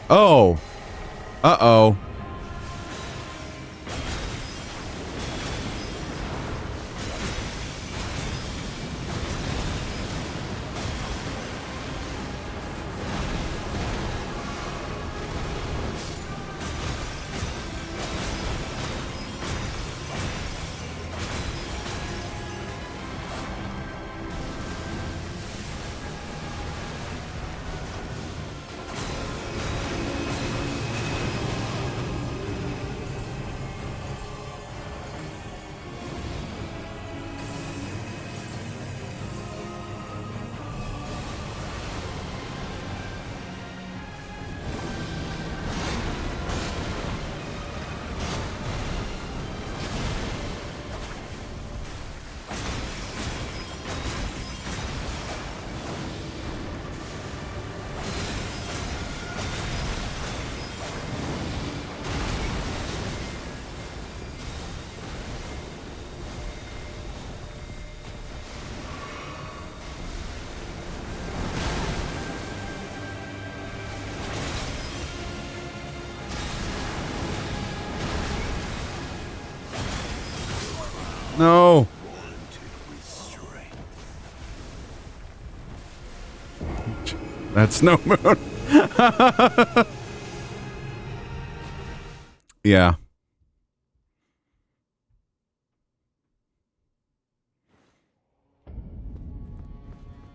Oh. Uh-oh. No. That's no moon. Yeah.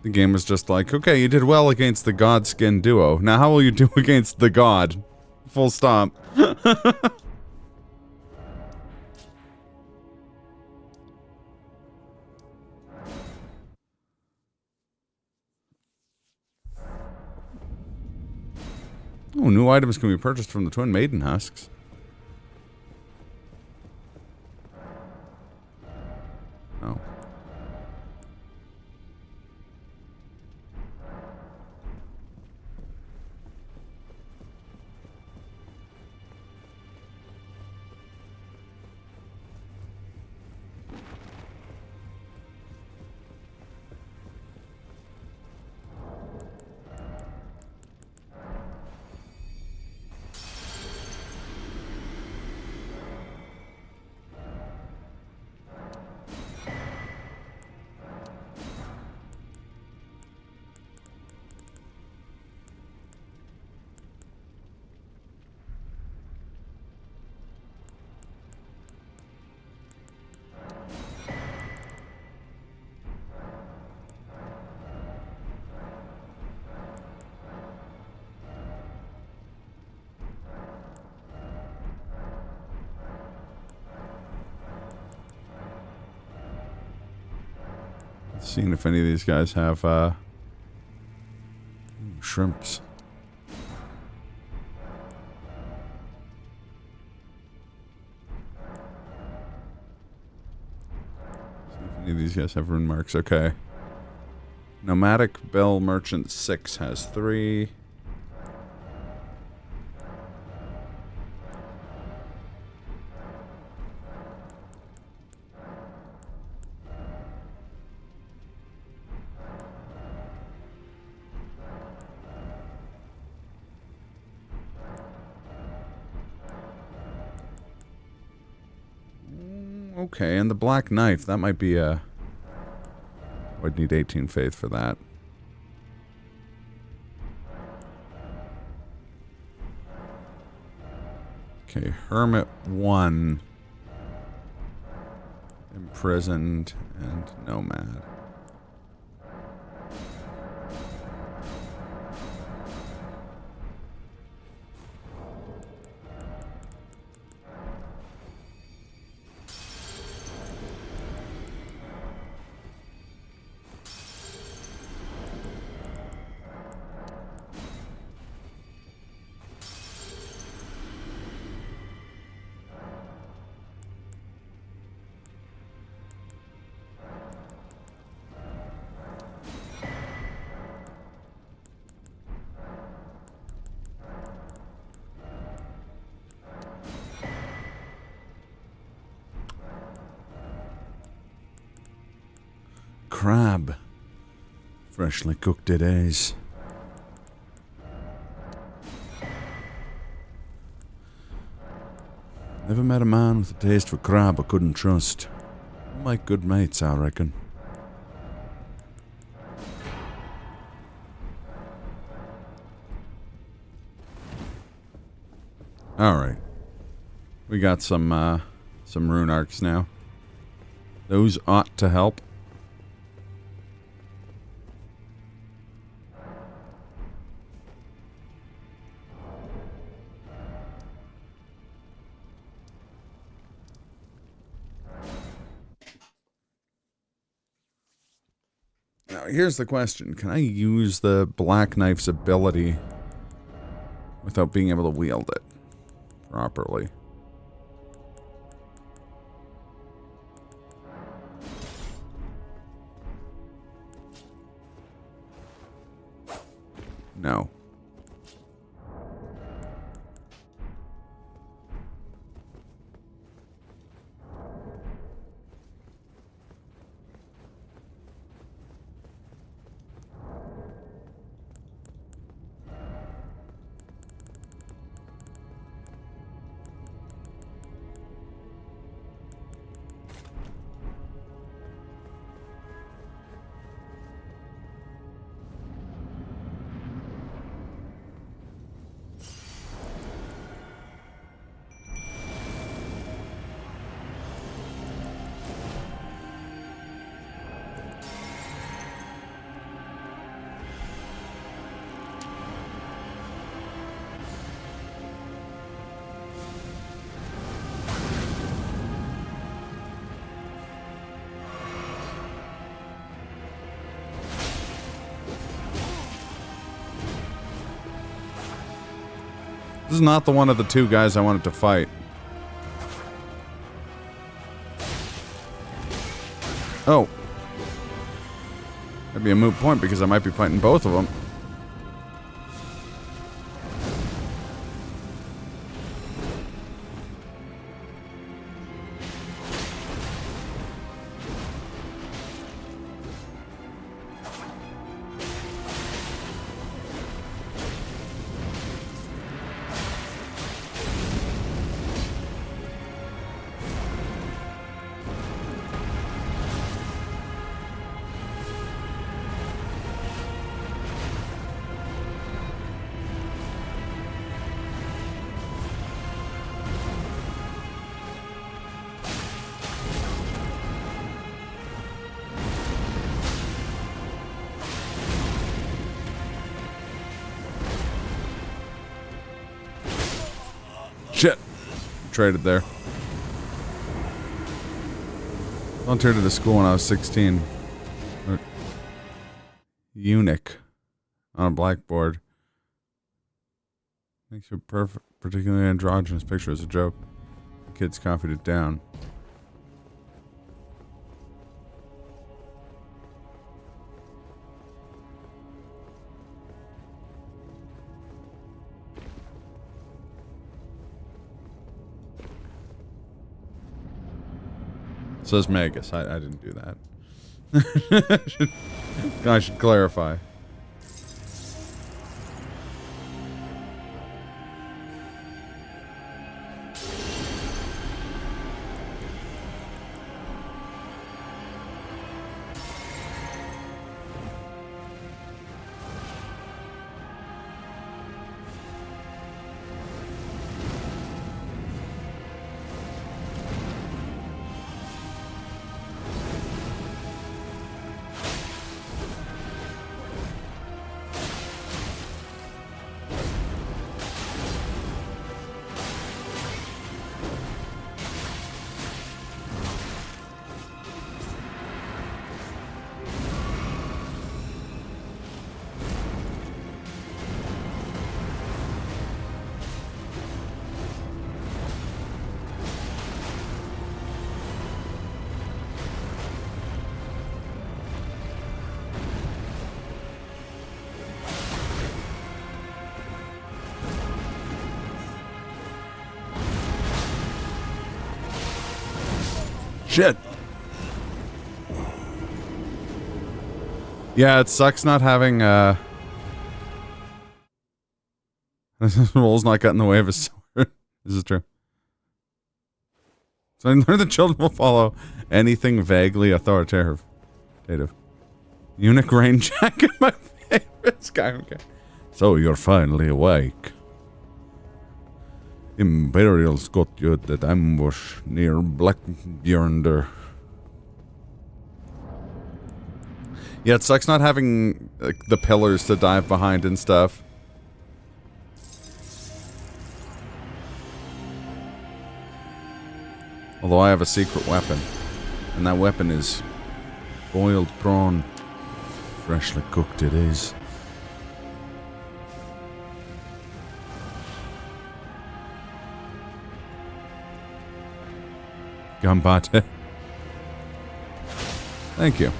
The game was just like, okay, you did well against the God-Skin duo. Now how will you do against the God? Full stop. Oh, new items can be purchased from the Twin Maiden Husks. Oh. Seeing if any of these guys have, shrimps. See if any of these guys have rune marks. Okay. Nomadic Bell Merchant 6 has 3. Okay, and the Black Knife, that might be a... I'd need 18 faith for that. Okay, Hermit 1. Imprisoned and Nomad. crab. Freshly cooked it is. Never met a man with a taste for crab I couldn't trust. We'll make good mates, I reckon. Alright. We got some rune arcs now. Those ought to help. Now, here's the question. Can I use the Black Knife's ability without being able to wield it properly? No. This is not the one of the two guys I wanted to fight. Oh. That'd be a moot point because I might be fighting both of them. Shit. Traded there. Volunteered at a school when I was 16. Eunuch. On a blackboard. Makes you a perfect, particularly androgynous picture as a joke. The kids copied it down. Says Magus. I didn't do that. I should clarify. Shit. Yeah, it sucks not having, Roll's not got in the way of his sword. This is true. So I learned the children will follow anything vaguely authoritative. Eunuch rain jacket, my favorite guy. Okay. So you're finally awake. Imperials got you at that ambush near Blackbjörnder. Yeah, it sucks not having like, the pillars to dive behind and stuff. Although I have a secret weapon. And that weapon is boiled prawn. Freshly cooked it is. Gambate. Thank you.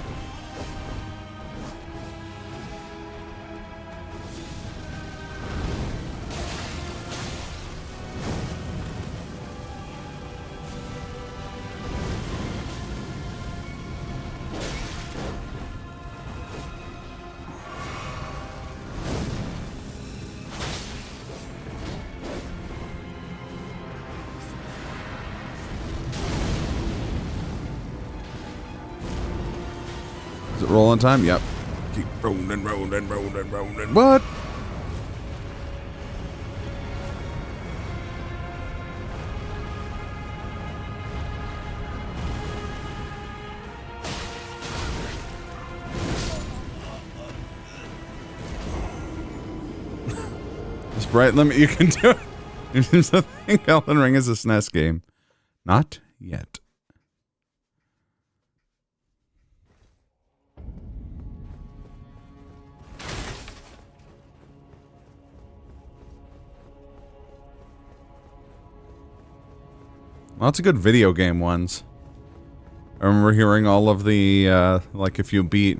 Is it rolling time? Yep. Keep rolling, rolling, rolling, rolling. What? It's bright limit. You can do it. There's a thing. Elden Ring is a SNES game. Not yet. Lots of good video game ones. I remember hearing all of the, like if you beat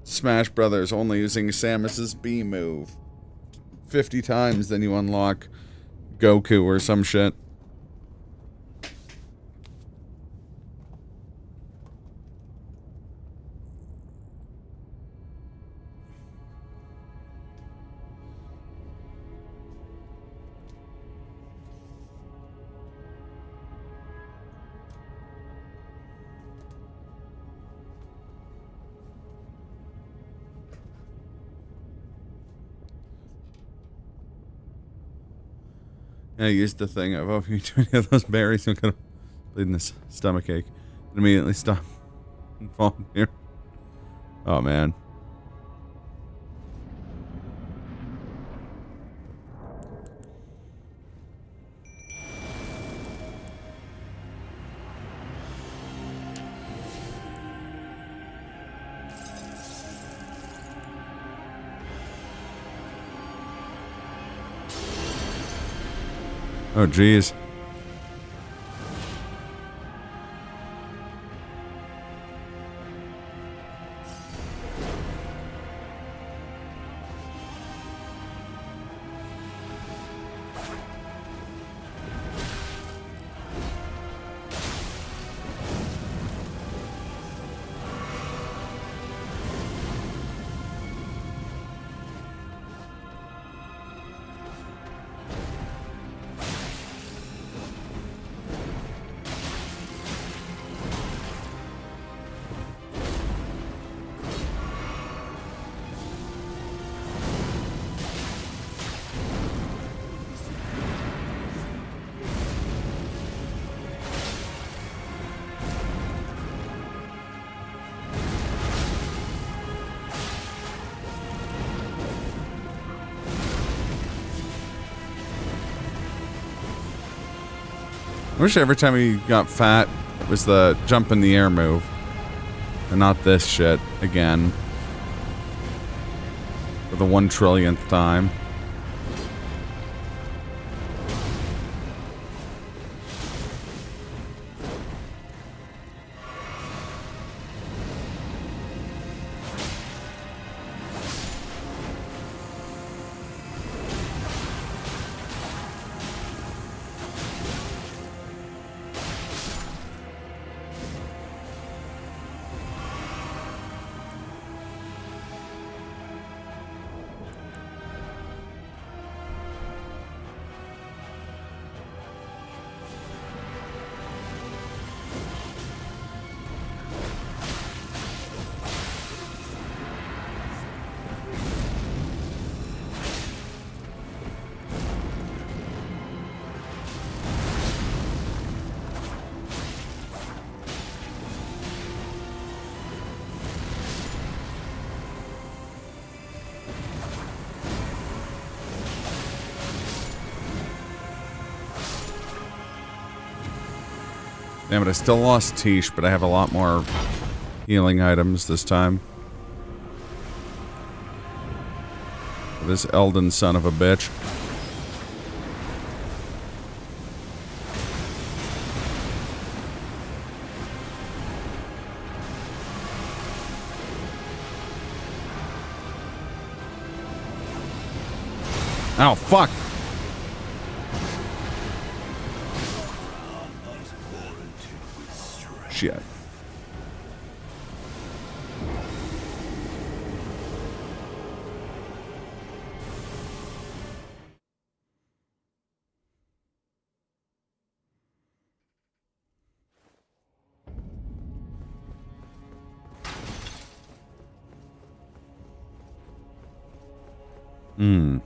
Smash Brothers only using Samus's B move 50 times, then you unlock Goku or some shit. Yeah, I used the thing of, oh, if you do any of those berries, you're gonna bleed in this stomach ache. And immediately stop and fall here. Oh, man. Oh, geez. I wish every time he got fat, it was the jump in the air move. And not this shit again. For the 1 trillionth time. Damn it, I still lost Tish, but I have a lot more healing items this time. This Elden son of a bitch. Oh, fuck! Shit. Hmm.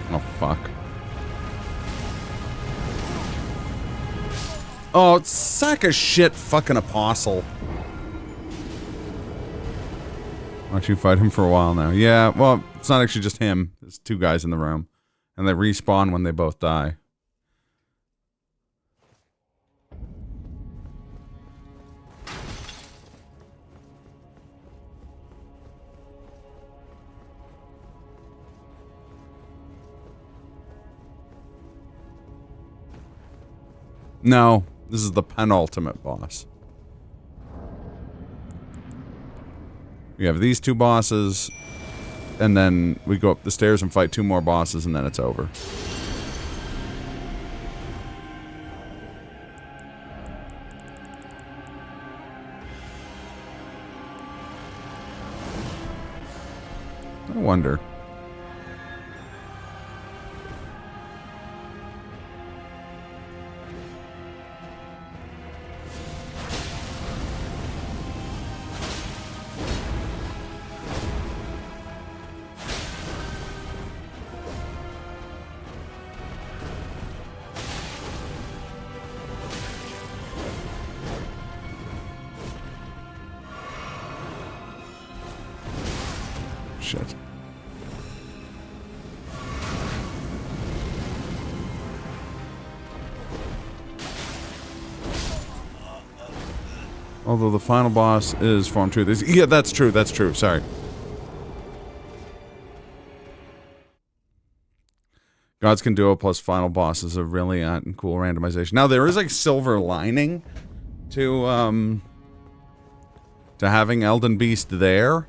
Oh, fuck. Oh, sack of shit fucking apostle. Why don't you fight him for a while now? Yeah, well, it's not actually just him. There's two guys in the room. And they respawn when they both die. No, this is the penultimate boss. We have these two bosses, and then we go up the stairs and fight two more bosses, and then it's over. I wonder. Shit. Although the final boss is Form 2. Yeah, that's true, sorry. Gods Can Duo plus final boss is a really cool randomization. Now, there is a silver lining to having Elden Beast there,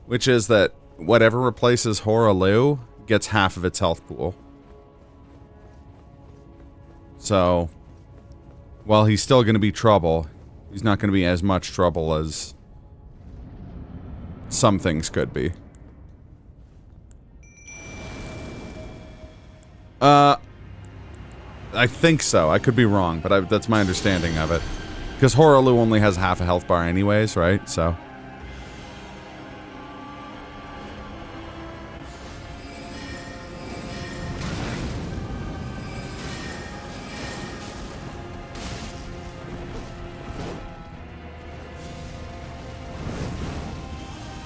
which is that whatever replaces Horalu gets half of its health pool. So, while he's still going to be trouble, he's not going to be as much trouble as some things could be. I think so. I could be wrong, but that's my understanding of it. Because Horalu only has half a health bar anyways, right? So...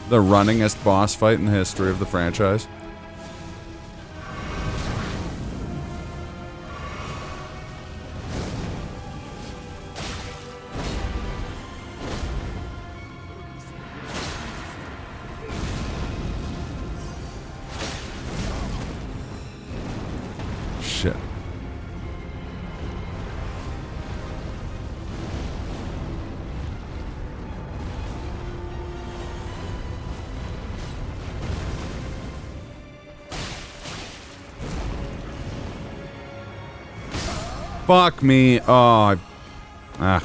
the runningest boss fight in the history of the franchise. shit. Fuck me. Oh, ah.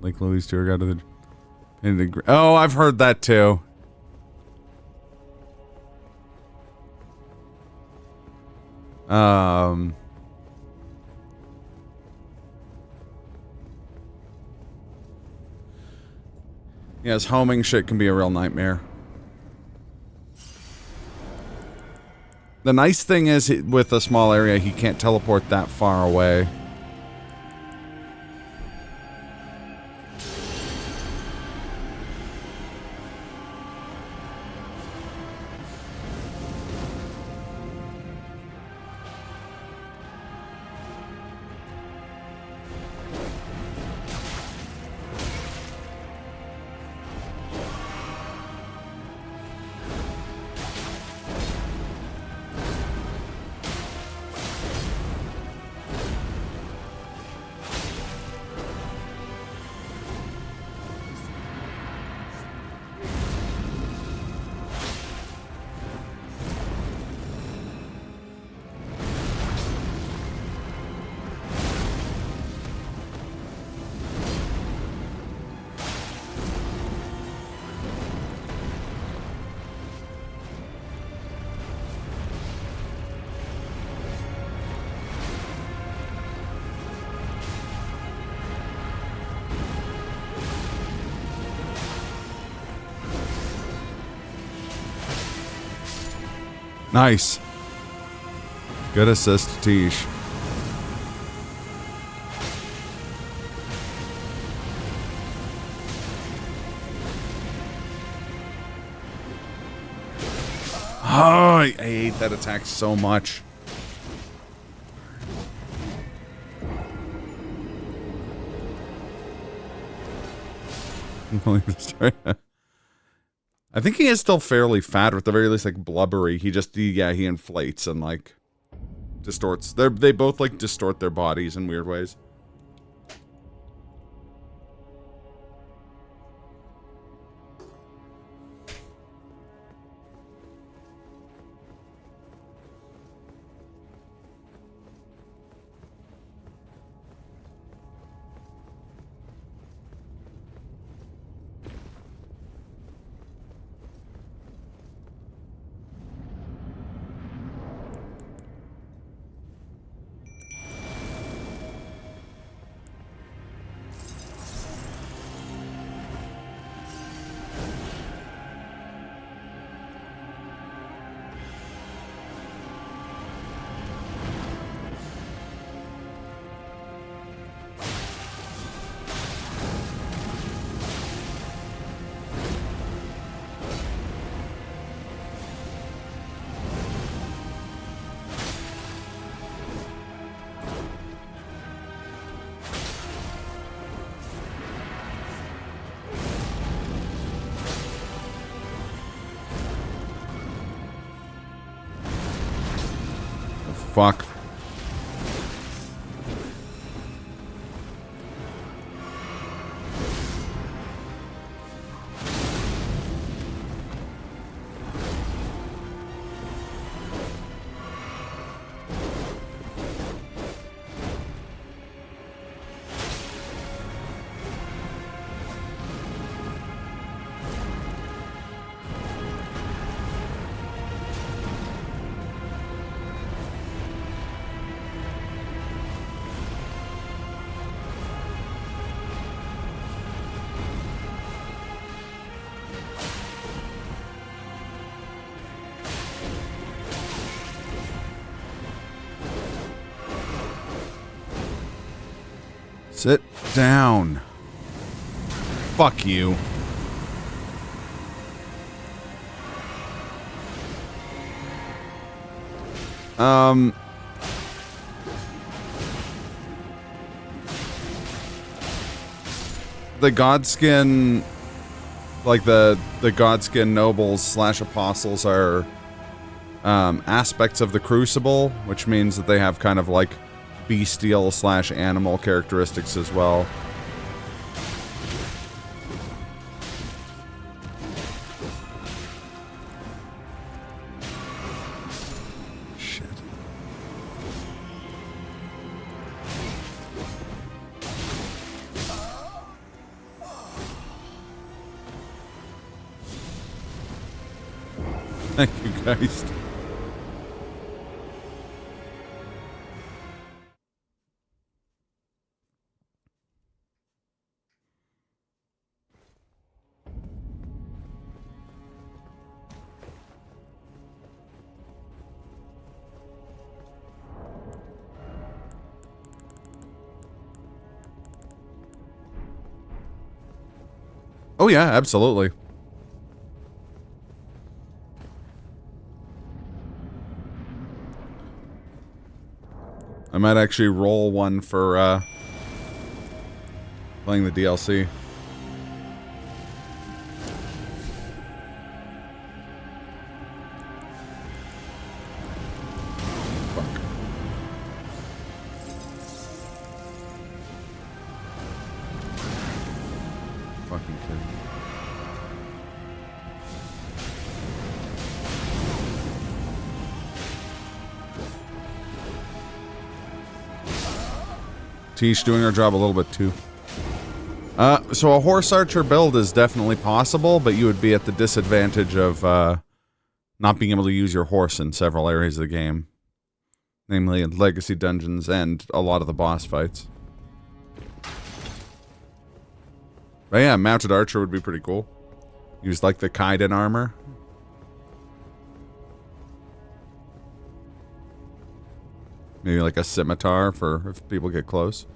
Lake Louise tour guide to the... Oh, I've heard that too. Yes, homing shit can be a real nightmare. The nice thing is, with a small area, he can't teleport that far away. Nice. Good assist, Tish. Oh, I hate that attack so much. I think he is still fairly fat, or at the very least, like, blubbery. He just, yeah, he inflates and, like, distorts. They both, like, distort their bodies in weird ways. Fuck. Sit down. Fuck you. the Godskin, like the Godskin nobles slash apostles are aspects of the Crucible, which means that they have kind of like bestial slash animal characteristics as well. Shit. Thank you guys. Oh yeah, absolutely. I might actually roll one for playing the DLC. Fuck. Fucking kid. Tish doing our job a little bit too. So a horse archer build is definitely possible, but you would be at the disadvantage of not being able to use your horse in several areas of the game. Namely in legacy dungeons and a lot of the boss fights. But yeah, mounted archer would be pretty cool. Use like the Kaiden armor. Maybe like a scimitar for if people get close.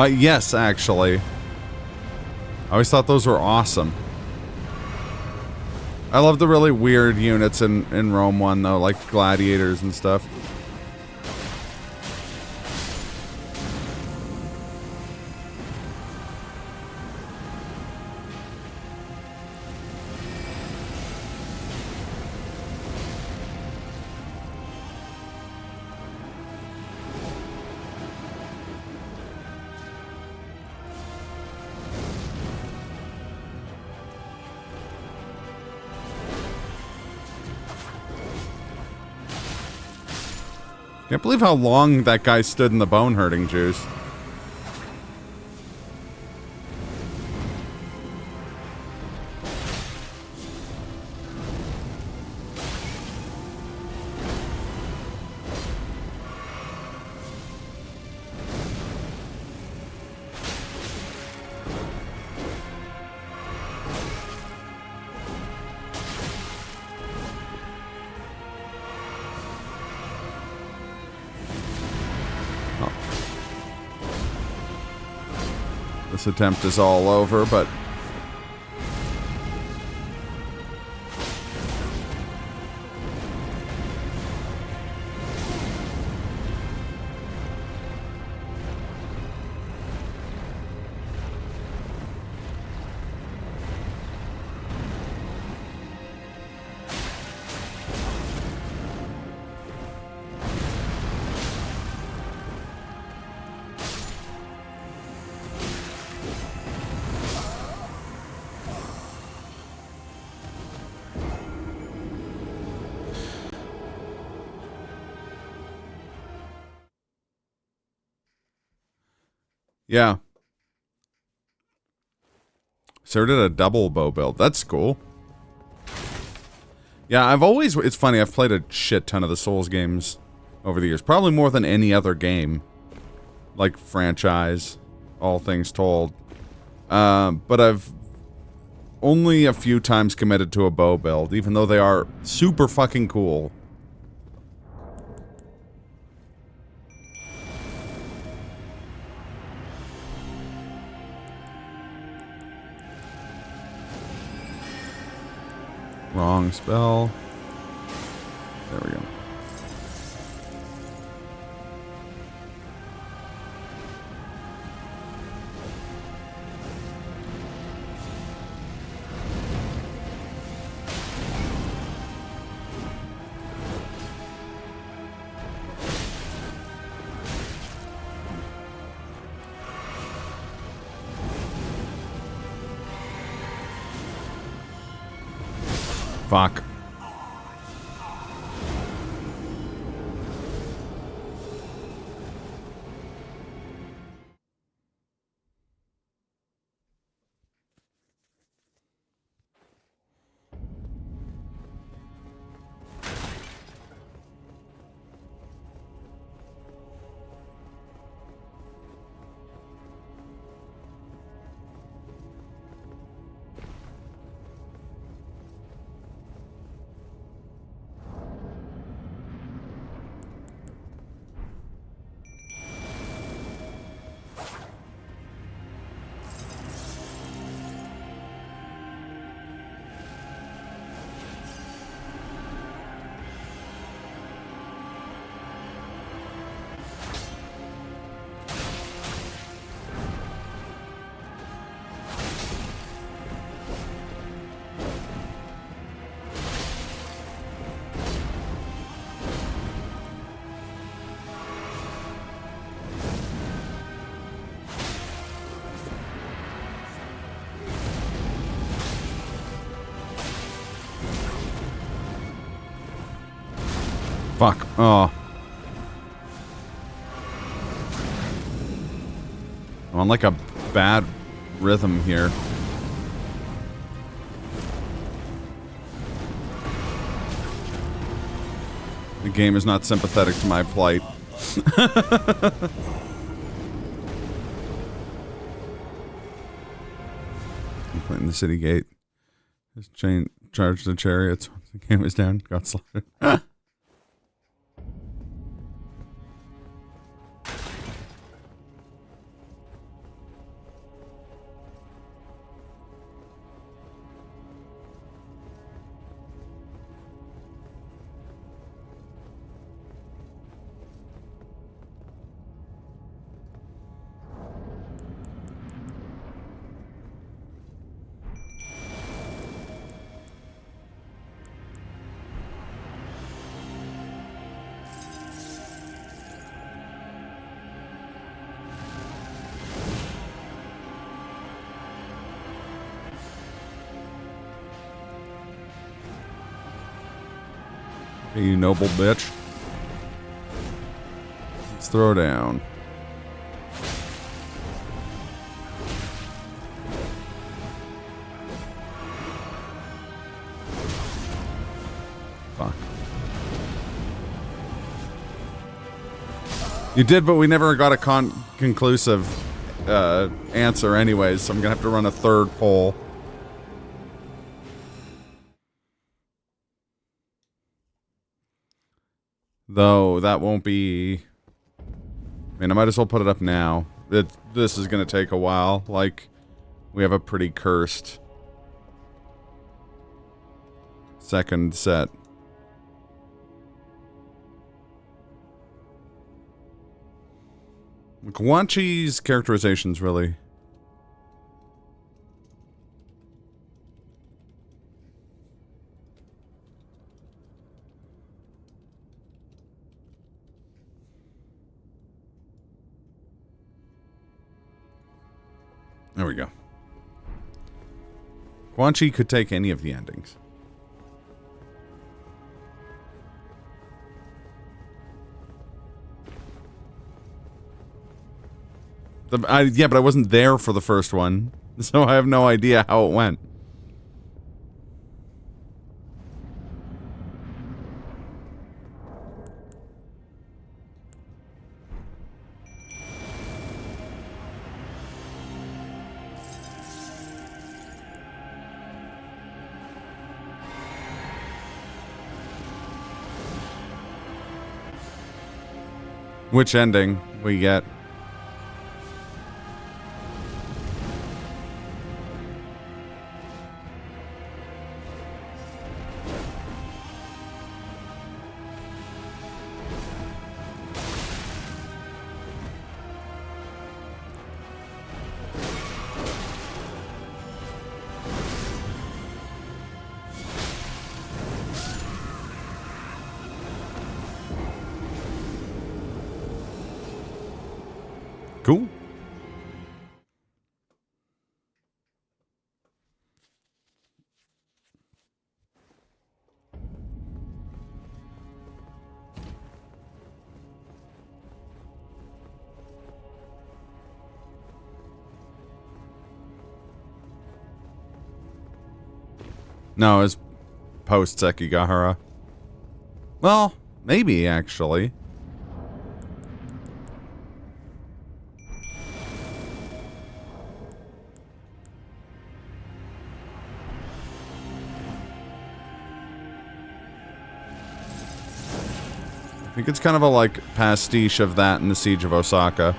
Yes, actually. I always thought those were awesome. I love the really weird units in Rome 1, though, like gladiators and stuff. Can't believe how long that guy stood in the bone hurting juice. This attempt is all over, but... Yeah. Sarah did a double bow build. That's cool. Yeah, it's funny, I've played a shit ton of the Souls games over the years. Probably more than any other game. Like, franchise. All things told. But I've only a few times committed to a bow build, even though they are super fucking cool. Wrong spell. There we go. Fuck. Fuck. Oh. I'm on like a bad rhythm here. The game is not sympathetic to my plight. Completing the city gate. Just charged the chariots. The game was down. Got slaughtered. Hey, you noble bitch. Let's throw down. Fuck. You did, but we never got a conclusive answer anyways, so I'm gonna have to run a third poll. Though, that won't be... I mean, I might as well put it up now. this is gonna take a while. Like, we have a pretty cursed second set. Guanchi's characterization's really... There we go. Guanchi could take any of the endings. Yeah, but I wasn't there for the first one, so I have no idea how it went. Which ending we get? Cool. No, it's post Sekigahara. Well, maybe actually. I think it's kind of a, like, pastiche of that in the Siege of Osaka.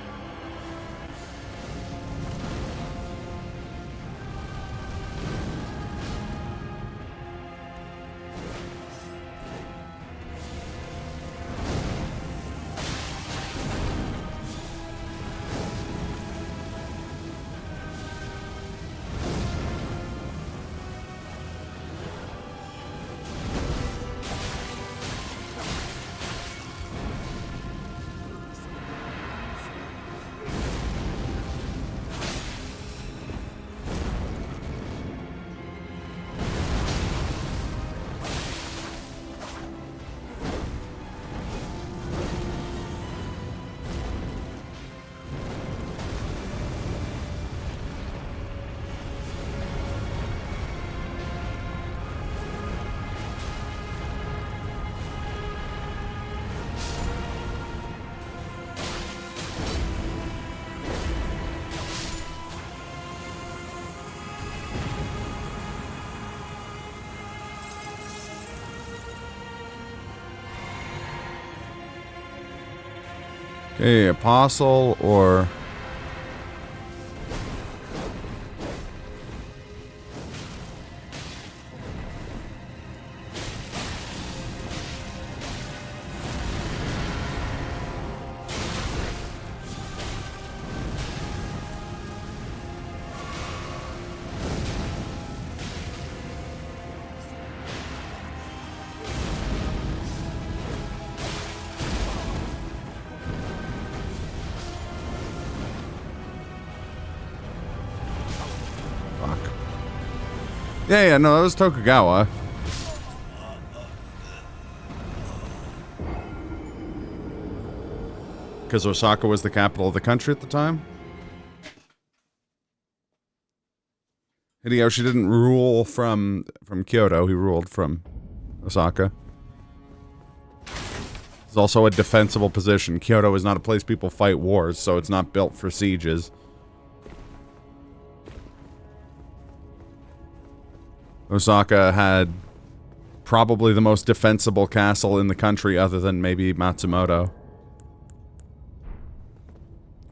Okay, Apostle or... Yeah, no, that was Tokugawa. Because Osaka was the capital of the country at the time. Hideyoshi didn't rule from Kyoto, he ruled from Osaka. It's also a defensible position. Kyoto is not a place people fight wars, so it's not built for sieges. Osaka had probably the most defensible castle in the country other than maybe Matsumoto.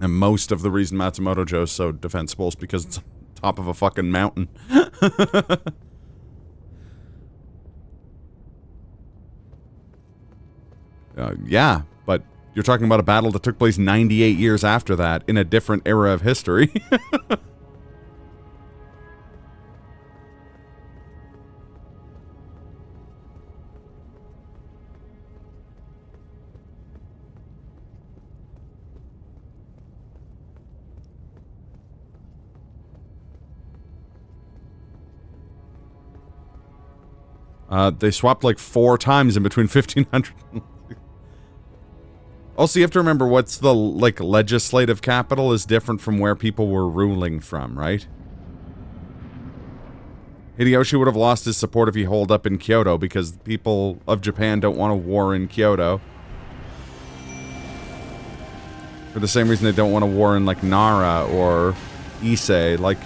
And most of the reason Matsumoto Joe's so defensible is because it's on top of a fucking mountain. Yeah, but you're talking about a battle that took place 98 years after that in a different era of history. They swapped like 4 times in between 1500. Also, you have to remember what's the, like, legislative capital is different from where people were ruling from, right? Hideyoshi would have lost his support if he holed up in Kyoto because the people of Japan don't want a war in Kyoto. For the same reason they don't want a war in, like, Nara or Ise, like...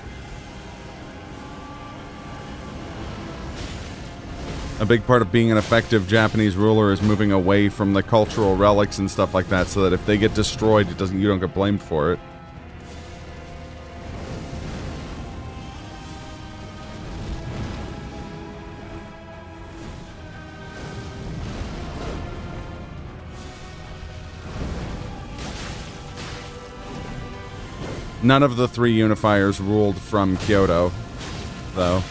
A big part of being an effective Japanese ruler is moving away from the cultural relics and stuff like that, so that if they get destroyed, you don't get blamed for it. None of the 3 unifiers ruled from Kyoto, though.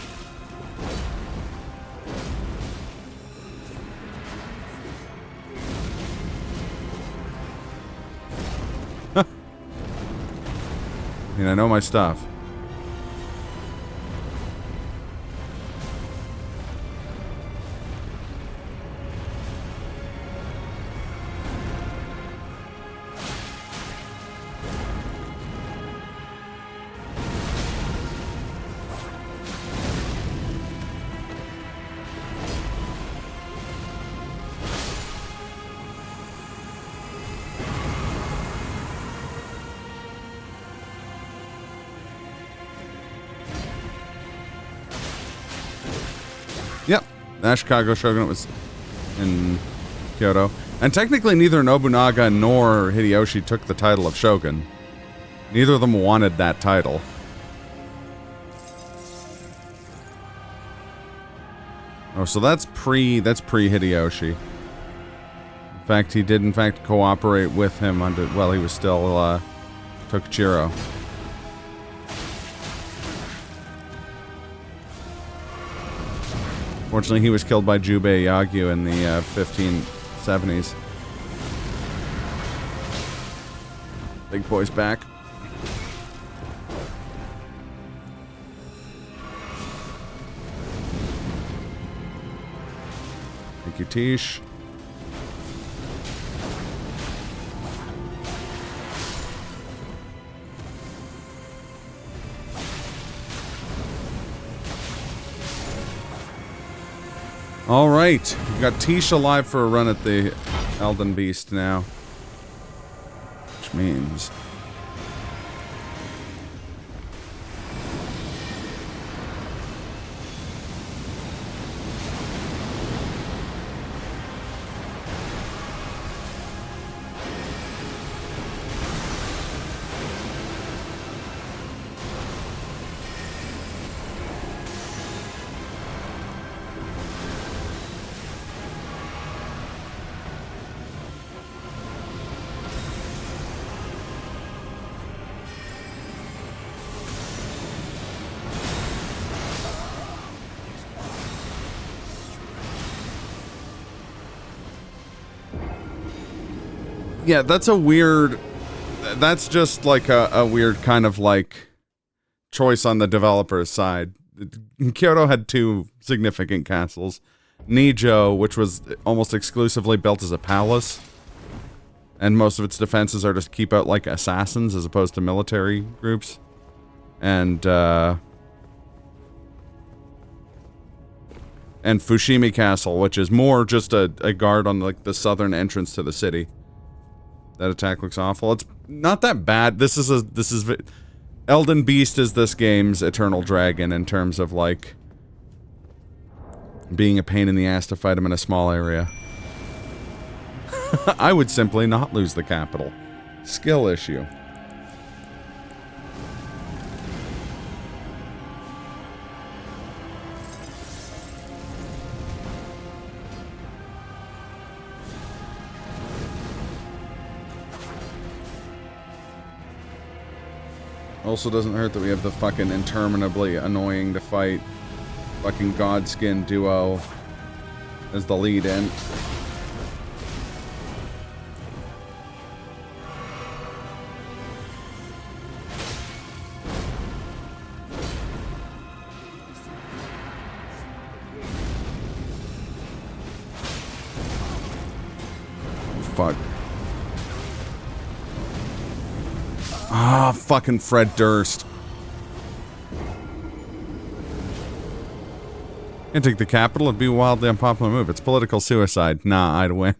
I mean, I know my stuff. Yep, the Ashikaga Shogunate was in Kyoto. And technically neither Nobunaga nor Hideyoshi took the title of Shogun. Neither of them wanted that title. Oh, so that's pre-Hideyoshi. In fact, he did in fact cooperate with him while he was still Tokuchiro. Fortunately, he was killed by Jubei Yagyu in the 1570s. Big boy's back. Thank you, Tish. All right, we've got Tish alive for a run at the Elden Beast now. Which means... Yeah, that's a weird... That's just like a weird kind of like choice on the developer's side. Kyoto had 2 significant castles. Nijo, which was almost exclusively built as a palace. And most of its defenses are to keep out like assassins as opposed to military groups. And Fushimi Castle, which is more just a guard on like the southern entrance to the city. That attack looks awful. It's not that bad. This is Elden Beast is this game's Eternal Dragon in terms of like being a pain in the ass to fight him in a small area. I would simply not lose the capital. Skill issue. Also doesn't hurt that we have the fucking interminably annoying to fight fucking Godskin duo as the lead in. Fuck. Ah, fucking Fred Durst. Can't take the capital, it'd be a wildly unpopular move. It's political suicide. Nah, I'd win.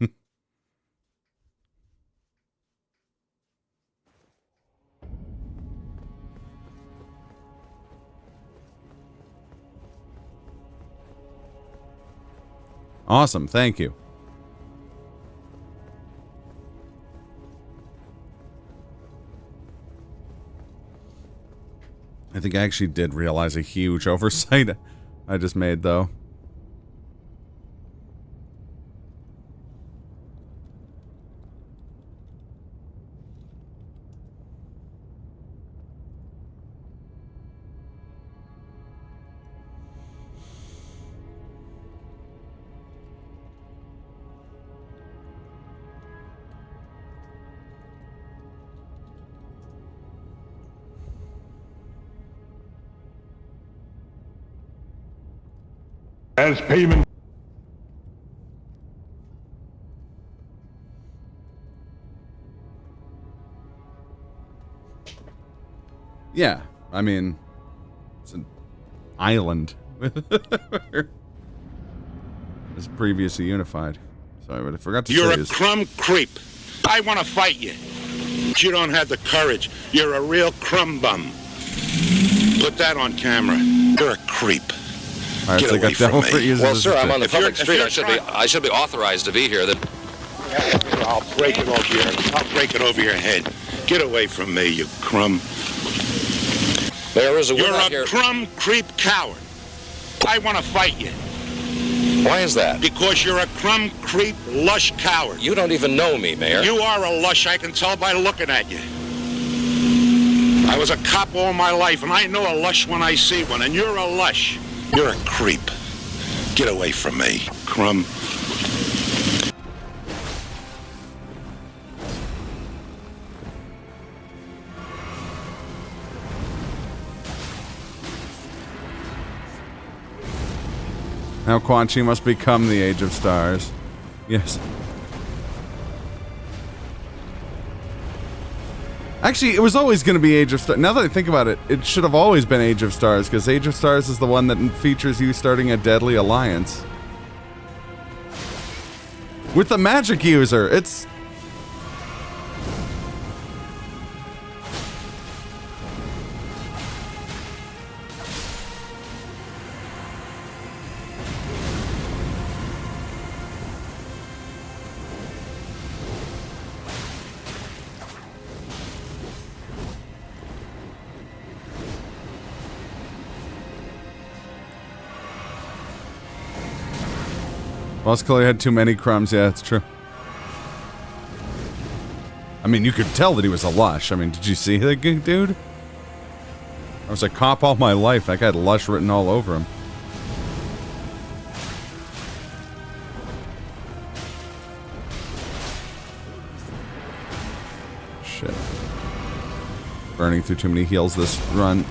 Awesome, thank you. I think I actually did realize a huge oversight I just made, though. As payment. Yeah, I mean, it's an island. It's previously unified. Sorry, but I forgot to say You're a this. crumb creep. I want to fight you. But you don't have the courage. You're a real crumb bum. Put that on camera. You're a creep. All right, so I got devil for using Well, this sir, as I'm a- on the If you're- public street. if I should be authorized to be here. Then I'll break it over your head. Get away from me, you crumb. there is a You're woman out a here. crumb creep coward. I want to fight you. Why is that? Because you're a crumb creep lush coward. You don't even know me, Mayor. You are a lush, I can tell by looking at you. I was a cop all my life, and I know a lush when I see one, and you're a lush. You're a creep. Get away from me, crumb. Now Quan Chi must become the Age of Stars. Yes. Actually, it was always going to be Age of Stars. Now that I think about it, it should have always been Age of Stars, because Age of Stars is the one that features you starting a deadly alliance. With the magic user, it's... Muscular had too many crumbs, yeah, it's true. I mean, you could tell that he was a lush. I mean, did you see that dude? I was a cop all my life. That guy had lush written all over him. Shit. Burning through too many heals this run.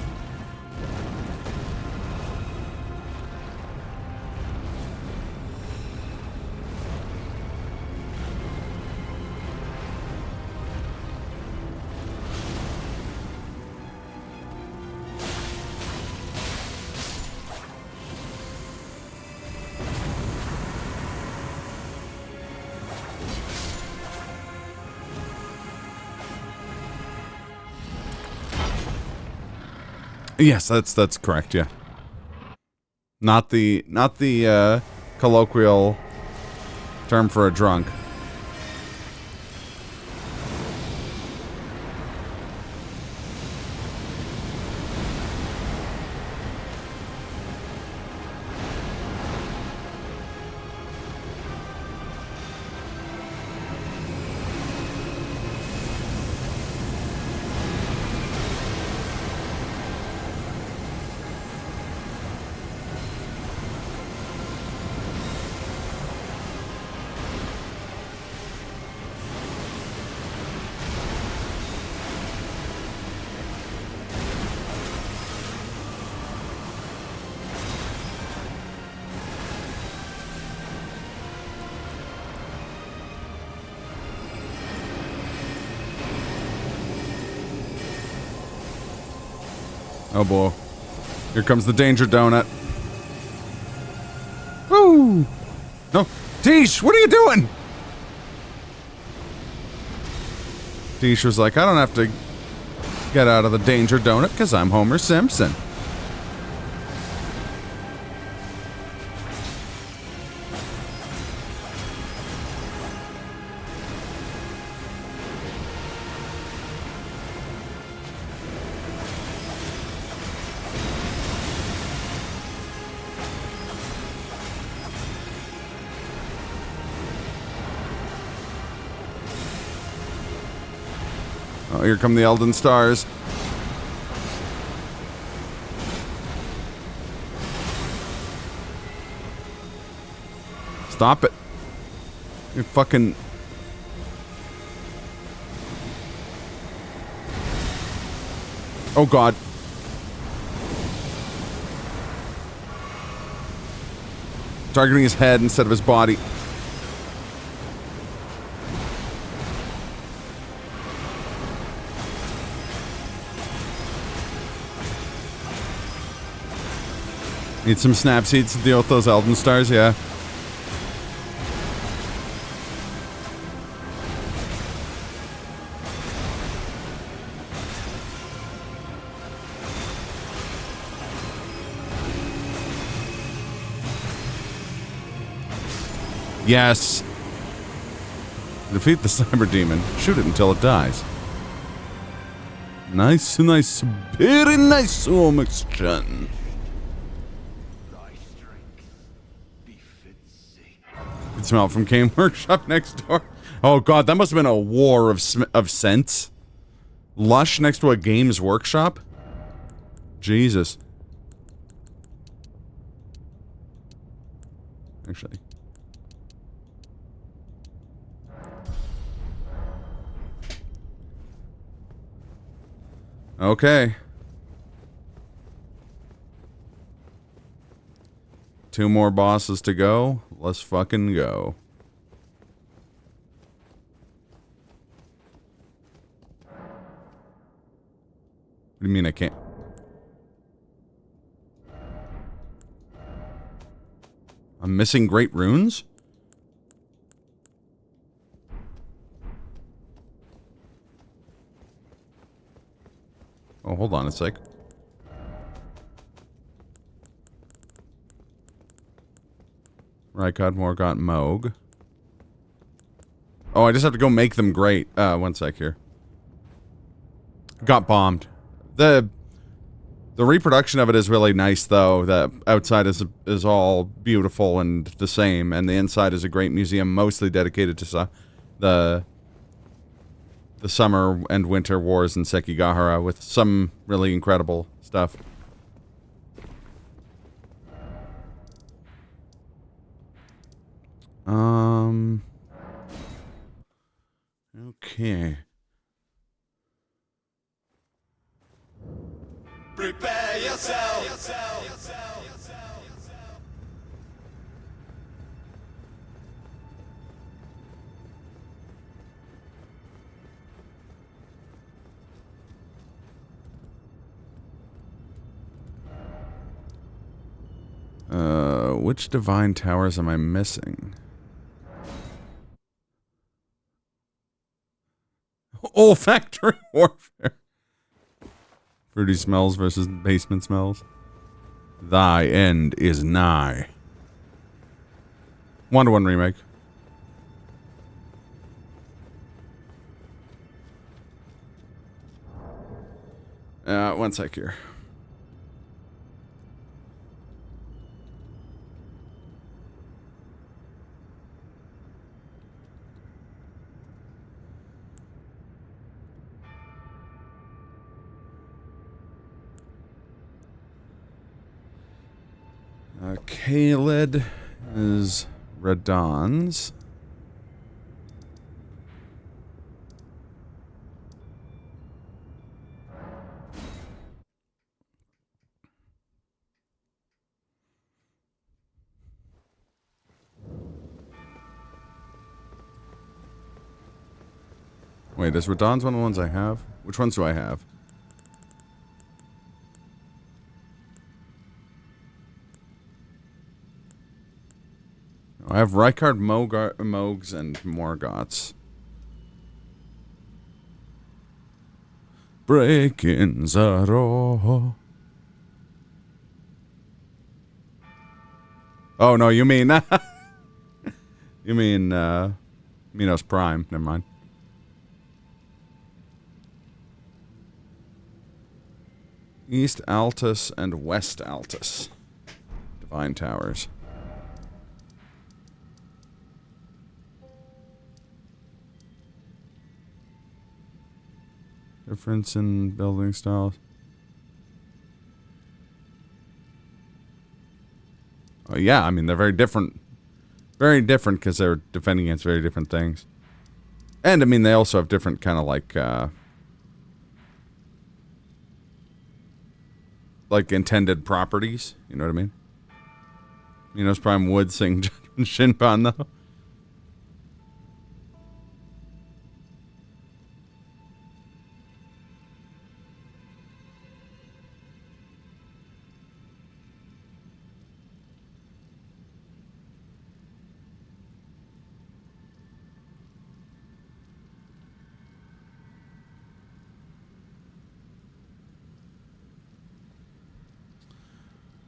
Yes, that's correct, yeah. Not the colloquial term for a drunk. Oh boy. Here comes the danger donut. Woo! No. Tish, what are you doing? Tish was like, I don't have to get out of the danger donut because I'm Homer Simpson. Oh, here come the Elden Stars. Stop it. You fucking... Oh god. Targeting his head instead of his body. Need some snap seeds to deal with those Elden Stars, yeah. Yes. Defeat the cyber demon. Shoot it until it dies. Nice, nice, very nice, Omixchen. Could smell it from Game Workshop next door. Oh god, that must have been a war of scents. Lush next to a Games Workshop? Jesus. Actually. Okay. 2 more bosses to go. Let's fucking go. What do you mean I can't? I'm missing great runes? Oh, hold on a sec. Rykod, Morgott, Moog. Oh, I just have to go make them great. One sec here. Got bombed. The reproduction of it is really nice, though. The outside is all beautiful and the same, and the inside is a great museum, mostly dedicated to the summer and winter wars in Sekigahara, with some really incredible stuff. Okay. Prepare yourself. Which divine towers am I missing? Olfactory warfare. Fruity smells versus basement smells. Thy end is nigh. 1-to-1 remake. One sec here. Kaled is Radon's. Wait, is Radon's one of the ones I have? Which ones do I have? have Rykard, Mogs, and Morgoths. Breaking Zaro. Oh, no, you mean... you mean, Minos Prime. Never mind. East Altus and West Altus. Divine Towers. Difference in building styles. Oh, yeah, I mean, they're very different. Very different because they're defending against very different things. And, I mean, they also have different kind of like intended properties. You know what I mean? Minos Prime would sing Shinpan, though.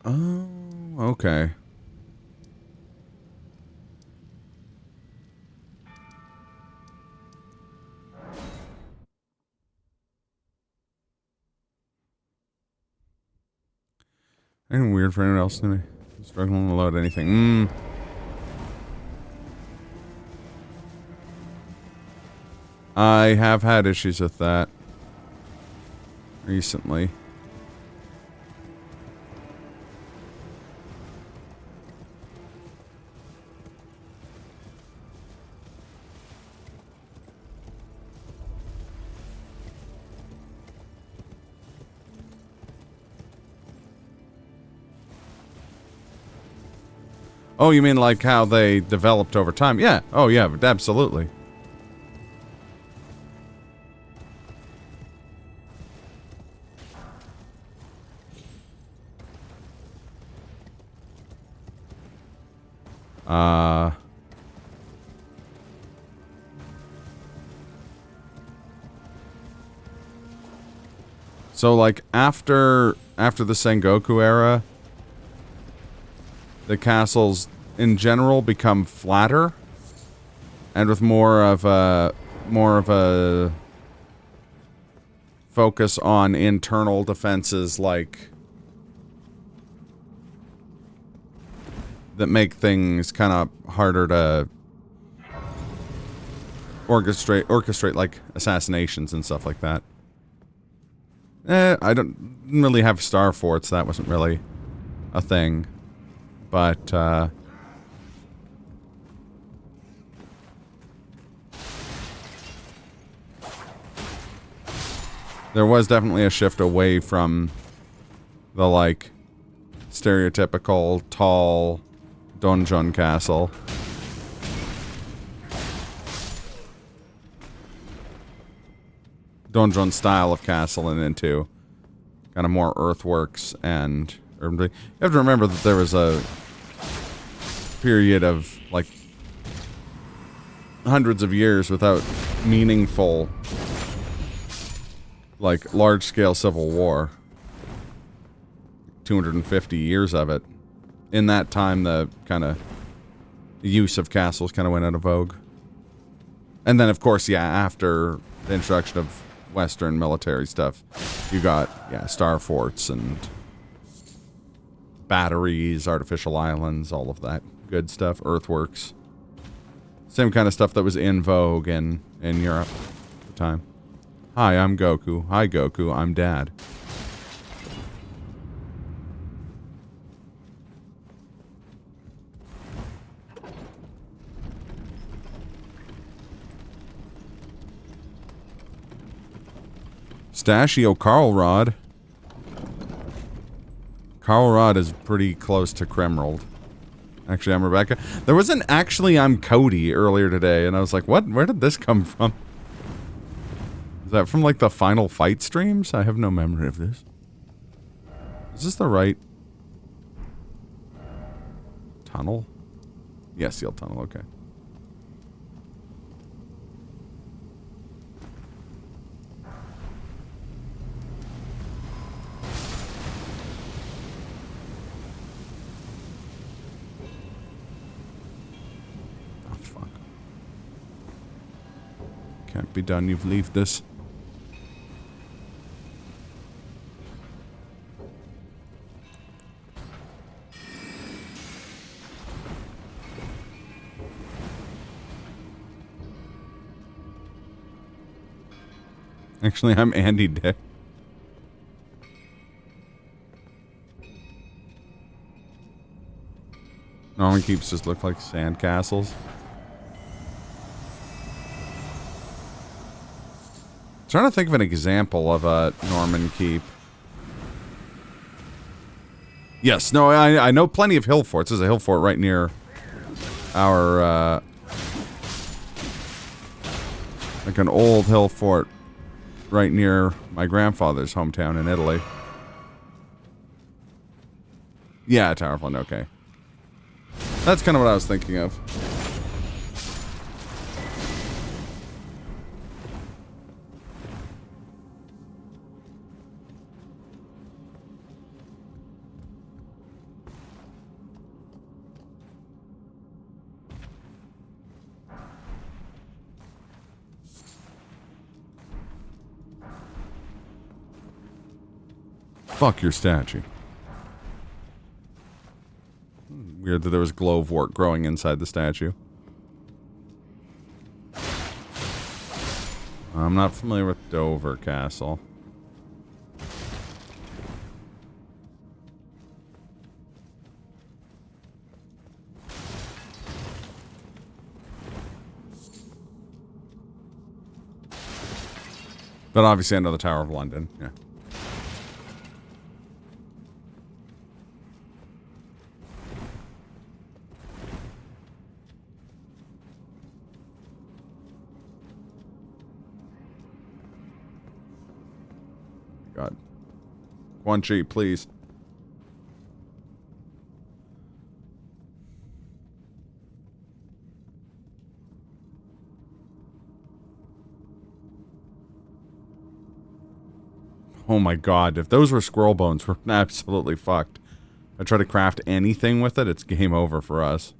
Oh, okay. Anything weird for anyone else today? Struggling to load anything. I have had issues with that recently. Oh, you mean like how they developed over time? Yeah. Oh, yeah, absolutely. So, like, after the Sengoku era, the castles in general become flatter and with more of a focus on internal defenses, like that make things kind of harder to orchestrate like assassinations and stuff like that. I don't really have star forts. That wasn't really a thing. But, there was definitely a shift away from the, like, stereotypical tall donjon castle. Donjon style of castle and into kind of more earthworks and urban. You have to remember that there was a period of like hundreds of years without meaningful like large-scale civil war. 250 years of it. In that time, the kind of use of castles kind of went out of vogue. And then, of course, yeah, after the introduction of Western military stuff, you got, yeah, star forts and batteries, artificial islands, all of that good stuff, earthworks. Same kind of stuff that was in vogue in Europe at the time. Hi, I'm Goku. Hi, Goku. I'm Dad. Stachio Carlrod. Carlrod is pretty close to Kremrold. Actually, I'm Rebecca. There was an actually I'm Cody earlier today, and I was like, what? Where did this come from? Is that from, like, the Final Fight streams? I have no memory of this. Is this the right tunnel? Yeah, sealed tunnel, okay. Oh, fuck. Can't be done, you've left this. Actually, I'm Andy Dick. Norman keeps just look like sandcastles. Trying to think of an example of a Norman keep. Yes, no, I know plenty of hill forts. There's a hill fort right near our, like an old hill fort right near my grandfather's hometown in Italy. Yeah, Tower of London, okay. That's kind of what I was thinking of. Fuck your statue. Weird that there was glowwort growing inside the statue. I'm not familiar with Dover Castle. But obviously I know the Tower of London, yeah. God. Quan, please. Oh my god, if those were squirrel bones, we're absolutely fucked. I try to craft anything with it, it's game over for us.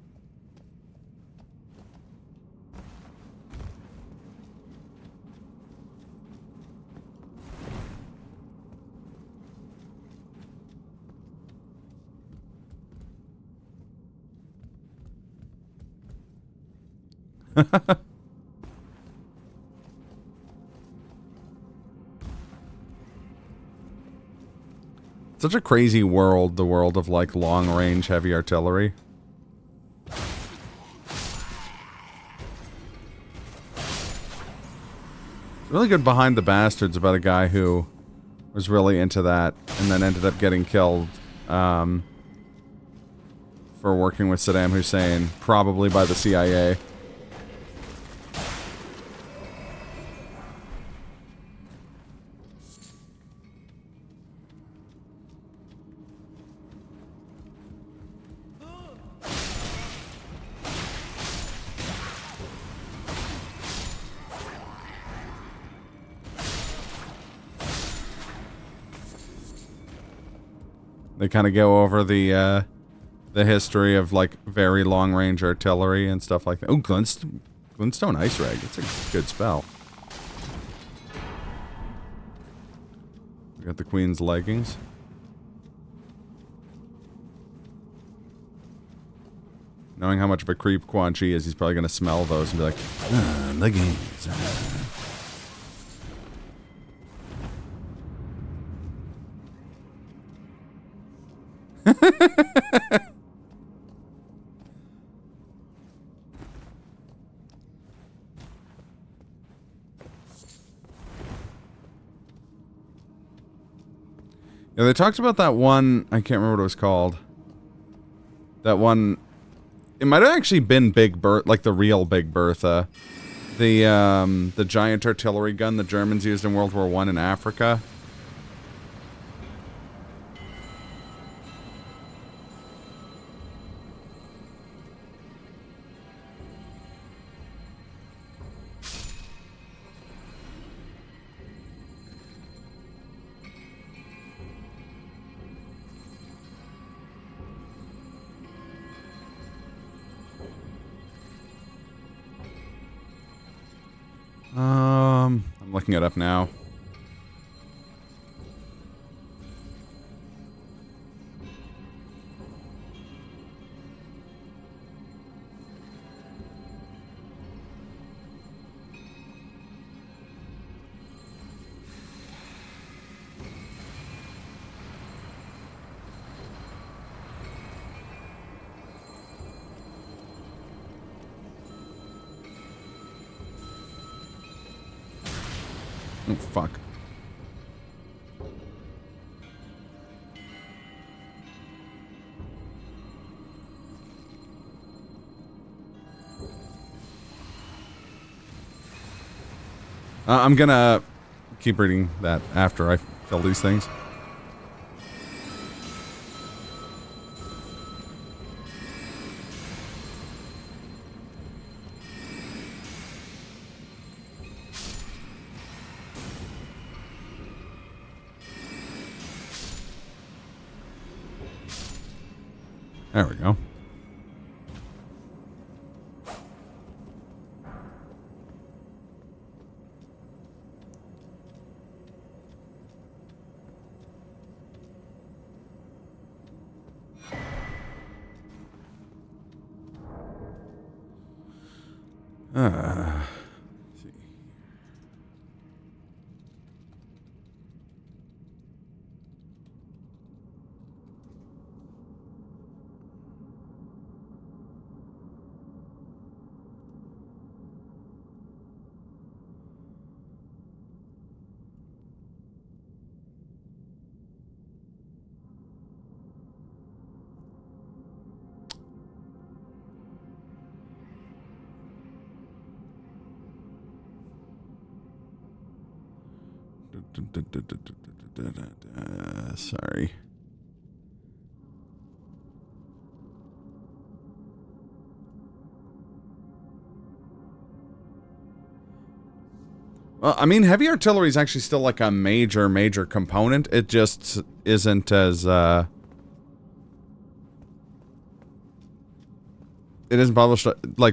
Such a crazy world, the world of like long-range heavy artillery. Really good Behind the Bastards about a guy who was really into that and then ended up getting killed for working with Saddam Hussein, probably by the CIA. They kind of go over the history of like very long range artillery and stuff like that. Oh, Glintstone Ice Rag. It's a good spell. We got the Queen's leggings. Knowing how much of a creep Quan Chi is, he's probably going to smell those and be like, leggings. Yeah, they talked about that one, I can't remember what it was called. That one, it might have actually been Big Bertha, like the real Big Bertha. The giant artillery gun the Germans used in World War I in Africa. I'm looking it up now. Oh, fuck. I'm gonna keep reading that after I fill these things. There we go. Let's see. Sorry. Well, I mean, heavy artillery is actually still like a major component. It just isn't as, it isn't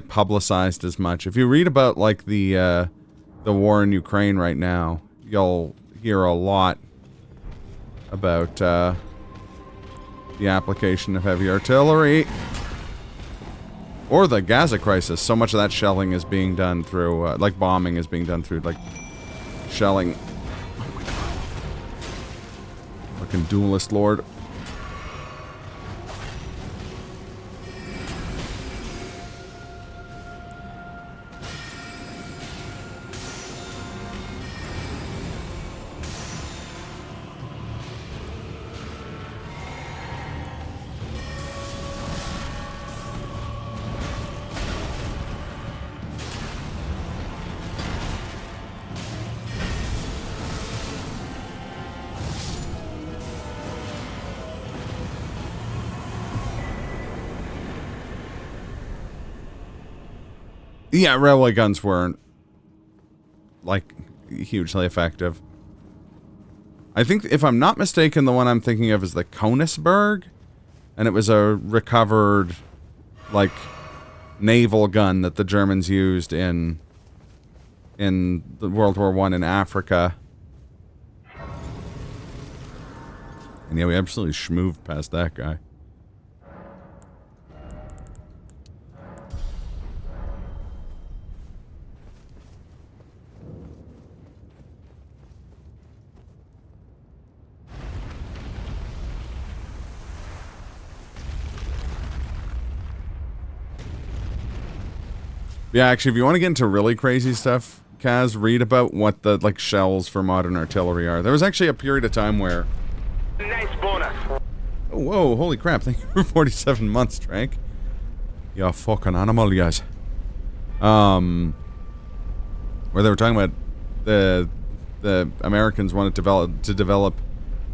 publicized as much. If you read about, like, the war in Ukraine right now, you'll hear a lot about, the application of heavy artillery. Or the Gaza crisis. So much of that shelling is being done through, like, bombing is being done through, like, shelling. Oh my god. Fucking duelist lord. Yeah, railway guns weren't, like, hugely effective. I think, if I'm not mistaken, the one I'm thinking of is the Konigsberg, and it was a recovered, like, naval gun that the Germans used in the World War I in Africa. And yeah, we absolutely schmooved past that guy. Yeah, actually, if you want to get into really crazy stuff, Kaz, read about what the, like, shells for modern artillery are. There was actually a period of time where... Nice bonus. Oh, whoa, holy crap, thank you for 47 months, Trank. You fucking animal, you guys. Where they were talking about the Americans wanted to develop,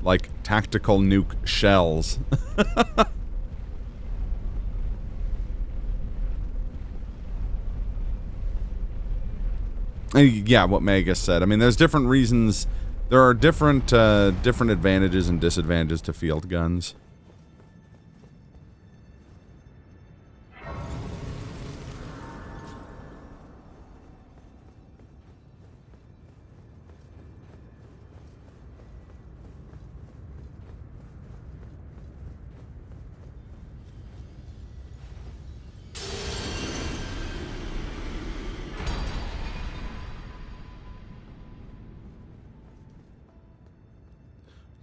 like, tactical nuke shells. Yeah, what Magus said. I mean, there's different reasons. There are different advantages and disadvantages to field guns.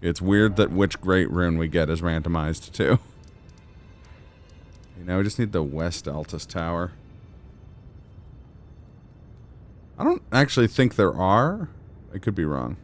It's weird that which great rune we get is randomized too. Now we just need the West Altus Tower. I don't actually think there are. I could be wrong.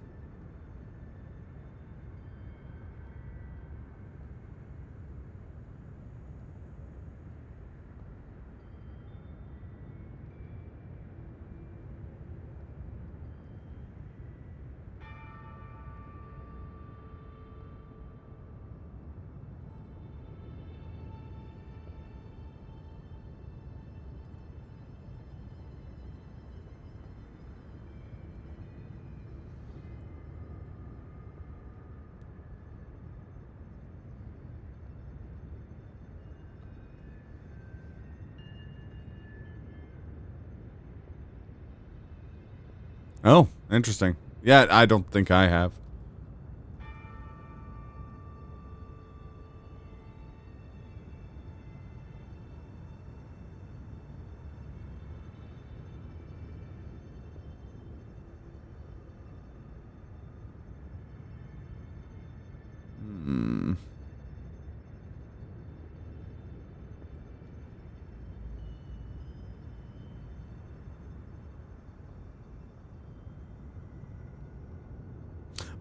Oh, interesting. Yeah, I don't think I have. Hmm.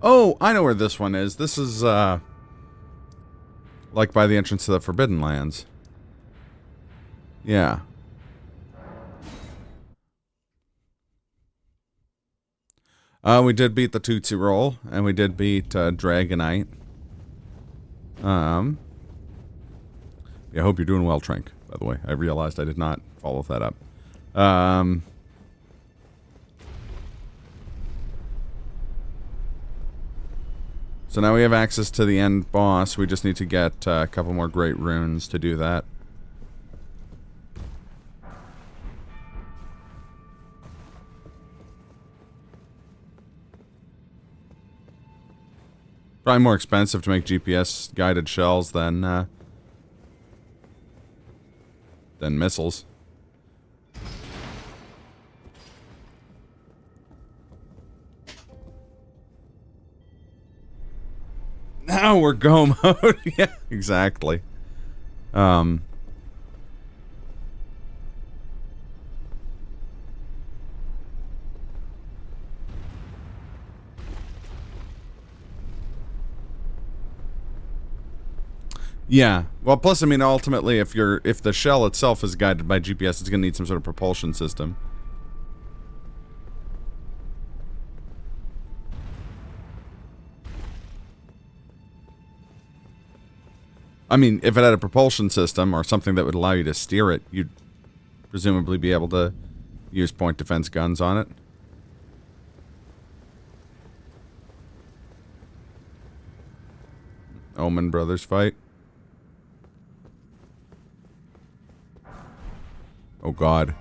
Oh, I know where this one is. This is, like by the entrance to the Forbidden Lands. Yeah. We did beat the Tootsie Roll, and we did beat, Dragonite. Yeah, I hope you're doing well, Trink, by the way. I realized I did not follow that up. So now we have access to the end boss. We just need to get a couple more great runes to do that. Probably more expensive to make GPS guided shells than missiles. Now we're go mode. Yeah, exactly. Yeah. Well, plus, I mean, ultimately, if the shell itself is guided by GPS, it's going to need some sort of propulsion system. I mean, if it had a propulsion system or something that would allow you to steer it, you'd presumably be able to use point defense guns on it. Omen Brothers fight. Oh God.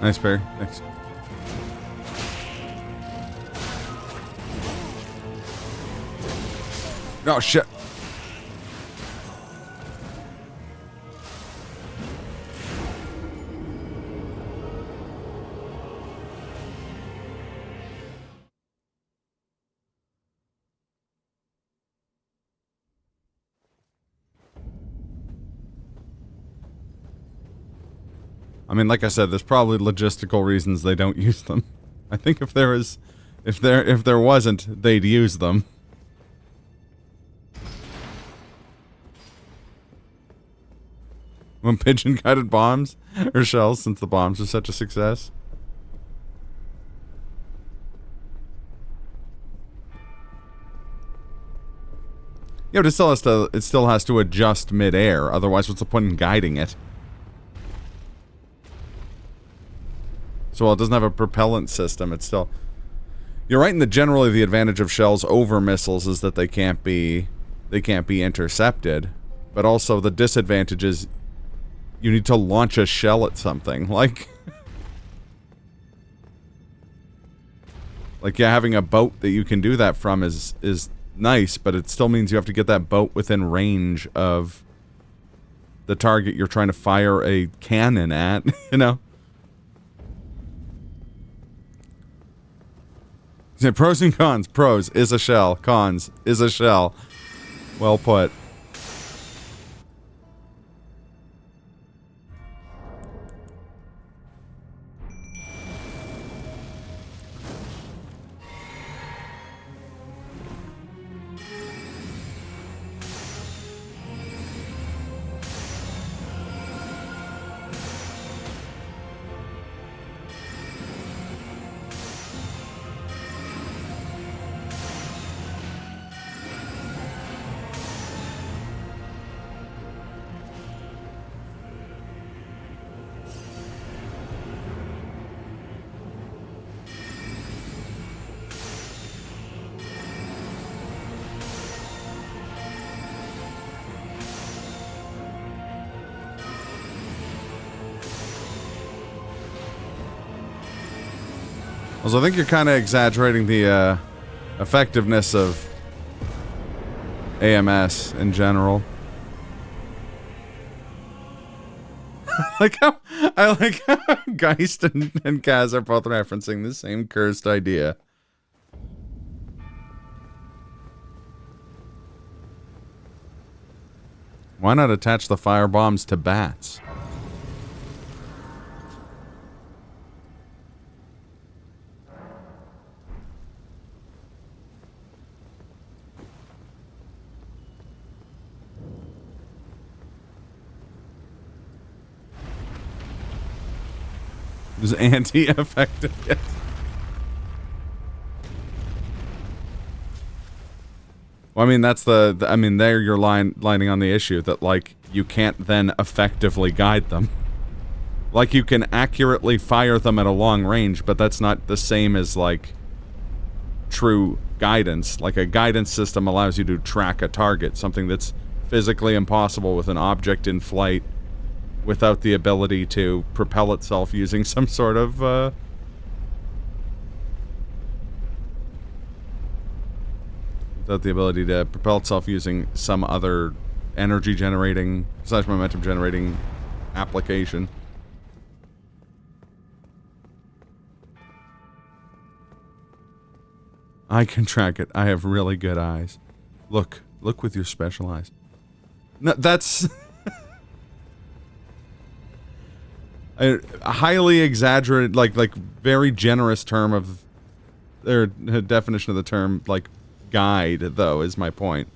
Nice, Barry. Thanks. Oh, shit. I mean, like I said, there's probably logistical reasons they don't use them. I think if there wasn't, they'd use them. When pigeon-guided bombs or shells, since the bombs are such a success. Yeah, but it still has to adjust mid-air. Otherwise, what's the point in guiding it? So while it doesn't have a propellant system, it's still... You're right in that generally the advantage of shells over missiles is that they can't be intercepted. But also the disadvantage is you need to launch a shell at something. Like, yeah, having a boat that you can do that from is nice, but it still means you have to get that boat within range of the target you're trying to fire a cannon at, you know? Pros and cons. Pros is a shell. Cons is a shell. Well put. Also, I think you're kind of exaggerating the effectiveness of AMS in general. I like how Geist and Kaz are both referencing the same cursed idea. Why not attach the fire bombs to bats? Is anti-effective, yes. Well, I mean, that's I mean, there you're lining on the issue that, like, you can't then effectively guide them. Like, you can accurately fire them at a long range, but that's not the same as, like, true guidance. Like, a guidance system allows you to track a target, something that's physically impossible with an object in flight without the ability to propel itself using some sort of, without the ability to propel itself using some other energy-generating / momentum-generating application. I can track it. I have really good eyes. Look with your special eyes. No, that's... a highly exaggerated, like very generous term of, or definition of the term, like, guide, though, is my point.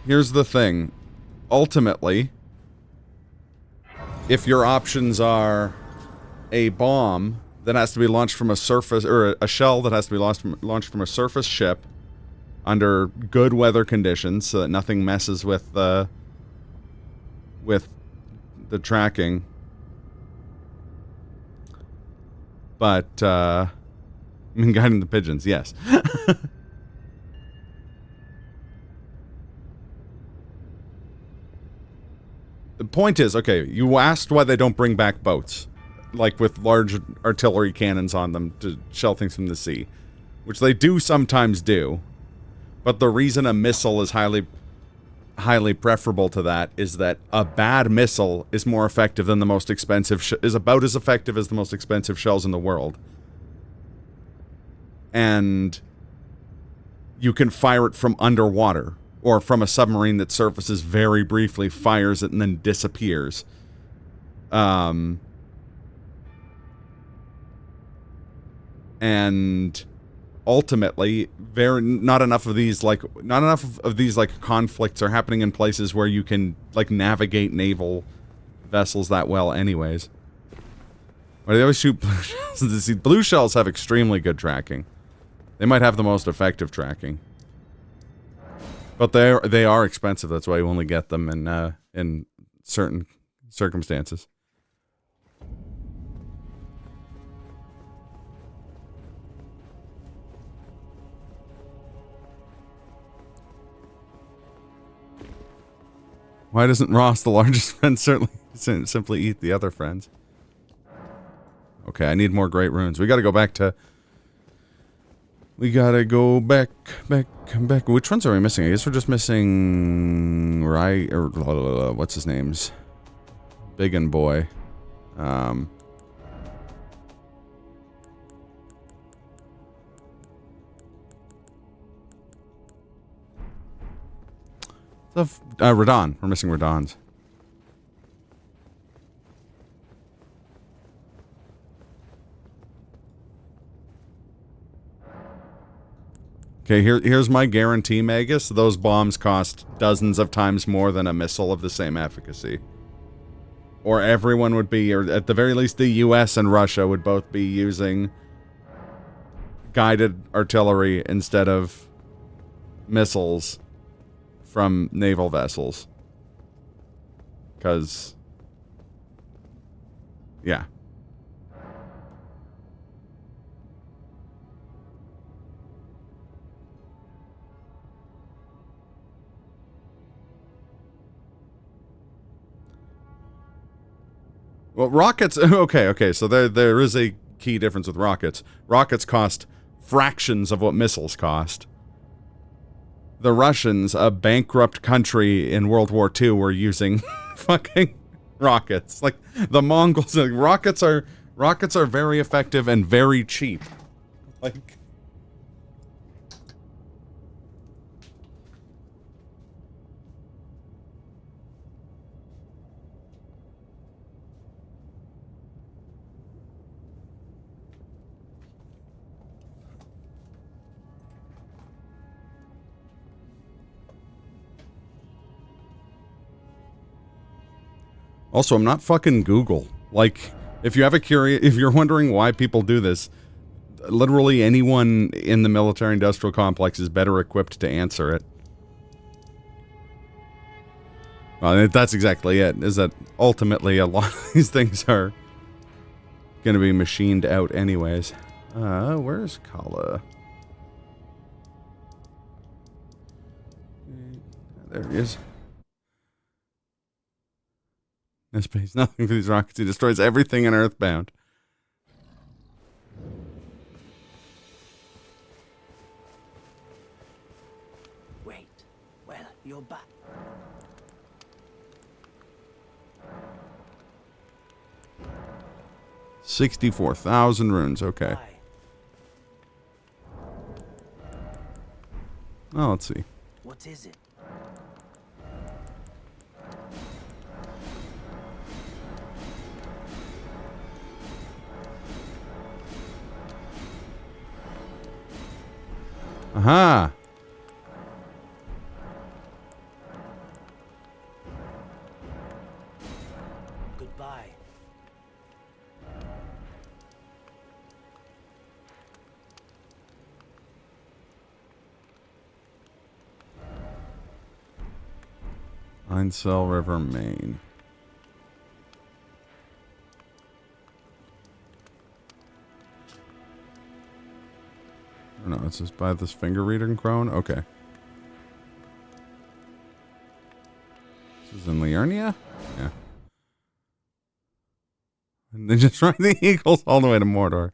Here's the thing. Ultimately, if your options are a bomb that has to be launched from a surface, or a shell that has to be launched from a surface ship under good weather conditions so that nothing messes with the tracking. But, I mean, guiding the pigeons, yes. The point is, okay, you asked why they don't bring back boats. Like with large artillery cannons on them to shell things from the sea. Which they do sometimes do. But the reason a missile is highly preferable to that is that a bad missile is more effective than the most expensive, is about as effective as the most expensive shells in the world. And you can fire it from underwater. Or from a submarine that surfaces very briefly, fires it, and then disappears. And ultimately, not enough of these conflicts are happening in places where you can, like, navigate naval vessels that well anyways. Or they always shoot blue shells. Blue shells have extremely good tracking. They might have the most effective tracking. But they are expensive. That's why you only get them in certain circumstances. Why doesn't Ross, the largest friend, simply eat the other friends? Okay, I need more great runes. We gotta go back to... We gotta go back. Which ones are we missing? I guess we're just missing... Right... Or, what's his name's? Big and Boy. Radon. We're missing Radon's. Okay, here's my guarantee, Magus. Those bombs cost dozens of times more than a missile of the same efficacy. Or everyone would be, or at the very least the US and Russia would both be using guided artillery instead of missiles from naval vessels. Because, yeah. Well, rockets, okay, so there is a key difference with rockets. Rockets cost fractions of what missiles cost. The Russians, a bankrupt country in World War II, were using fucking rockets. Like, the Mongols, like, rockets are very effective and very cheap. Like... Also, I'm not fucking Google. Like, if you're wondering why people do this, literally anyone in the military-industrial complex is better equipped to answer it. Well, that's exactly it, is that ultimately a lot of these things are gonna be machined out anyways. Where's Kala? There he is. This pays nothing for these rockets. He destroys everything in Earthbound. Wait. Well, you're back. $64,000 runes. Okay. Oh, let's see. What is it? Aha! Goodbye. Einsel River, Maine. No, it's just by this finger reading crone? Okay. This is in Liurnia? Yeah. And they just ride the Eagles all the way to Mordor.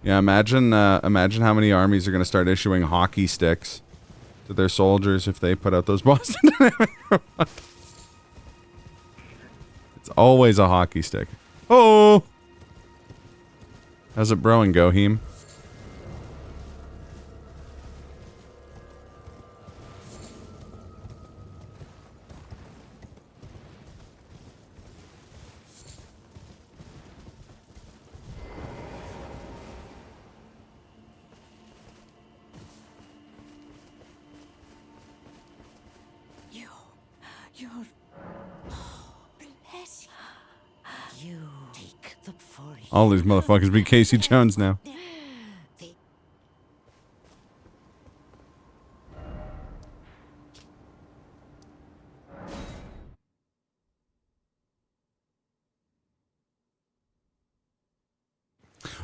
Yeah, imagine how many armies are going to start issuing hockey sticks to their soldiers if they put out those Boston Dynamics. It's always a hockey stick. Oh! How's it brewing, Goheem? You're... bless you. You take the for All these motherfuckers be Casey Jones now.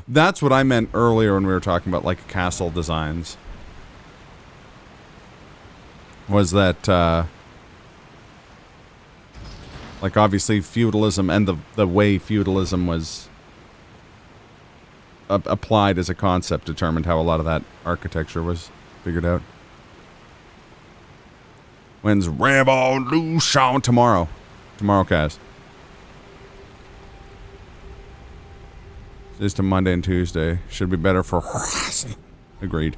That's what I meant earlier when we were talking about, like, castle designs. Was that, like, obviously feudalism and the way feudalism was applied as a concept determined how a lot of that architecture was figured out. When's Revolution? Tomorrow. Tomorrow, Kaz. It's to Monday and Tuesday. Should be better for... Agreed.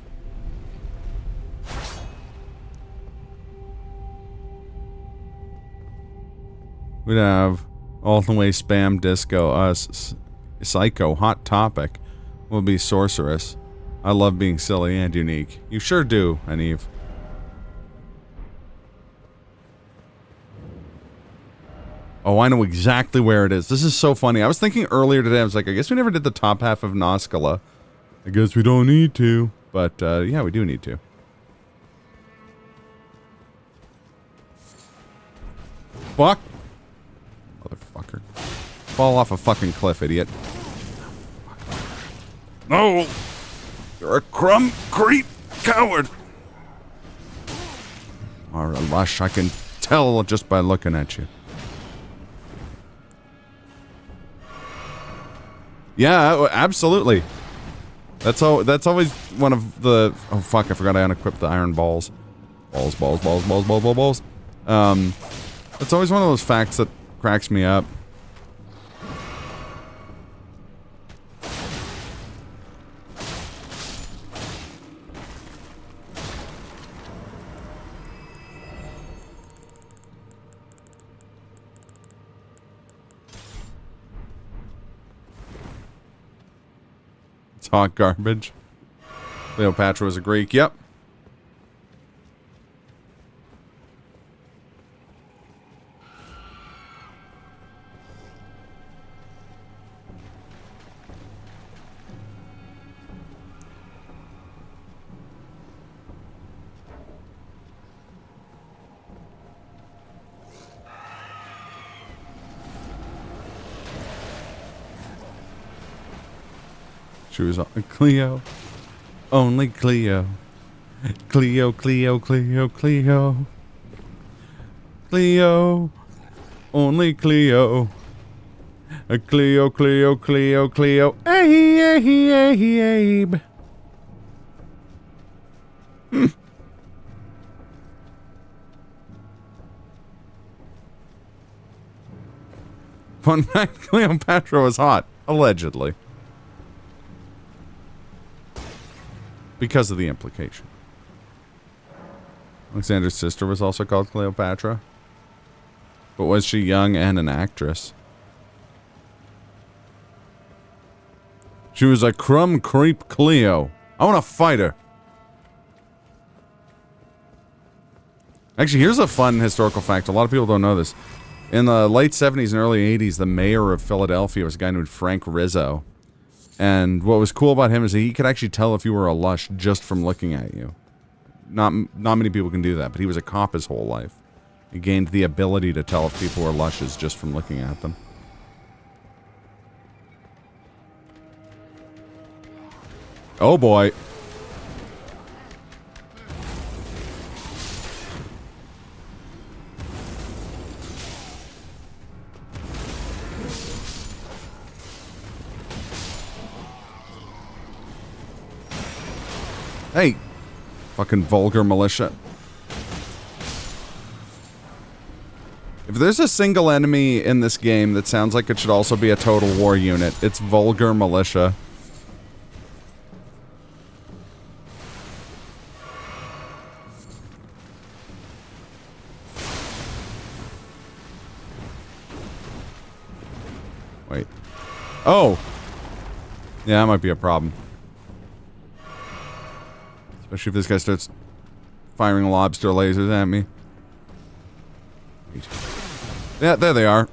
We'd have all the way spam disco, psycho, hot topic. Will be sorceress. I love being silly and unique. You sure do, Aniv. Oh, I know exactly where it is. This is so funny. I was thinking earlier today, I was like, I guess we never did the top half of Noskala. I guess we don't need to. But, yeah, we do need to. Fuck. Motherfucker. Fall off a fucking cliff, idiot. No! You're a crumb creep coward! Or a lush, I can tell just by looking at you. Yeah, absolutely. That's always one of the... Oh, fuck, I forgot I unequipped the iron balls. Balls. That's always one of those facts that cracks me up. It's hot garbage. Cleopatra was a Greek. Yep. She was on Cleo. Only Cleo. Cleo. Cleo. Only Cleo. A Cleo. Abe. Fun fact, Cleopatra was hot. Allegedly. Because of the implication. Alexander's sister was also called Cleopatra. But was she young and an actress? She was a crumb creep Cleo. I want to fight her. Actually, here's a fun historical fact. A lot of people don't know this. In the late 70s and early 80s, the mayor of Philadelphia was a guy named Frank Rizzo. And what was cool about him is that he could actually tell if you were a lush just from looking at you. Not many people can do that, but he was a cop his whole life. He gained the ability to tell if people were lushes just from looking at them. Oh boy. Hey, fucking vulgar militia. If there's a single enemy in this game that sounds like it should also be a Total War unit, it's vulgar militia. Wait. Oh! Yeah, that might be a problem. Especially if this guy starts firing lobster lasers at me. Yeah, there they are.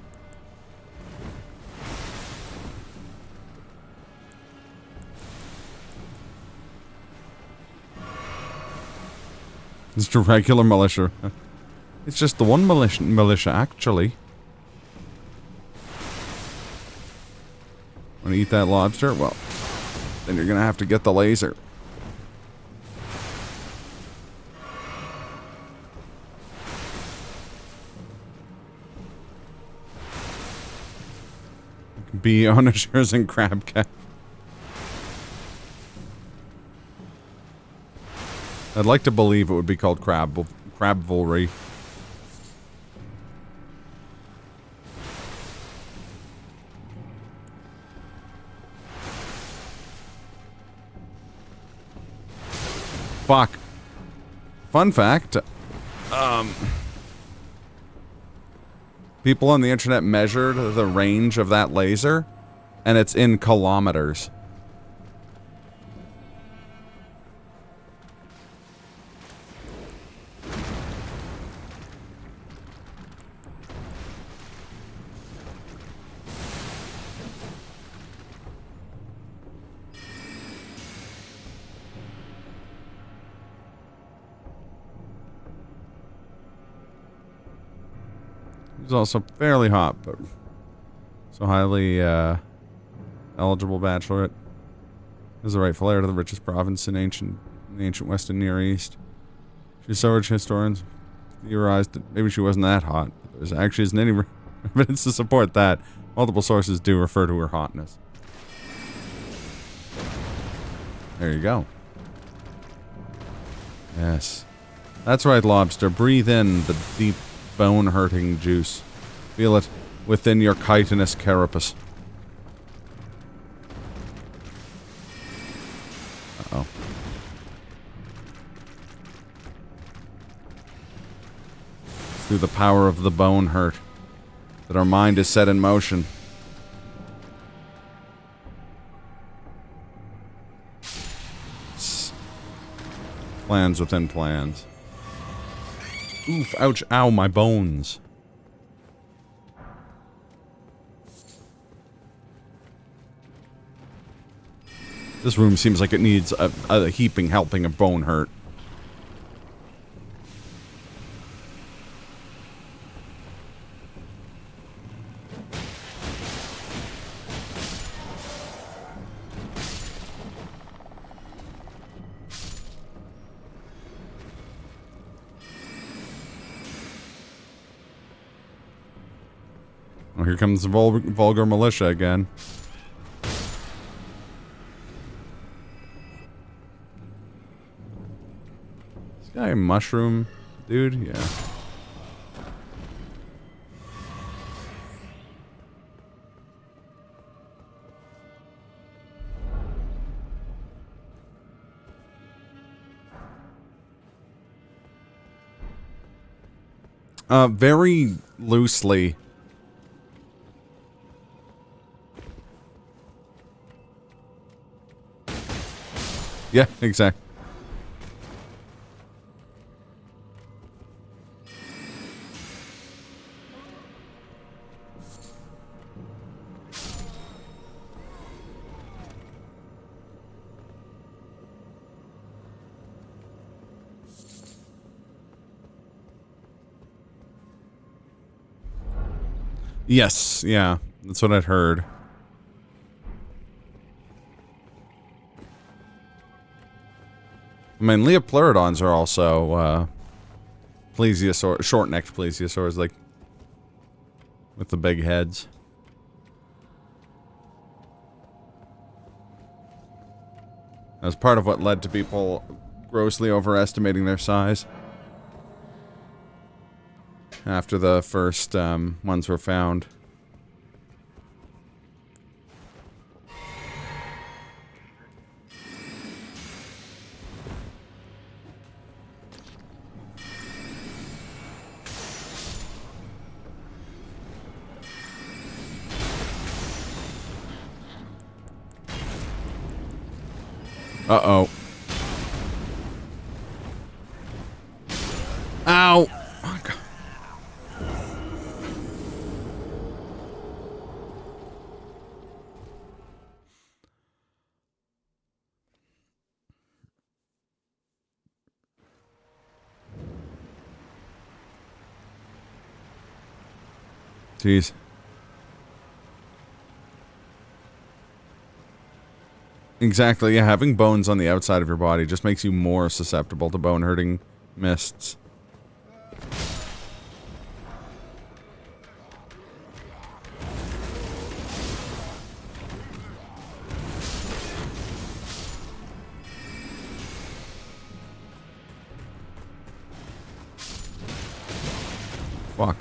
It's a regular militia. It's just the one militia, actually. Want to eat that lobster? Well, then you're gonna have to get the laser. Be onishers and crab cap. I'd like to believe it would be called crabvalry. Fuck. Fun fact. People on the internet measured the range of that laser, and it's in kilometers. He's also fairly hot, but so highly eligible bachelorette. Is the rightful heir to the richest province in the ancient West and Near East. She's so rich, historians theorized that maybe she wasn't that hot. But there actually isn't any evidence to support that. Multiple sources do refer to her hotness. There you go. Yes. That's right, lobster. Breathe in the deep bone-hurting juice. Feel it within your chitinous carapace. Uh-oh. It's through the power of the bone hurt that our mind is set in motion. Plans within plans. Oof, ouch, ow, my bones. This room seems like it needs a heaping helping of bone hurt. Oh, here comes the vulgar militia again. This guy a mushroom dude? Yeah. Very loosely. Yeah, exactly. Yes, yeah, that's what I'd heard. I mean, Leopleurodons are also, plesiosaur, short-necked plesiosaurs, like, with the big heads. That's part of what led to people grossly overestimating their size. After the first, ones were found. Uh-oh. Ow! Oh, God. Jeez. Exactly, yeah, having bones on the outside of your body just makes you more susceptible to bone-hurting mists. Fuck.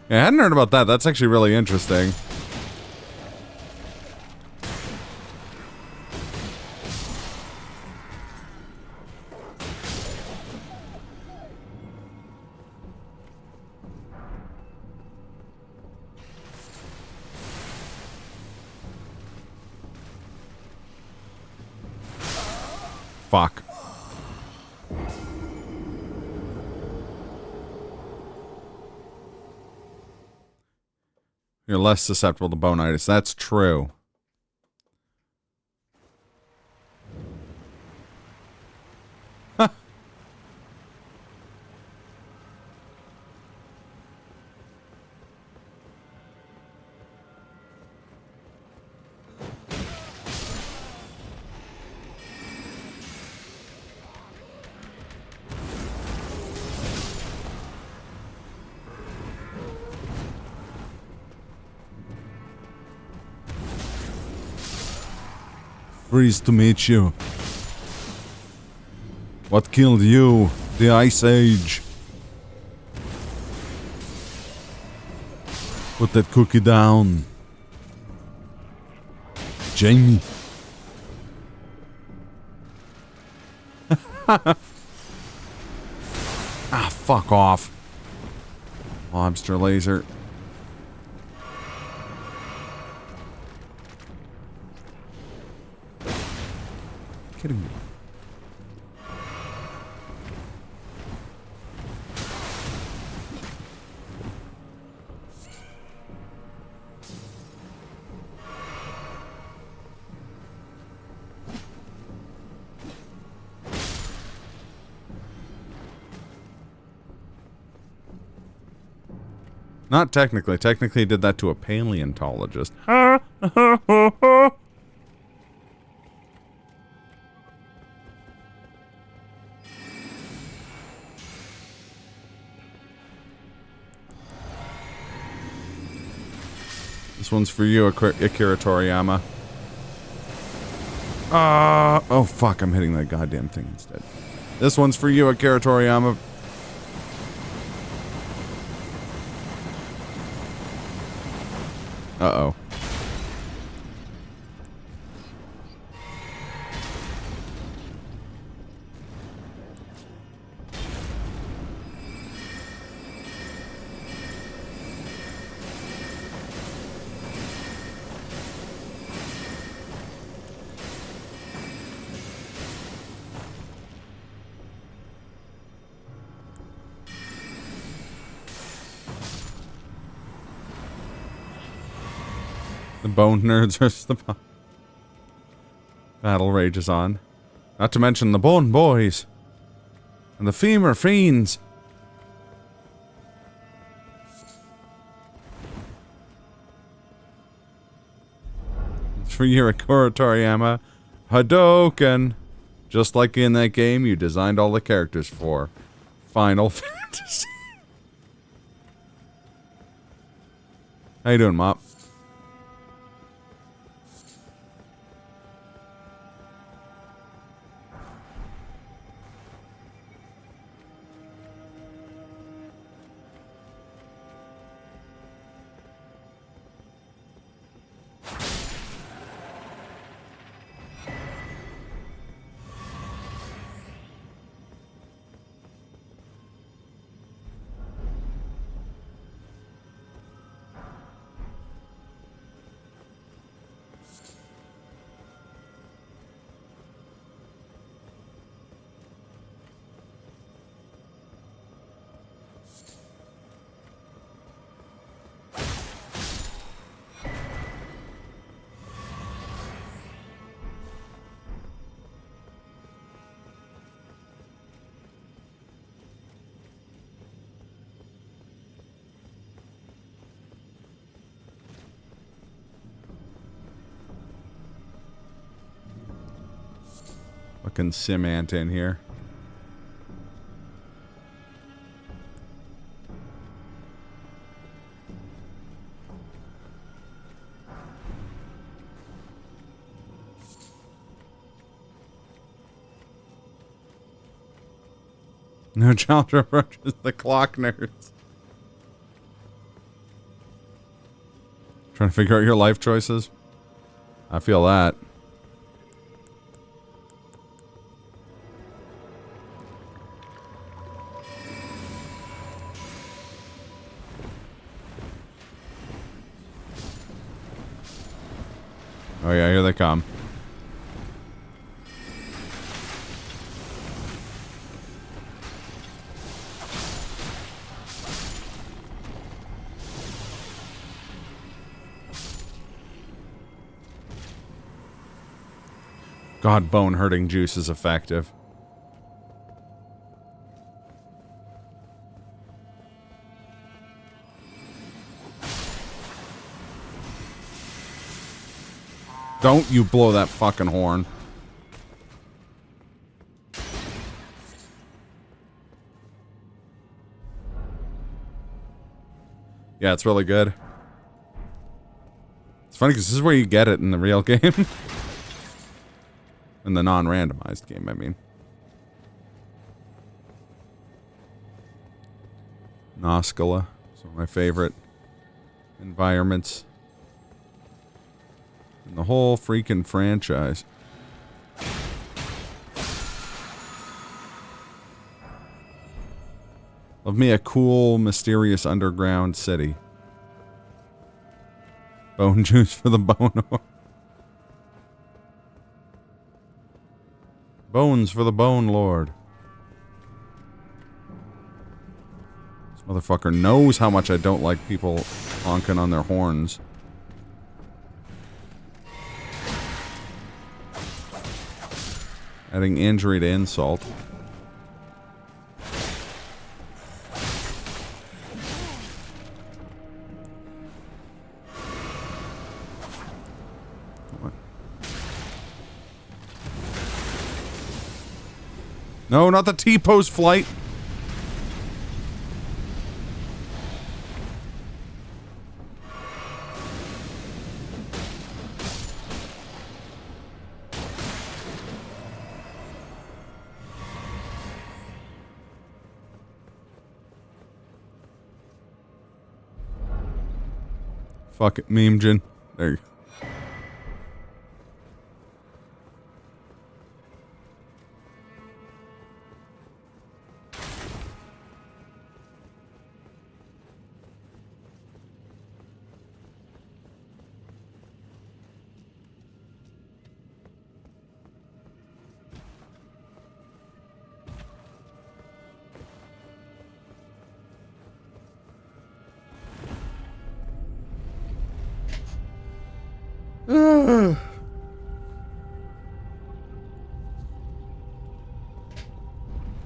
Yeah, I hadn't heard about that. That's actually really interesting. Fuck. You're less susceptible to bonitis. That's true. Pleased to meet you. What killed you? The Ice Age. Put that cookie down. Jamie. Ah, fuck off. Lobster laser. Kidding me. Not technically. Technically, he did that to a paleontologist. This one's for you, Akira Toriyama. Oh fuck, I'm hitting that goddamn thing instead. This one's for you, Akira Toriyama. Uh-oh. The bone nerds versus the battle rages on. Not to mention the bone boys. And the femur fiends. It's for you, Akira Toriyama. Hadouken. Just like in that game you designed all the characters for. Final Fantasy. How you doing, Mop? fucking sim ant in here. No challenge approaches the clock nerds. Trying to figure out your life choices? I feel that. Oh yeah, here they come. God, bone hurting juice is effective. Don't you blow that fucking horn. Yeah, it's really good. It's funny because this is where you get it in the real game. In the non-randomized game, I mean. Noscala is one of my favorite environments in the whole freaking franchise. Love me a cool, mysterious underground city. Bone juice for the bone. Bones for the Bone Lord. This motherfucker knows how much I don't like people honking on their horns. Adding injury to insult. No, not the T-pose flight. Fuck it, meme gen. There you go.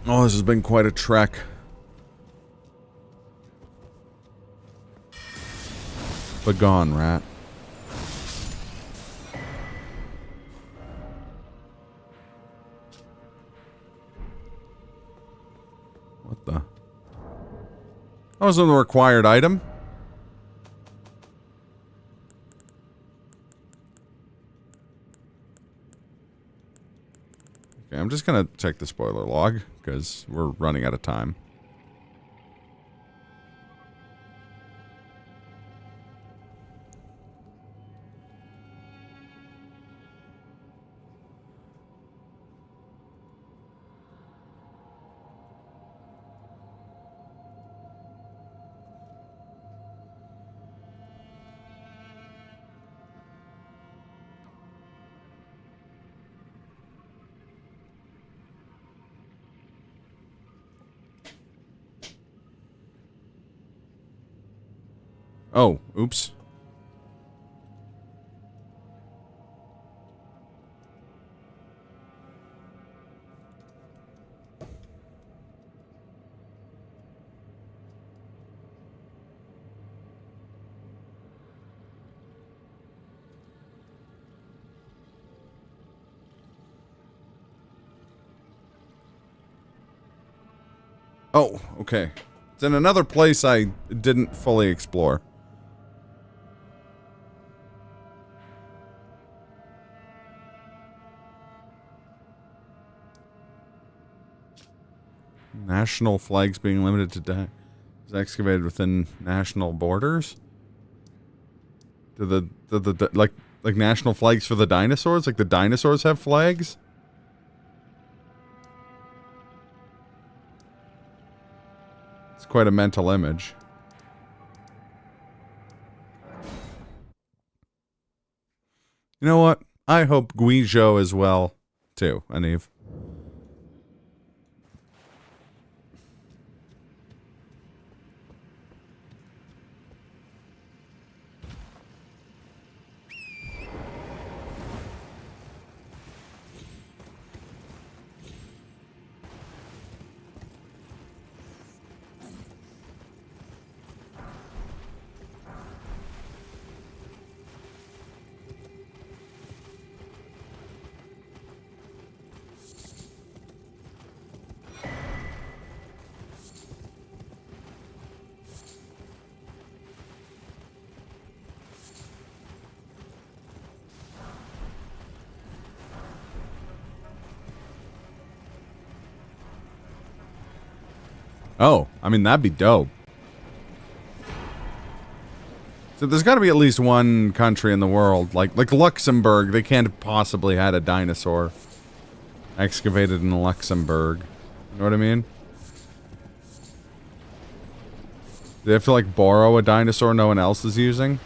Oh, this has been quite a trek. Begone, rat. What the? That wasn't a required item. Okay, I'm just gonna check the spoiler log, because we're running out of time. Oh, oops. Oh, okay. It's in another place I didn't fully explore. National flags being limited to is excavated within national borders? Do the like national flags for the dinosaurs? Like the dinosaurs have flags? It's quite a mental image. You know what? I hope Guizhou as well, too, Aniv. Oh, I mean, that'd be dope. So there's got to be at least one country in the world, like Luxembourg. They can't possibly had a dinosaur excavated in Luxembourg. You know what I mean? They have to, like, borrow a dinosaur no one else is using?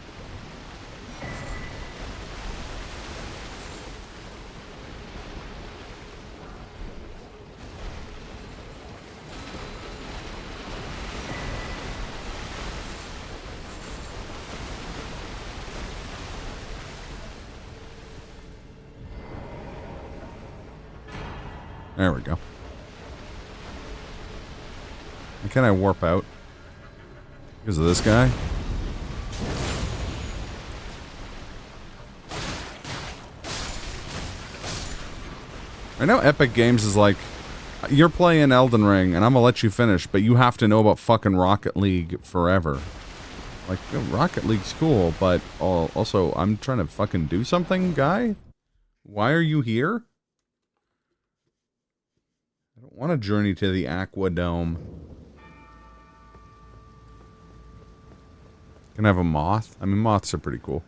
There we go. And can I warp out? Because of this guy? I know Epic Games is like, you're playing Elden Ring, and I'm gonna let you finish, but you have to know about fucking Rocket League forever. Like, yo, Rocket League's cool, but also, I'm trying to fucking do something, guy? Why are you here? I don't want to journey to the Aqua Dome. Can I have a moth? I mean, moths are pretty cool.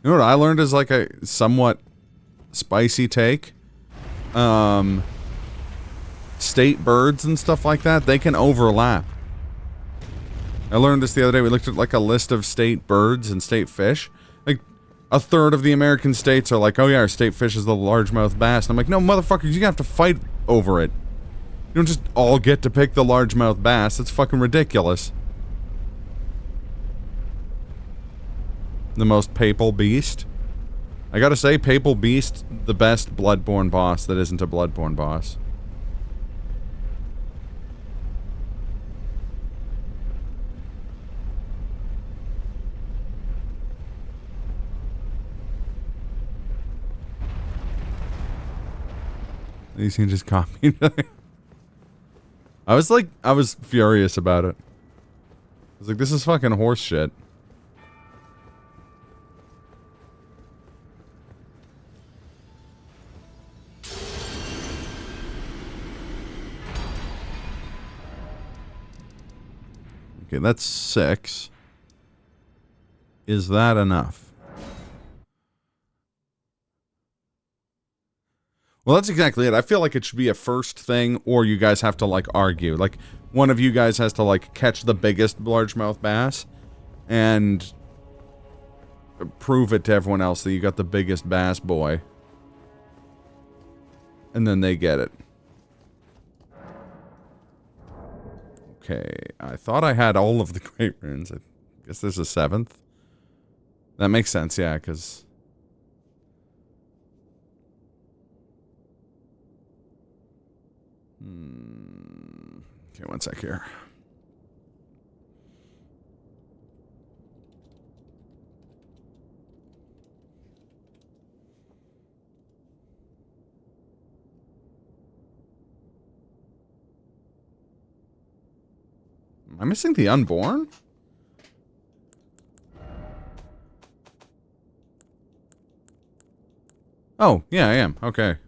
You know what I learned is like a somewhat spicy take? State birds and stuff like that, they can overlap. I learned this the other day. We looked at like a list of state birds and state fish. Like, a third of the American states are like, oh yeah, our state fish is the largemouth bass. And I'm like, no, motherfuckers, you have to fight over it. You don't just all get to pick the largemouth bass. That's fucking ridiculous. The most papal beast. I gotta say, Papal Beast, the best Bloodborne boss that isn't a Bloodborne boss. These can just copy. I was furious about it. I was like, this is fucking horse shit. Okay, that's 6. Is that enough? Well, that's exactly it. I feel like it should be a first thing, or you guys have to, like, argue. Like, one of you guys has to, like, catch the biggest largemouth bass, and prove it to everyone else that you got the biggest bass boy. And then they get it. Okay, I thought I had all of the Great Runes. I guess there's a 7th. That makes sense, yeah, because... Okay, one sec here. I'm missing the unborn? Oh, yeah, I am. Okay.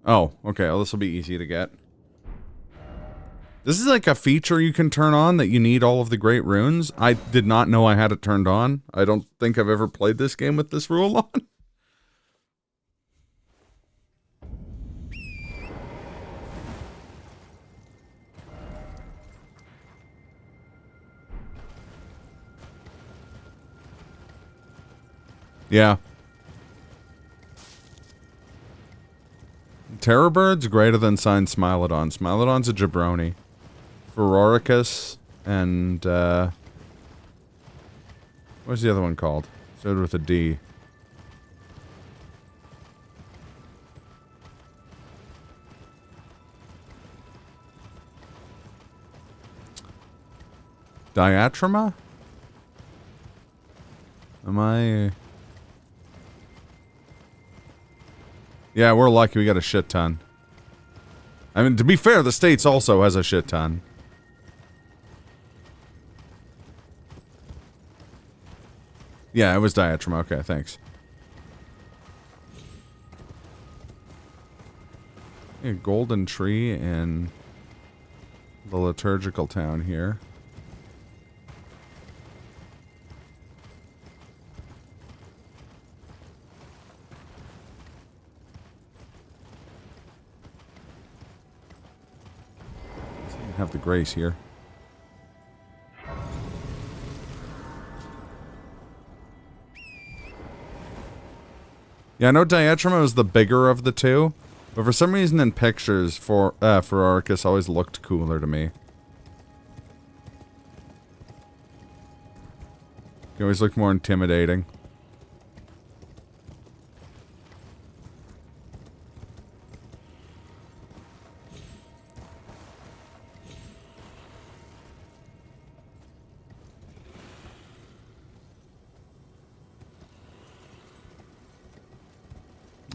Oh, okay. Well, this will be easy to get. This is like a feature you can turn on that you need all of the great runes. I did not know I had it turned on. I don't think I've ever played this game with this rule on. Yeah. Terror Bird's greater than signed Smilodon. Smilodon's a jabroni. Feroricus and, what's the other one called? Started with a D. Diatrema? Am I... Yeah, we're lucky we got a shit ton. I mean, to be fair, the States also has a shit ton. Yeah, it was Diatrema. Okay, thanks. A golden tree in the liturgical town here. Have the grace here. Yeah, I know Diatrema was the bigger of the two, but for some reason in pictures, Feroricus always looked cooler to me. He always looked more intimidating.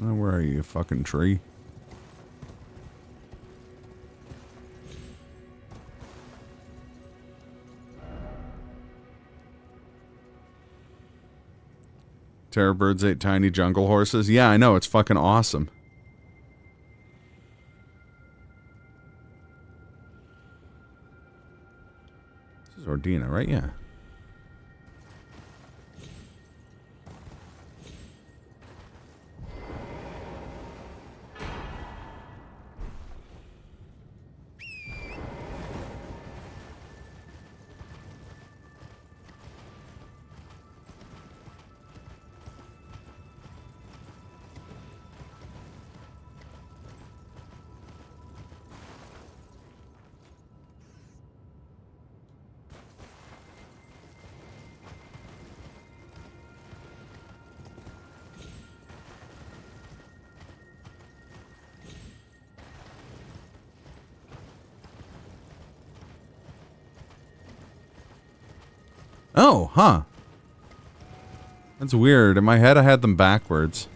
Oh, where are you, fucking tree? Terror Birds ate tiny jungle horses. Yeah, I know, it's fucking awesome. This is Ordina, right? Yeah. Oh, huh. That's weird. In my head, I had them backwards.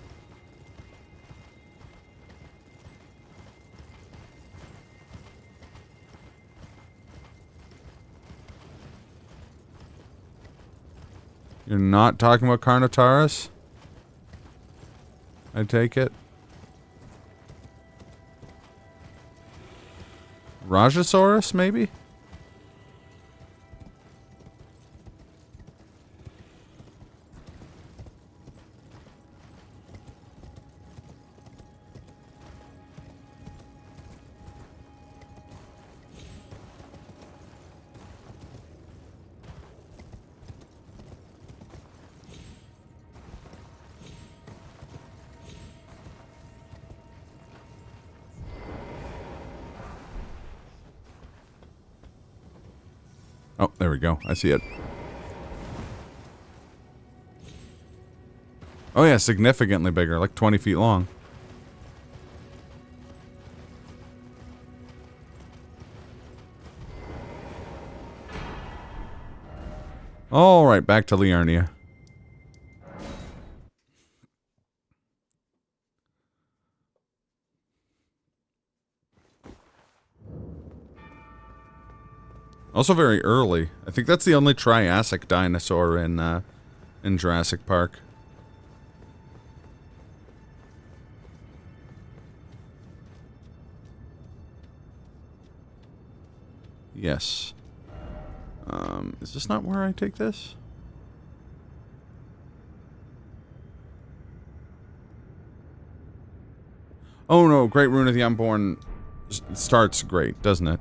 You're not talking about Carnotaurus? I take it. Rajasaurus, maybe? Oh, there we go. I see it. Oh yeah, significantly bigger, like 20 feet long. Alright, back to Liurnia. Also very early. I think that's the only Triassic dinosaur in Jurassic Park. Yes. Is this not where I take this? Oh no, Great Rune of the Unborn starts great, doesn't it?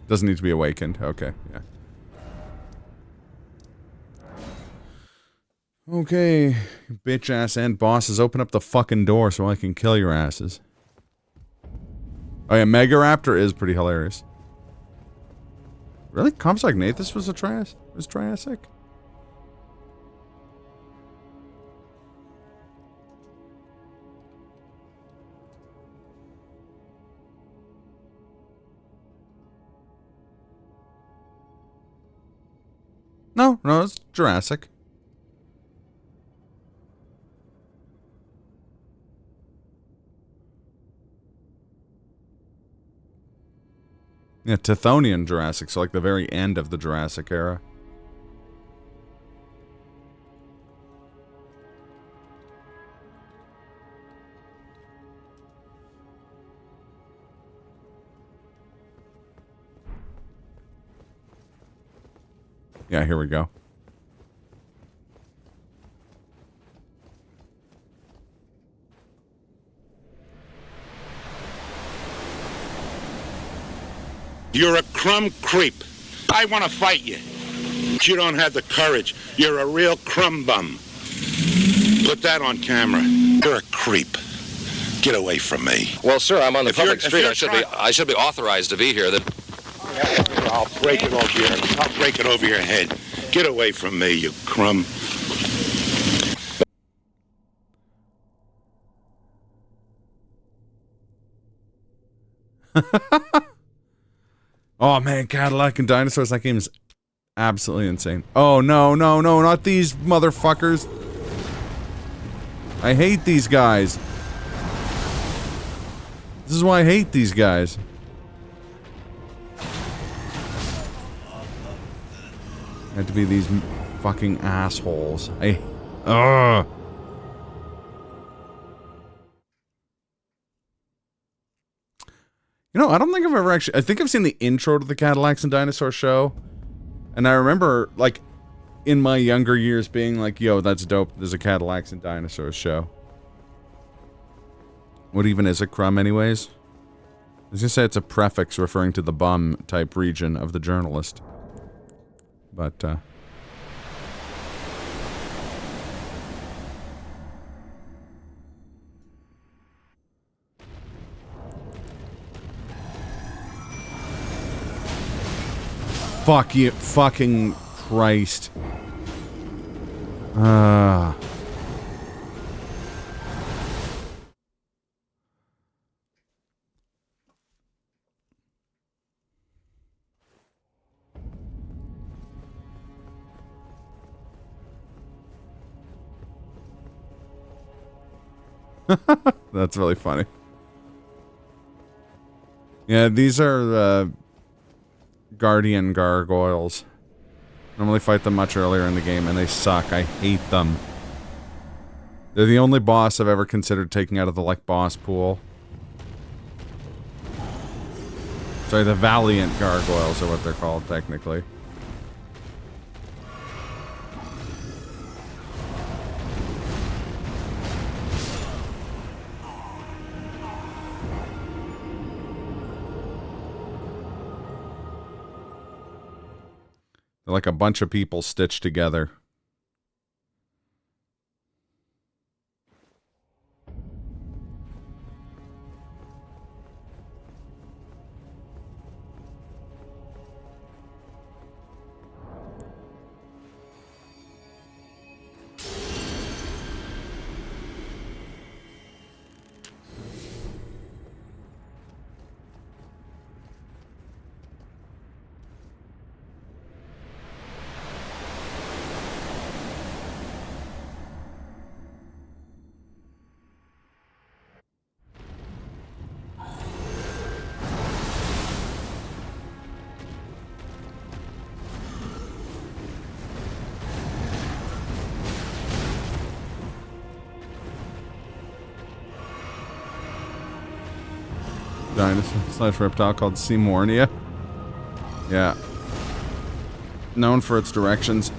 Doesn't need to be awakened. Okay, yeah. Okay, bitch ass and bosses, open up the fucking door so I can kill your asses. Oh yeah, Megaraptor is pretty hilarious. Really? Compsognathus was Triassic? No, it's Jurassic. Yeah, Tithonian Jurassic, so like the very end of the Jurassic era. Yeah, here we go. You're a crumb creep. I want to fight you. But you don't have the courage. You're a real crumb bum. Put that on camera. You're a creep. Get away from me. Well, sir, I'm on the If public you're- if street. you're I should be authorized to be here. I'll break it over your head. I'll break it over your head. Get away from me, you crumb. Oh man, Cadillac and dinosaurs, that game is absolutely insane. Oh no, not these motherfuckers. I hate these guys. This is why I hate these guys. Had to be these fucking assholes. Ugh. You know, I don't think I've ever actually... I think I've seen the intro to the Cadillacs and Dinosaurs show. And I remember, like, in my younger years being like, yo, that's dope. There's a Cadillacs and Dinosaurs show. What even is a crumb anyways? I was gonna say it's a prefix referring to the bum-type region of the journalist. But, fuck you, fucking Christ. That's really funny. Yeah, these are the Guardian Gargoyles. Normally fight them much earlier in the game, and they suck. I hate them. They're the only boss I've ever considered taking out of the, like, boss pool. Sorry, the Valiant Gargoyles are what they're called, technically. They're like a bunch of people stitched together. dinosaur / reptile called Seymournia. Yeah. Known for its directions.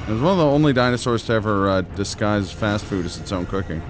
It was one of the only dinosaurs to ever disguise fast food as its own cooking.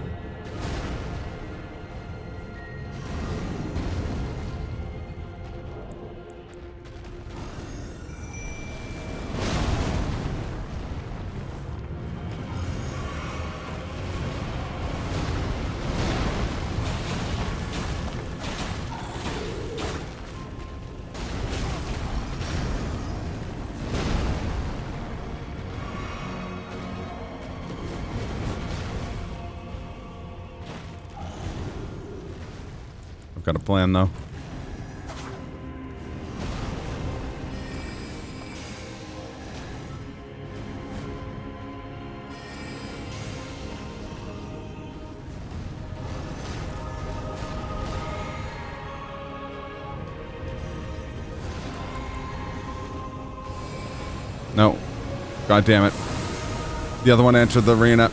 I've got a plan, though. No. God damn it. The other one entered the arena.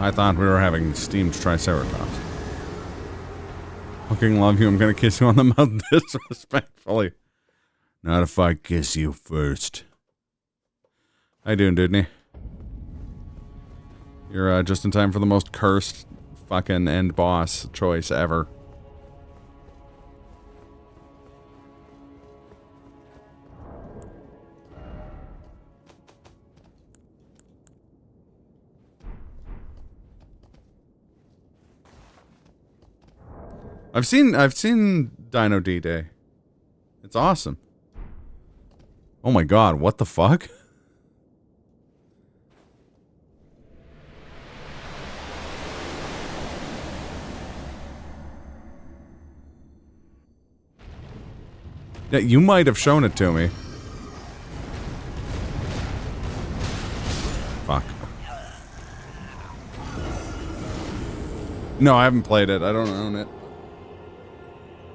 I thought we were having steamed Triceratops. Fucking love you. I'm gonna kiss you on the mouth disrespectfully. Not if I kiss you first. How you doing, Dudney? You're just in time for the most cursed fucking end boss choice ever. I've seen Dino D-Day. It's awesome. Oh my god, what the fuck? Yeah, you might have shown it to me. Fuck. No, I haven't played it. I don't own it.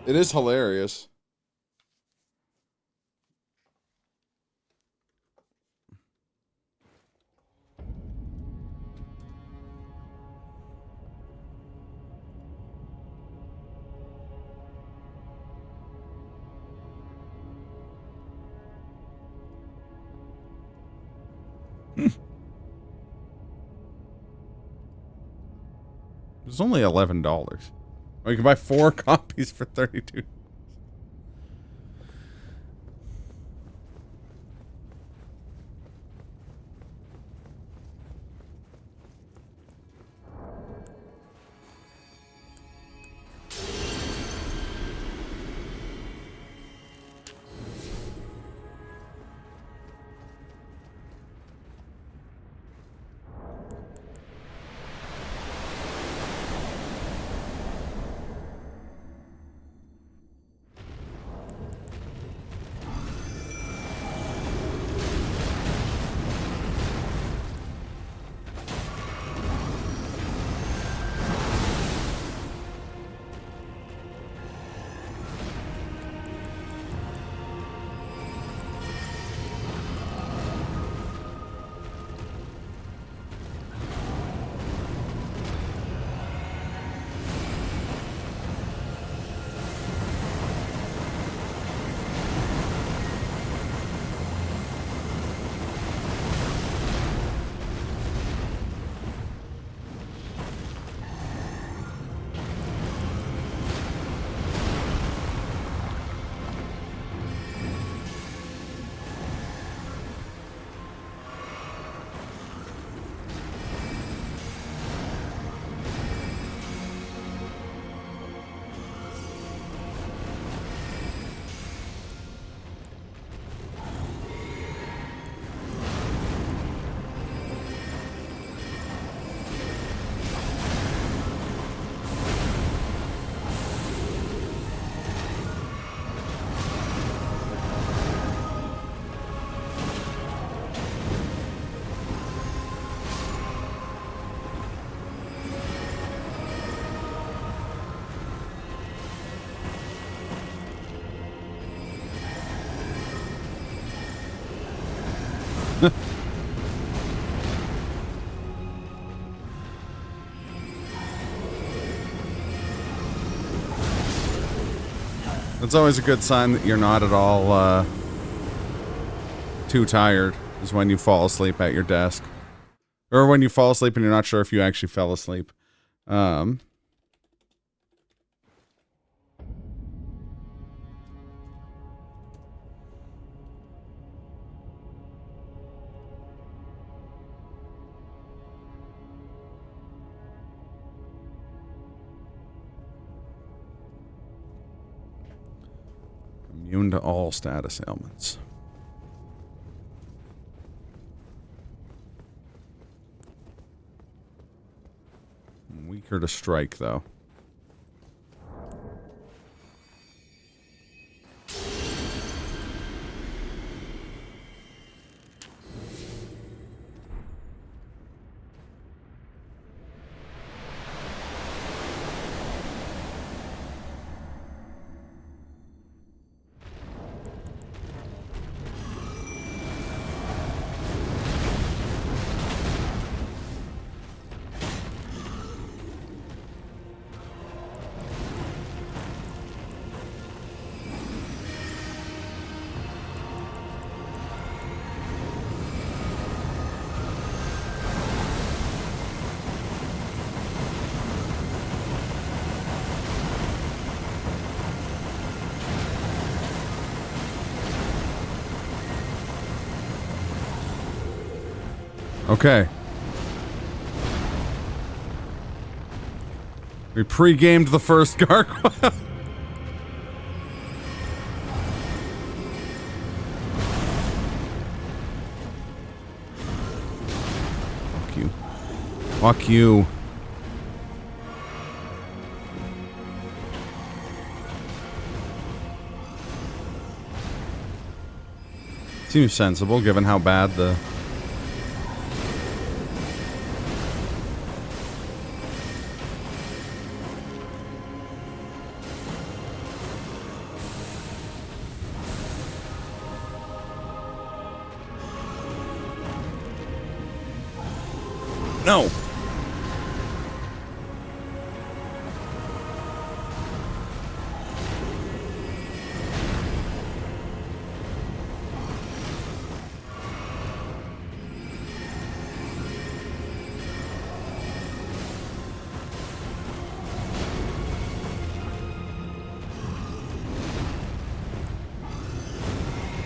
It is hilarious. It's only $11. Or you can buy 4 copies for $32. That's always a good sign that you're not at all too tired, is when you fall asleep at your desk. Or when you fall asleep and you're not sure if you actually fell asleep. Immune to all status ailments. Weaker to strike, though. Okay. We pre-gamed the first gargoyle. Fuck you. Fuck you. Seems sensible given how bad the... No.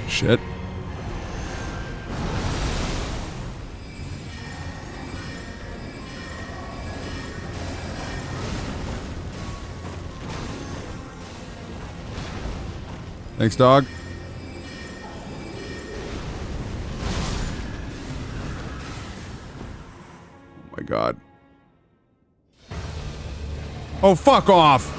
Shit. Thanks, dog. Oh my god. Oh, fuck off!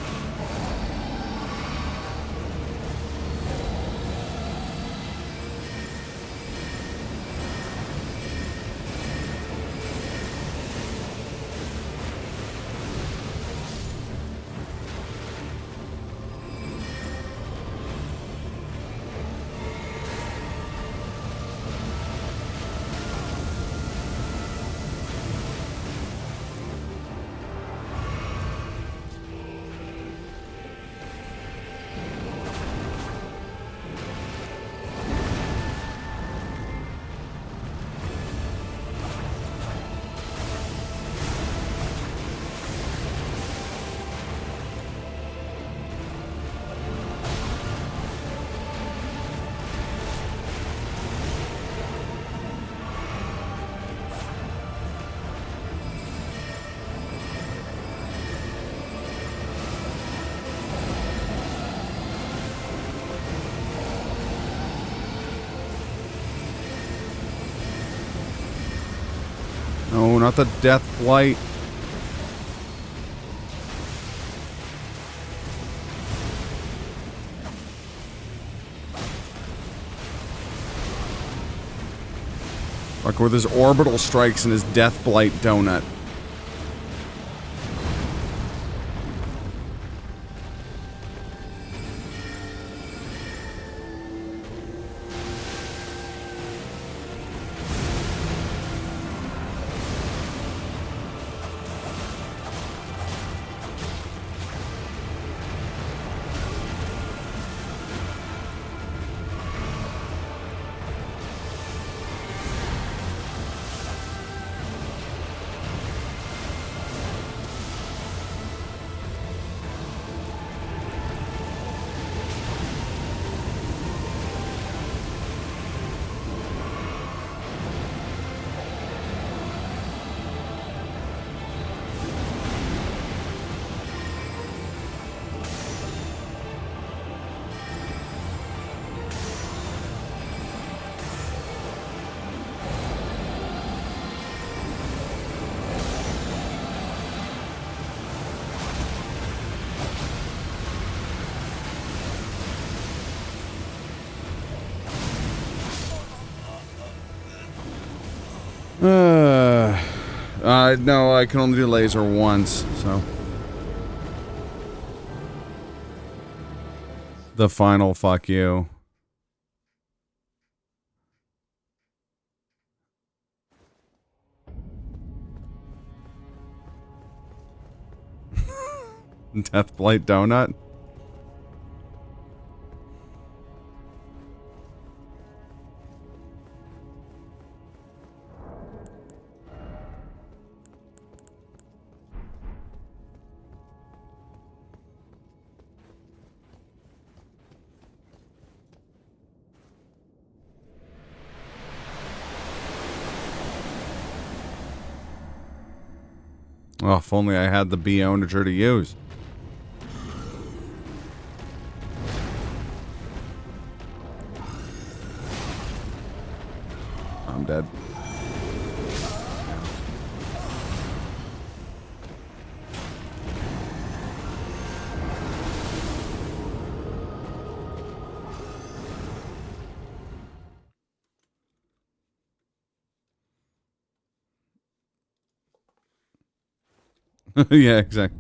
No, not the death blight. Fuck with his orbital strikes and his death blight donut. No, I can only do laser once, so. The final fuck you. Deathblight donut? Oh, if only I had the bee onager to use. I'm dead. Yeah, exactly.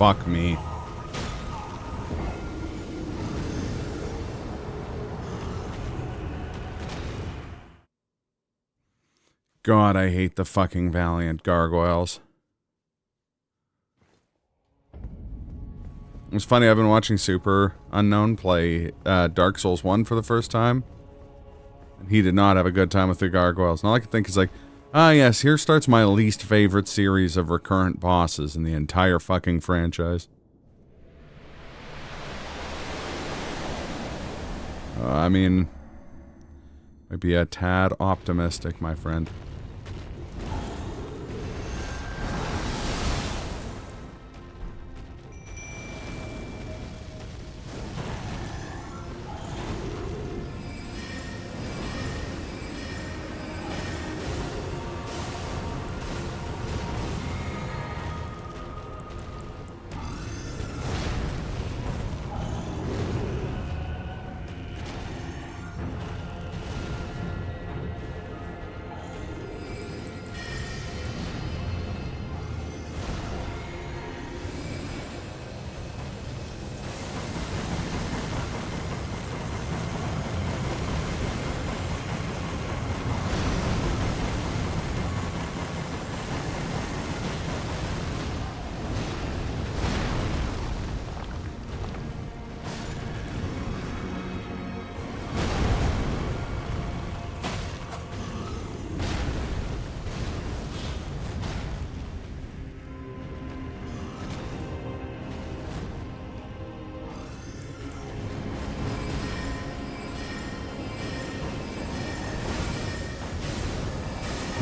Fuck me. God, I hate the fucking Valiant gargoyles. It's funny, I've been watching Super Unknown play Dark Souls 1 for the first time. And he did not have a good time with the gargoyles. And all I can think is like, ah yes, here starts my least favorite series of recurrent bosses in the entire fucking franchise. I mean, might be a tad optimistic, my friend.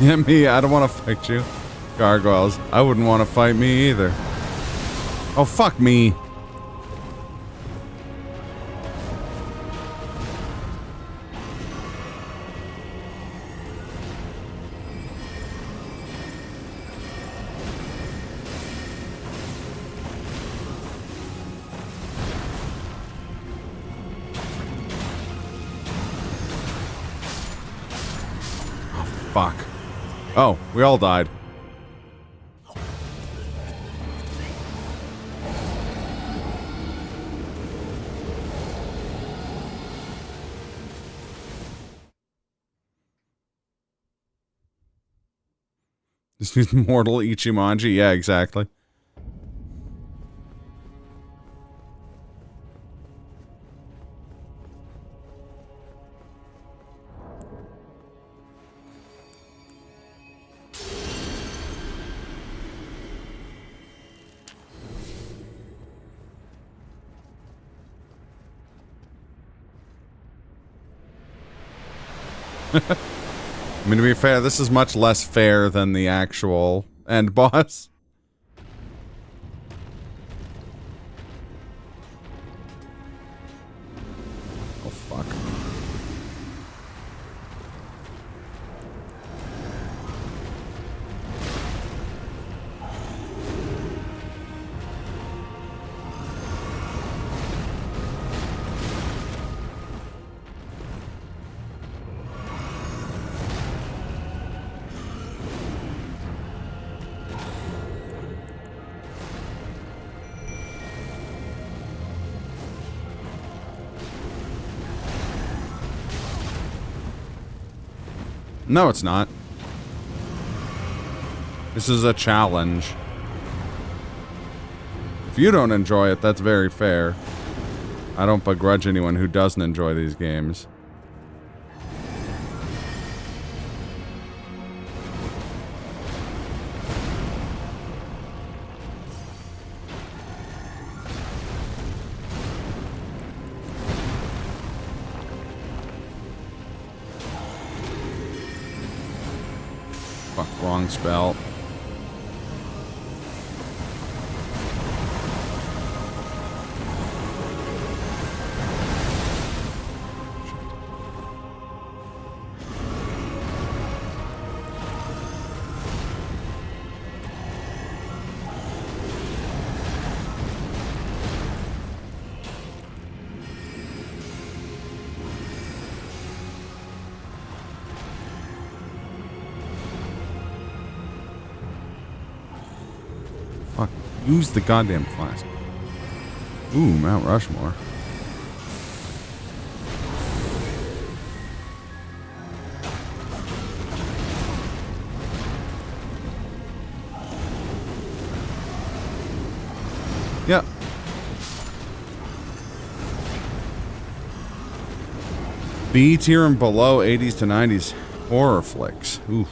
Yeah, me, I don't want to fight you. Gargoyles, I wouldn't want to fight me either. Oh, fuck me. Oh, fuck. Oh, we all died. Just use mortal Ichimonji. Yeah, exactly. I mean, to be fair, this is much less fair than the actual end boss. Oh, fuck. No, it's not. This is a challenge. If you don't enjoy it, that's very fair. I don't begrudge anyone who doesn't enjoy these games. Fuck, wrong spell. Fuck, use the goddamn flask. Ooh, Mount Rushmore. Yep. B tier and below 80s to 90s horror flicks. Ooh.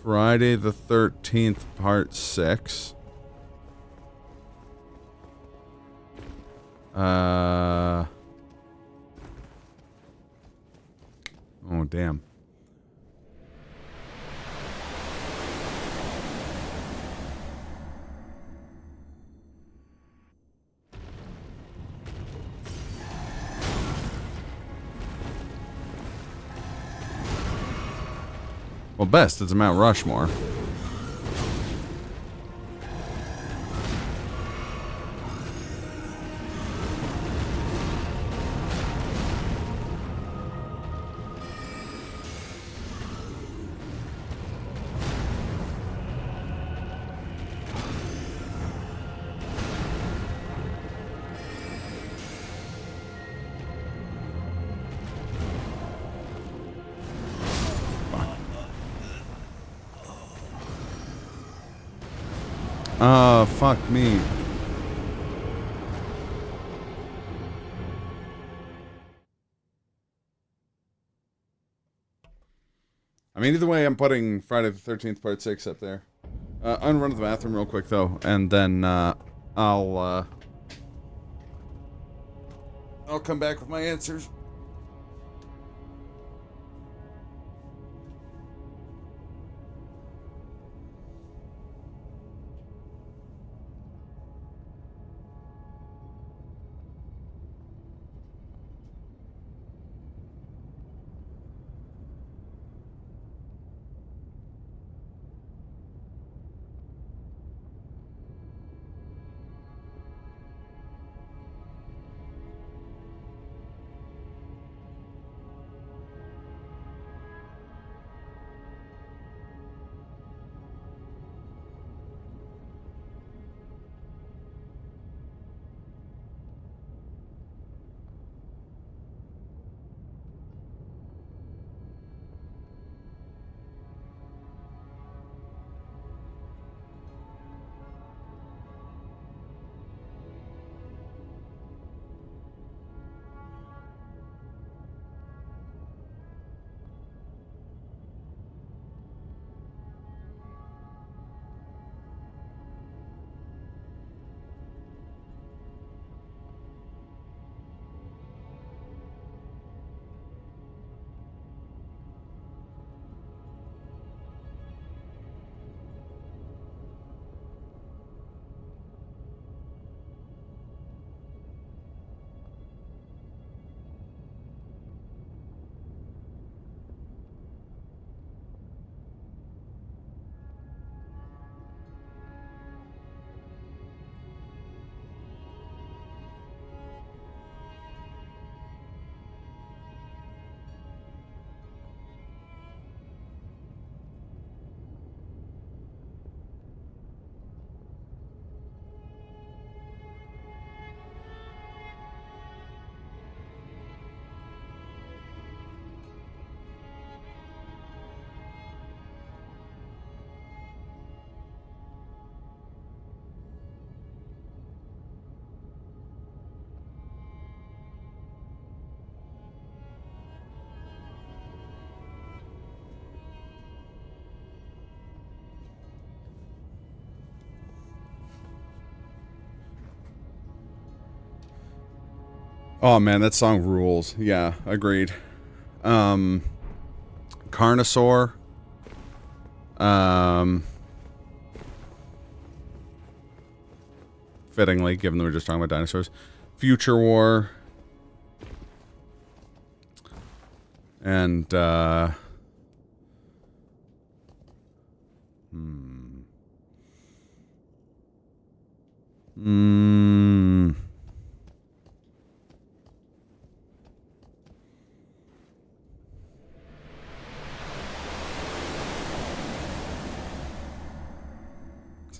Friday the 13th, part 6. Oh, damn. Well, best, it's a Mount Rushmore. Fuck me. I mean, either way, I'm putting Friday the 13th, part 6 up there. I'm gonna run to the bathroom real quick, though, and then, I'll come back with my answers. Oh man, that song rules. Yeah, agreed. Carnosaur. Fittingly, given that we're just talking about dinosaurs. Future War. And,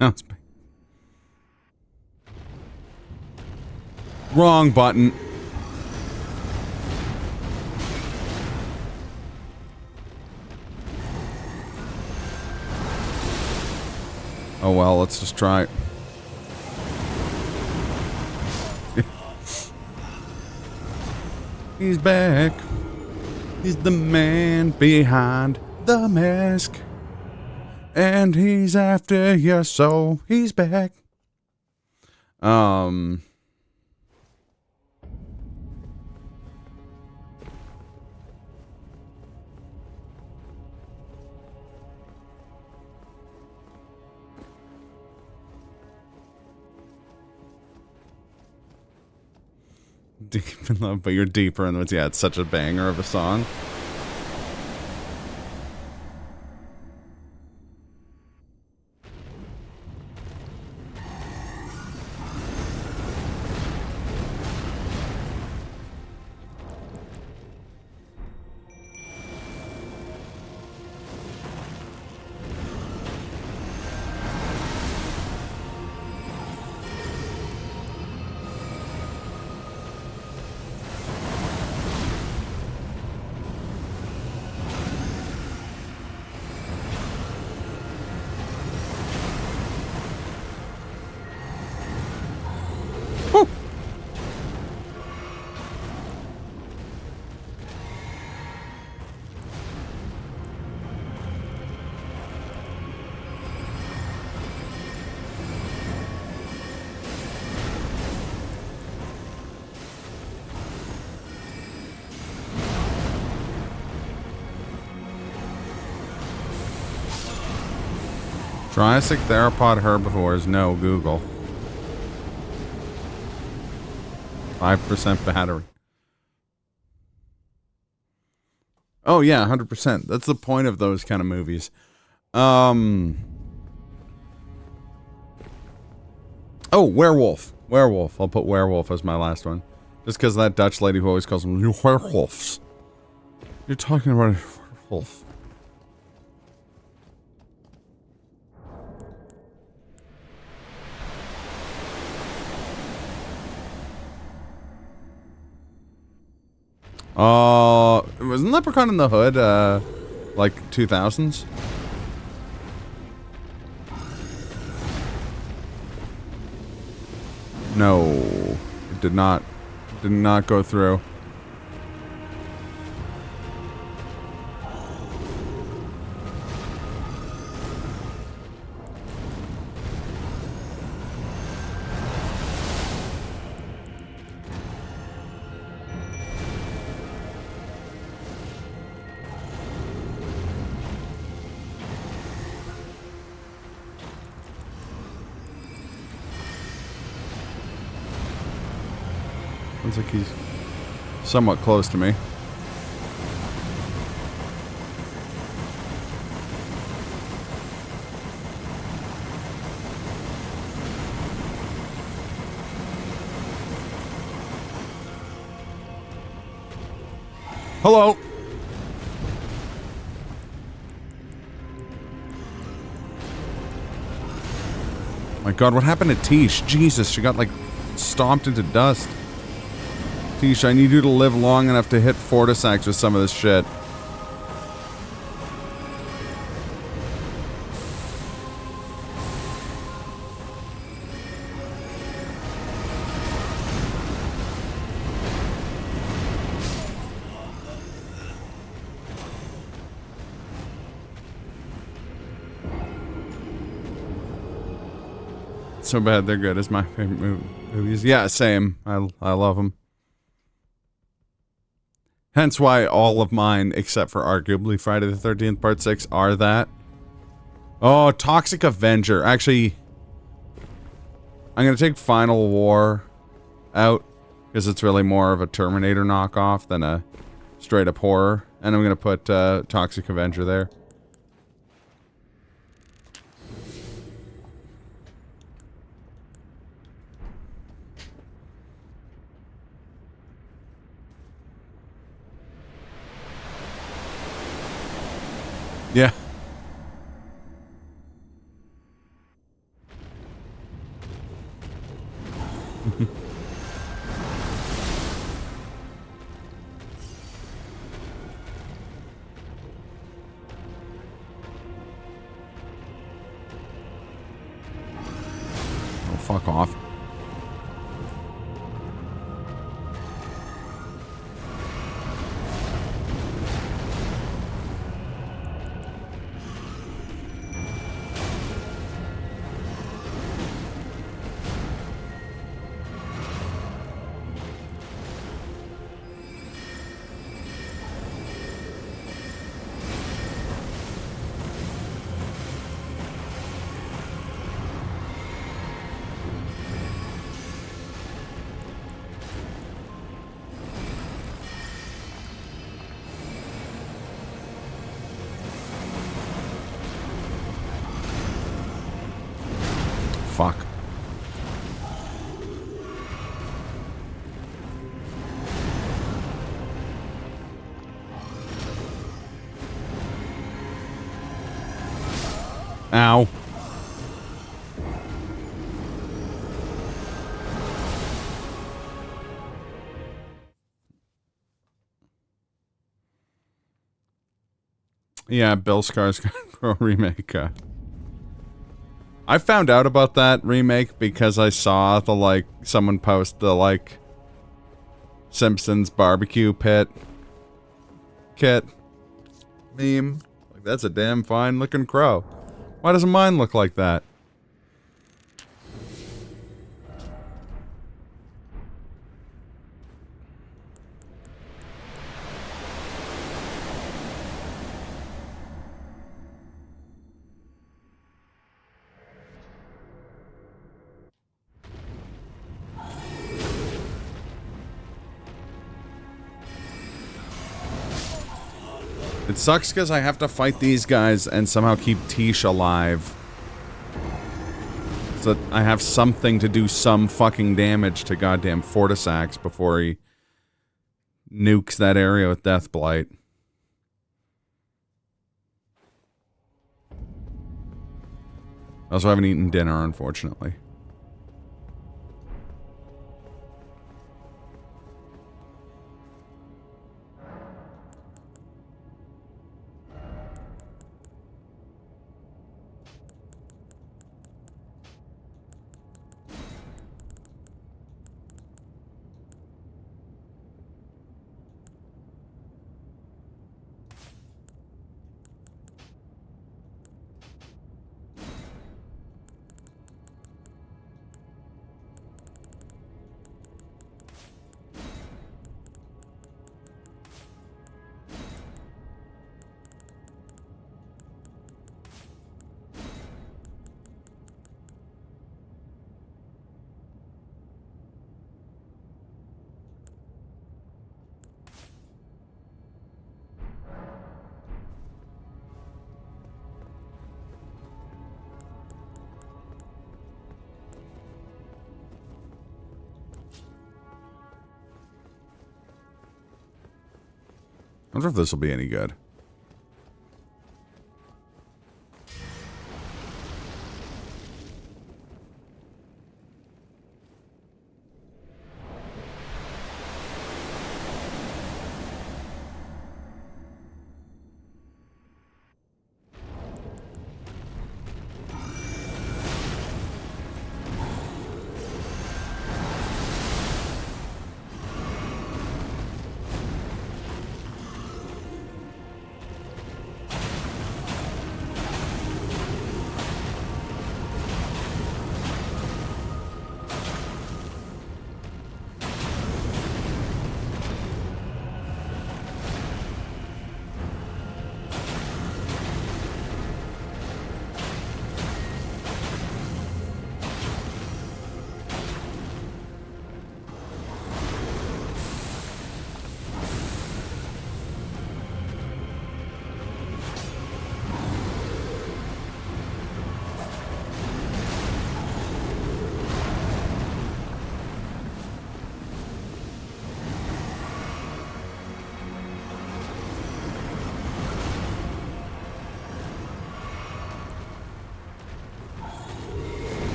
Sounds bad. Wrong button. Oh well, let's just try it. He's back. He's the man behind the mask. And he's after your soul. He's back. Deep in love, but you're deeper in the woods. Yeah, it's such a banger of a song. Triassic theropod herbivores, no Google. 5% battery. Oh yeah, 100%. That's the point of those kind of movies. Oh, werewolf. Werewolf. I'll put werewolf as my last one. Just because that Dutch lady who always calls them you werewolves. You're talking about a werewolf. Wasn't Leprechaun in the Hood, like 2000s? No, it did not go through. Sounds like he's somewhat close to me. Hello. My God, what happened to Tish? Jesus, she got like stomped into dust. Tish, I need you to live long enough to hit Fortisax with some of this shit. So bad they're good. It's my favorite movies. Yeah, same. I love them. Hence why all of mine, except for arguably Friday the 13th Part 6, are that. Oh, Toxic Avenger. Actually, I'm going to take Final War out, because it's really more of a Terminator knockoff than a straight-up horror. And I'm going to put Toxic Avenger there. Yeah. Oh, fuck off. Fuck. Ow. Yeah, Bill Skarsgård remake. I found out about that remake because I saw the, like, someone post the, like, Simpsons barbecue pit kit meme. Like, that's a damn fine looking crow. Why doesn't mine look like that? It sucks because I have to fight these guys and somehow keep Tish alive. So that I have something to do some fucking damage to goddamn Fortisax before he nukes that area with Death Blight. I also haven't eaten dinner, unfortunately. I wonder if this will be any good.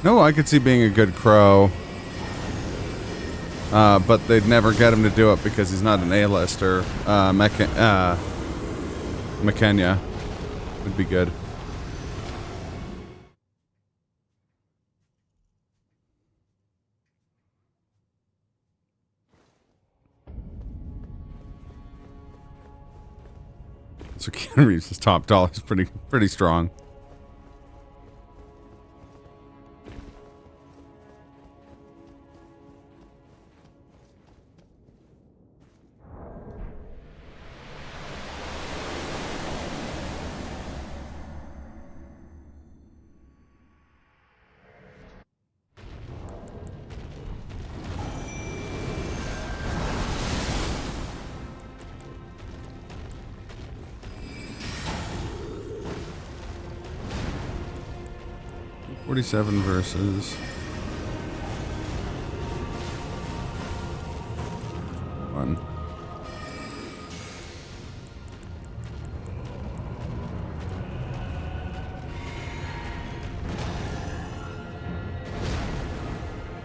No, I could see being a good crow. But they'd never get him to do it because he's not an A-lister. McKenya would be good. So Keanu Reeves' top dollar is pretty strong. $47 versus one.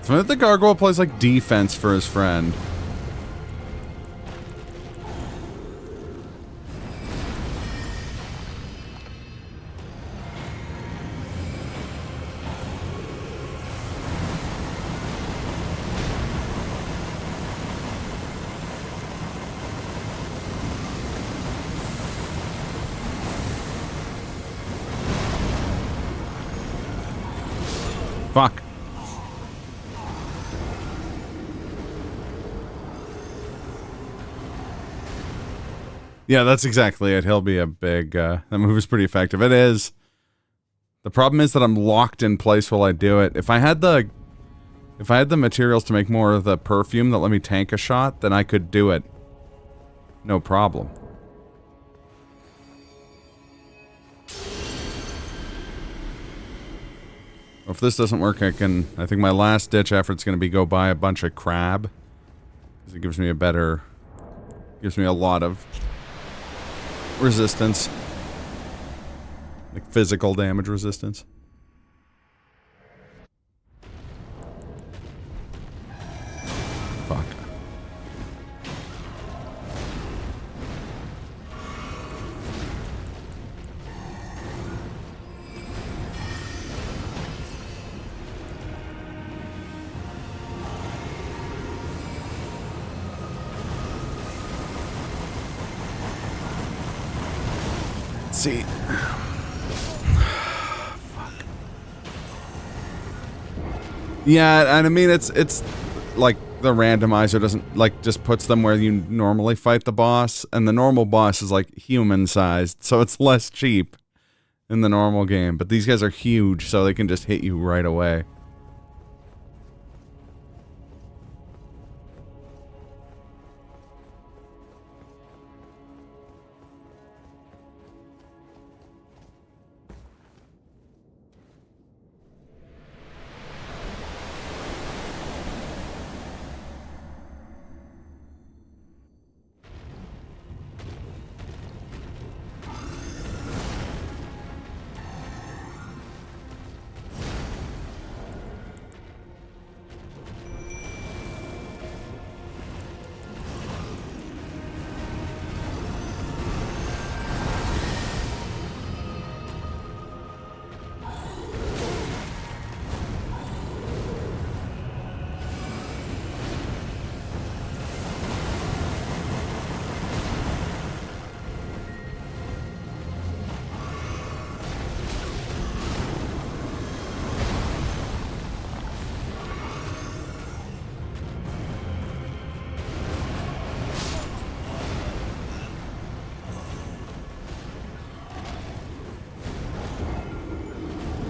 So the gargoyle plays like defense for his friend. Fuck. Yeah, that's exactly it. He'll be a big, that move is pretty effective. It is. The problem is that I'm locked in place while I do it. If I had the materials to make more of the perfume that let me tank a shot, then I could do it. No problem. If this doesn't work, I think my last ditch effort's gonna be go buy a bunch of crab. Because it gives me a lot of resistance. Like physical damage resistance. Fuck. See. Fuck. Yeah, and I mean it's like the randomizer doesn't like just puts them where you normally fight the boss, and the normal boss is like human sized, so it's less cheap in the normal game. But these guys are huge, so they can just hit you right away.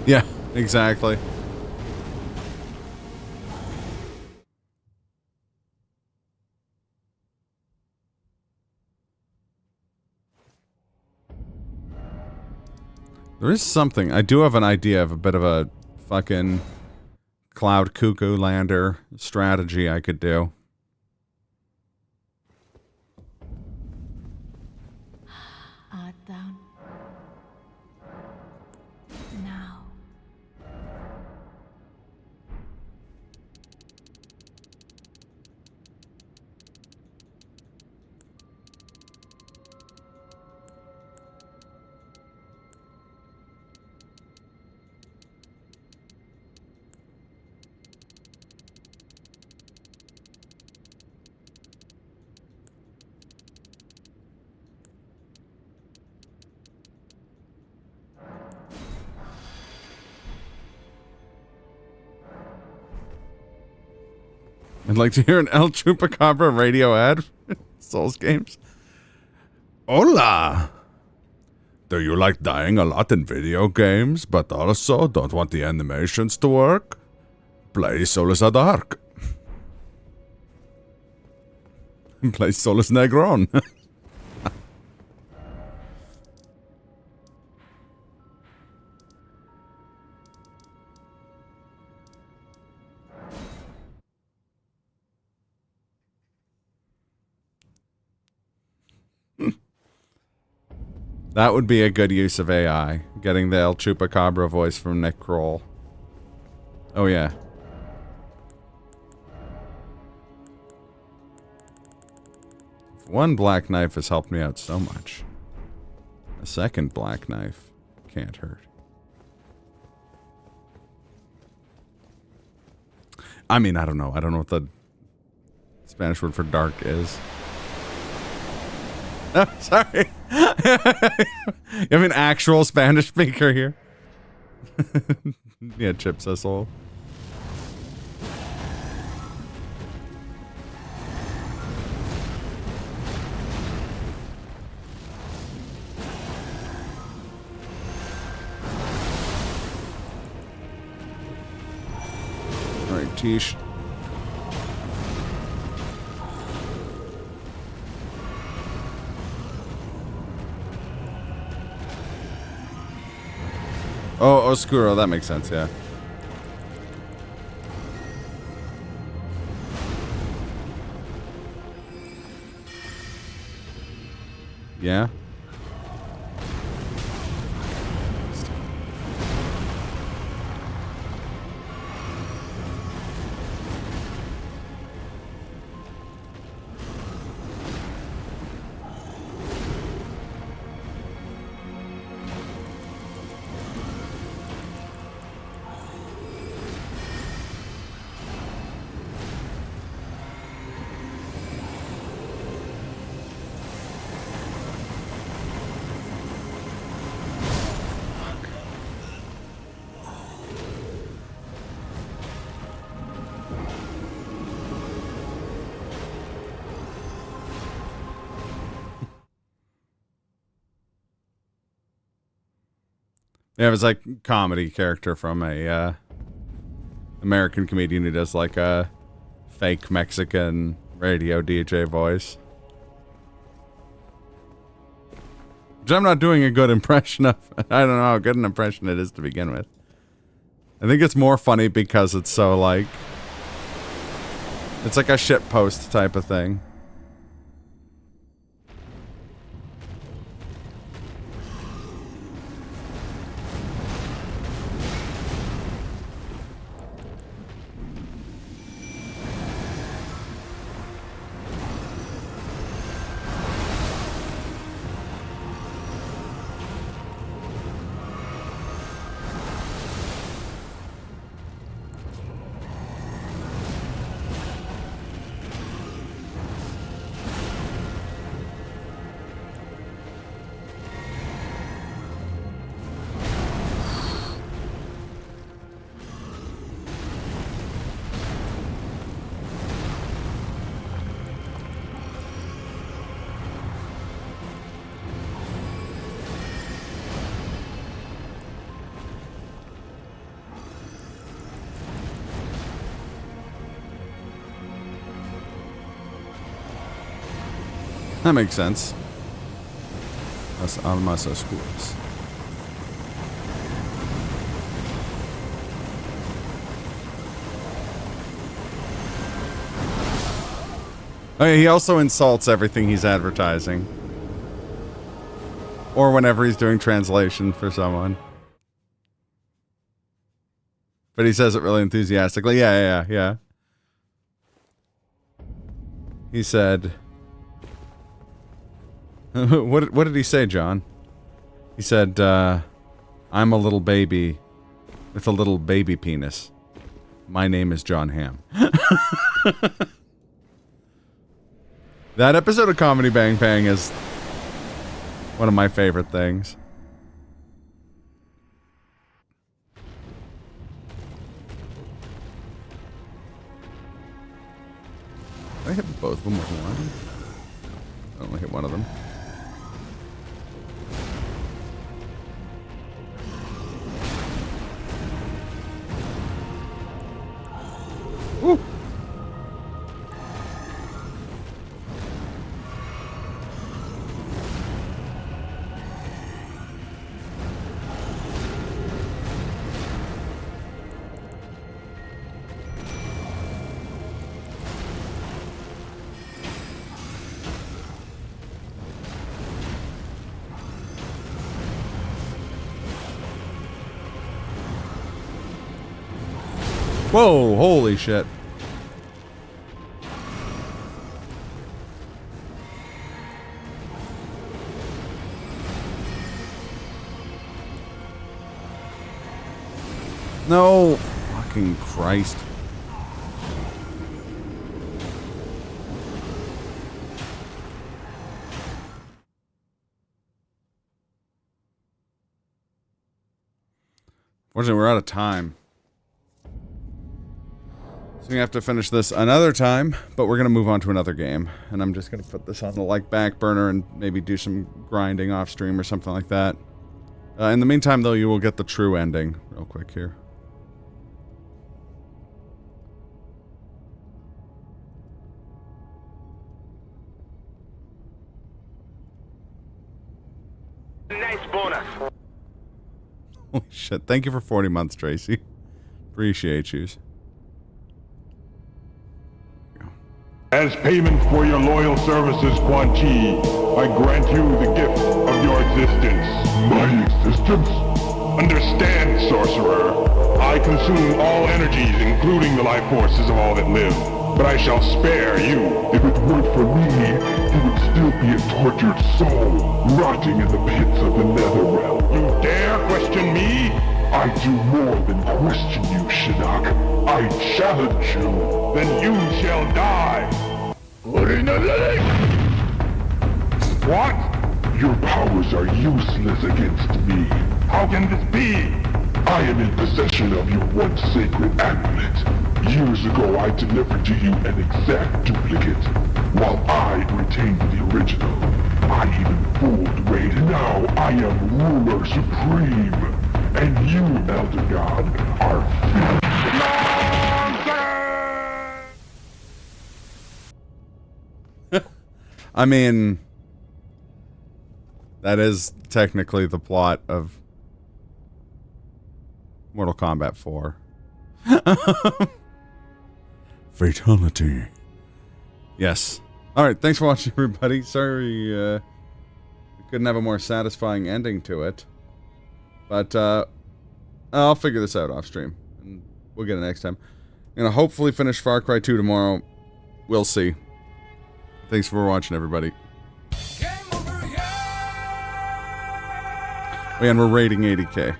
Yeah, exactly. There is something. I do have an idea of a bit of a fucking Cloud Cuckoo Lander strategy I could do. Art thou now? I'd like to hear an El Chupacabra radio ad for Souls games. Hola! Do you like dying a lot in video games, but also don't want the animations to work? Play Solus Dark. Play Solus Negron. That would be a good use of AI. Getting the El Chupacabra voice from Nick Kroll. Oh yeah. One black knife has helped me out so much. A second black knife can't hurt. I mean, I don't know. I don't know what the Spanish word for dark is. Oh, sorry. You have an actual Spanish speaker here? Yeah, chips us all. Alright, Tish. Oh, Oscuro, that makes sense, yeah. Yeah? Yeah, it was like comedy character from a American comedian who does like a fake Mexican radio DJ voice. Which I'm not doing a good impression of. I don't know how good an impression it is to begin with. I think it's more funny because it's so like... It's like a shitpost type of thing. That makes sense. Las almas oscuras. Oh, yeah, he also insults everything he's advertising. Or whenever he's doing translation for someone. But he says it really enthusiastically. Yeah. He said... What did he say, John? He said, I'm a little baby with a little baby penis. My name is John Hamm. That episode of Comedy Bang Bang is one of my favorite things. them with one? I only hit one of them. Woo! Whoa, holy shit. No, fucking Christ. Fortunately, we're out of time. So we have to finish this another time, but we're going to move on to another game. And I'm just going to put this on the back burner and maybe do some grinding off stream or something like that. In the meantime, though, you will get the true ending real quick here. Nice bonus. Holy shit. Thank you for 40 months, Tracy. Appreciate yous. As payment for your loyal services, Quan, I grant you the gift of your existence. My existence? Understand, sorcerer. I consume all energies, including the life forces of all that live. But I shall spare you. If it weren't for me, you would still be a tortured soul, rotting in the pits of the netherrealm. You dare question me? I do more than question you, Shinnok. I challenge you. Then you shall die. What? Your powers are useless against me. How can this be? I am in possession of your once sacred amulet. Years ago, I delivered to you an exact duplicate, while I retained the original. I even fooled Raid. Now I am ruler supreme. And you, Elder God, are I mean, that is technically the plot of Mortal Kombat 4. Fatality. Yes. Alright, thanks for watching, everybody. Sorry, we couldn't have a more satisfying ending to it. But, I'll figure this out off stream. And we'll get it next time. I'm gonna hopefully finish Far Cry 2 tomorrow. We'll see. Thanks for watching, everybody. And we're rating 80K.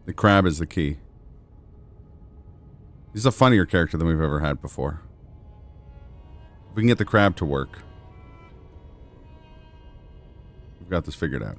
The crab is the key. He's a funnier character than we've ever had before. If we can get the crab to work, we've got this figured out.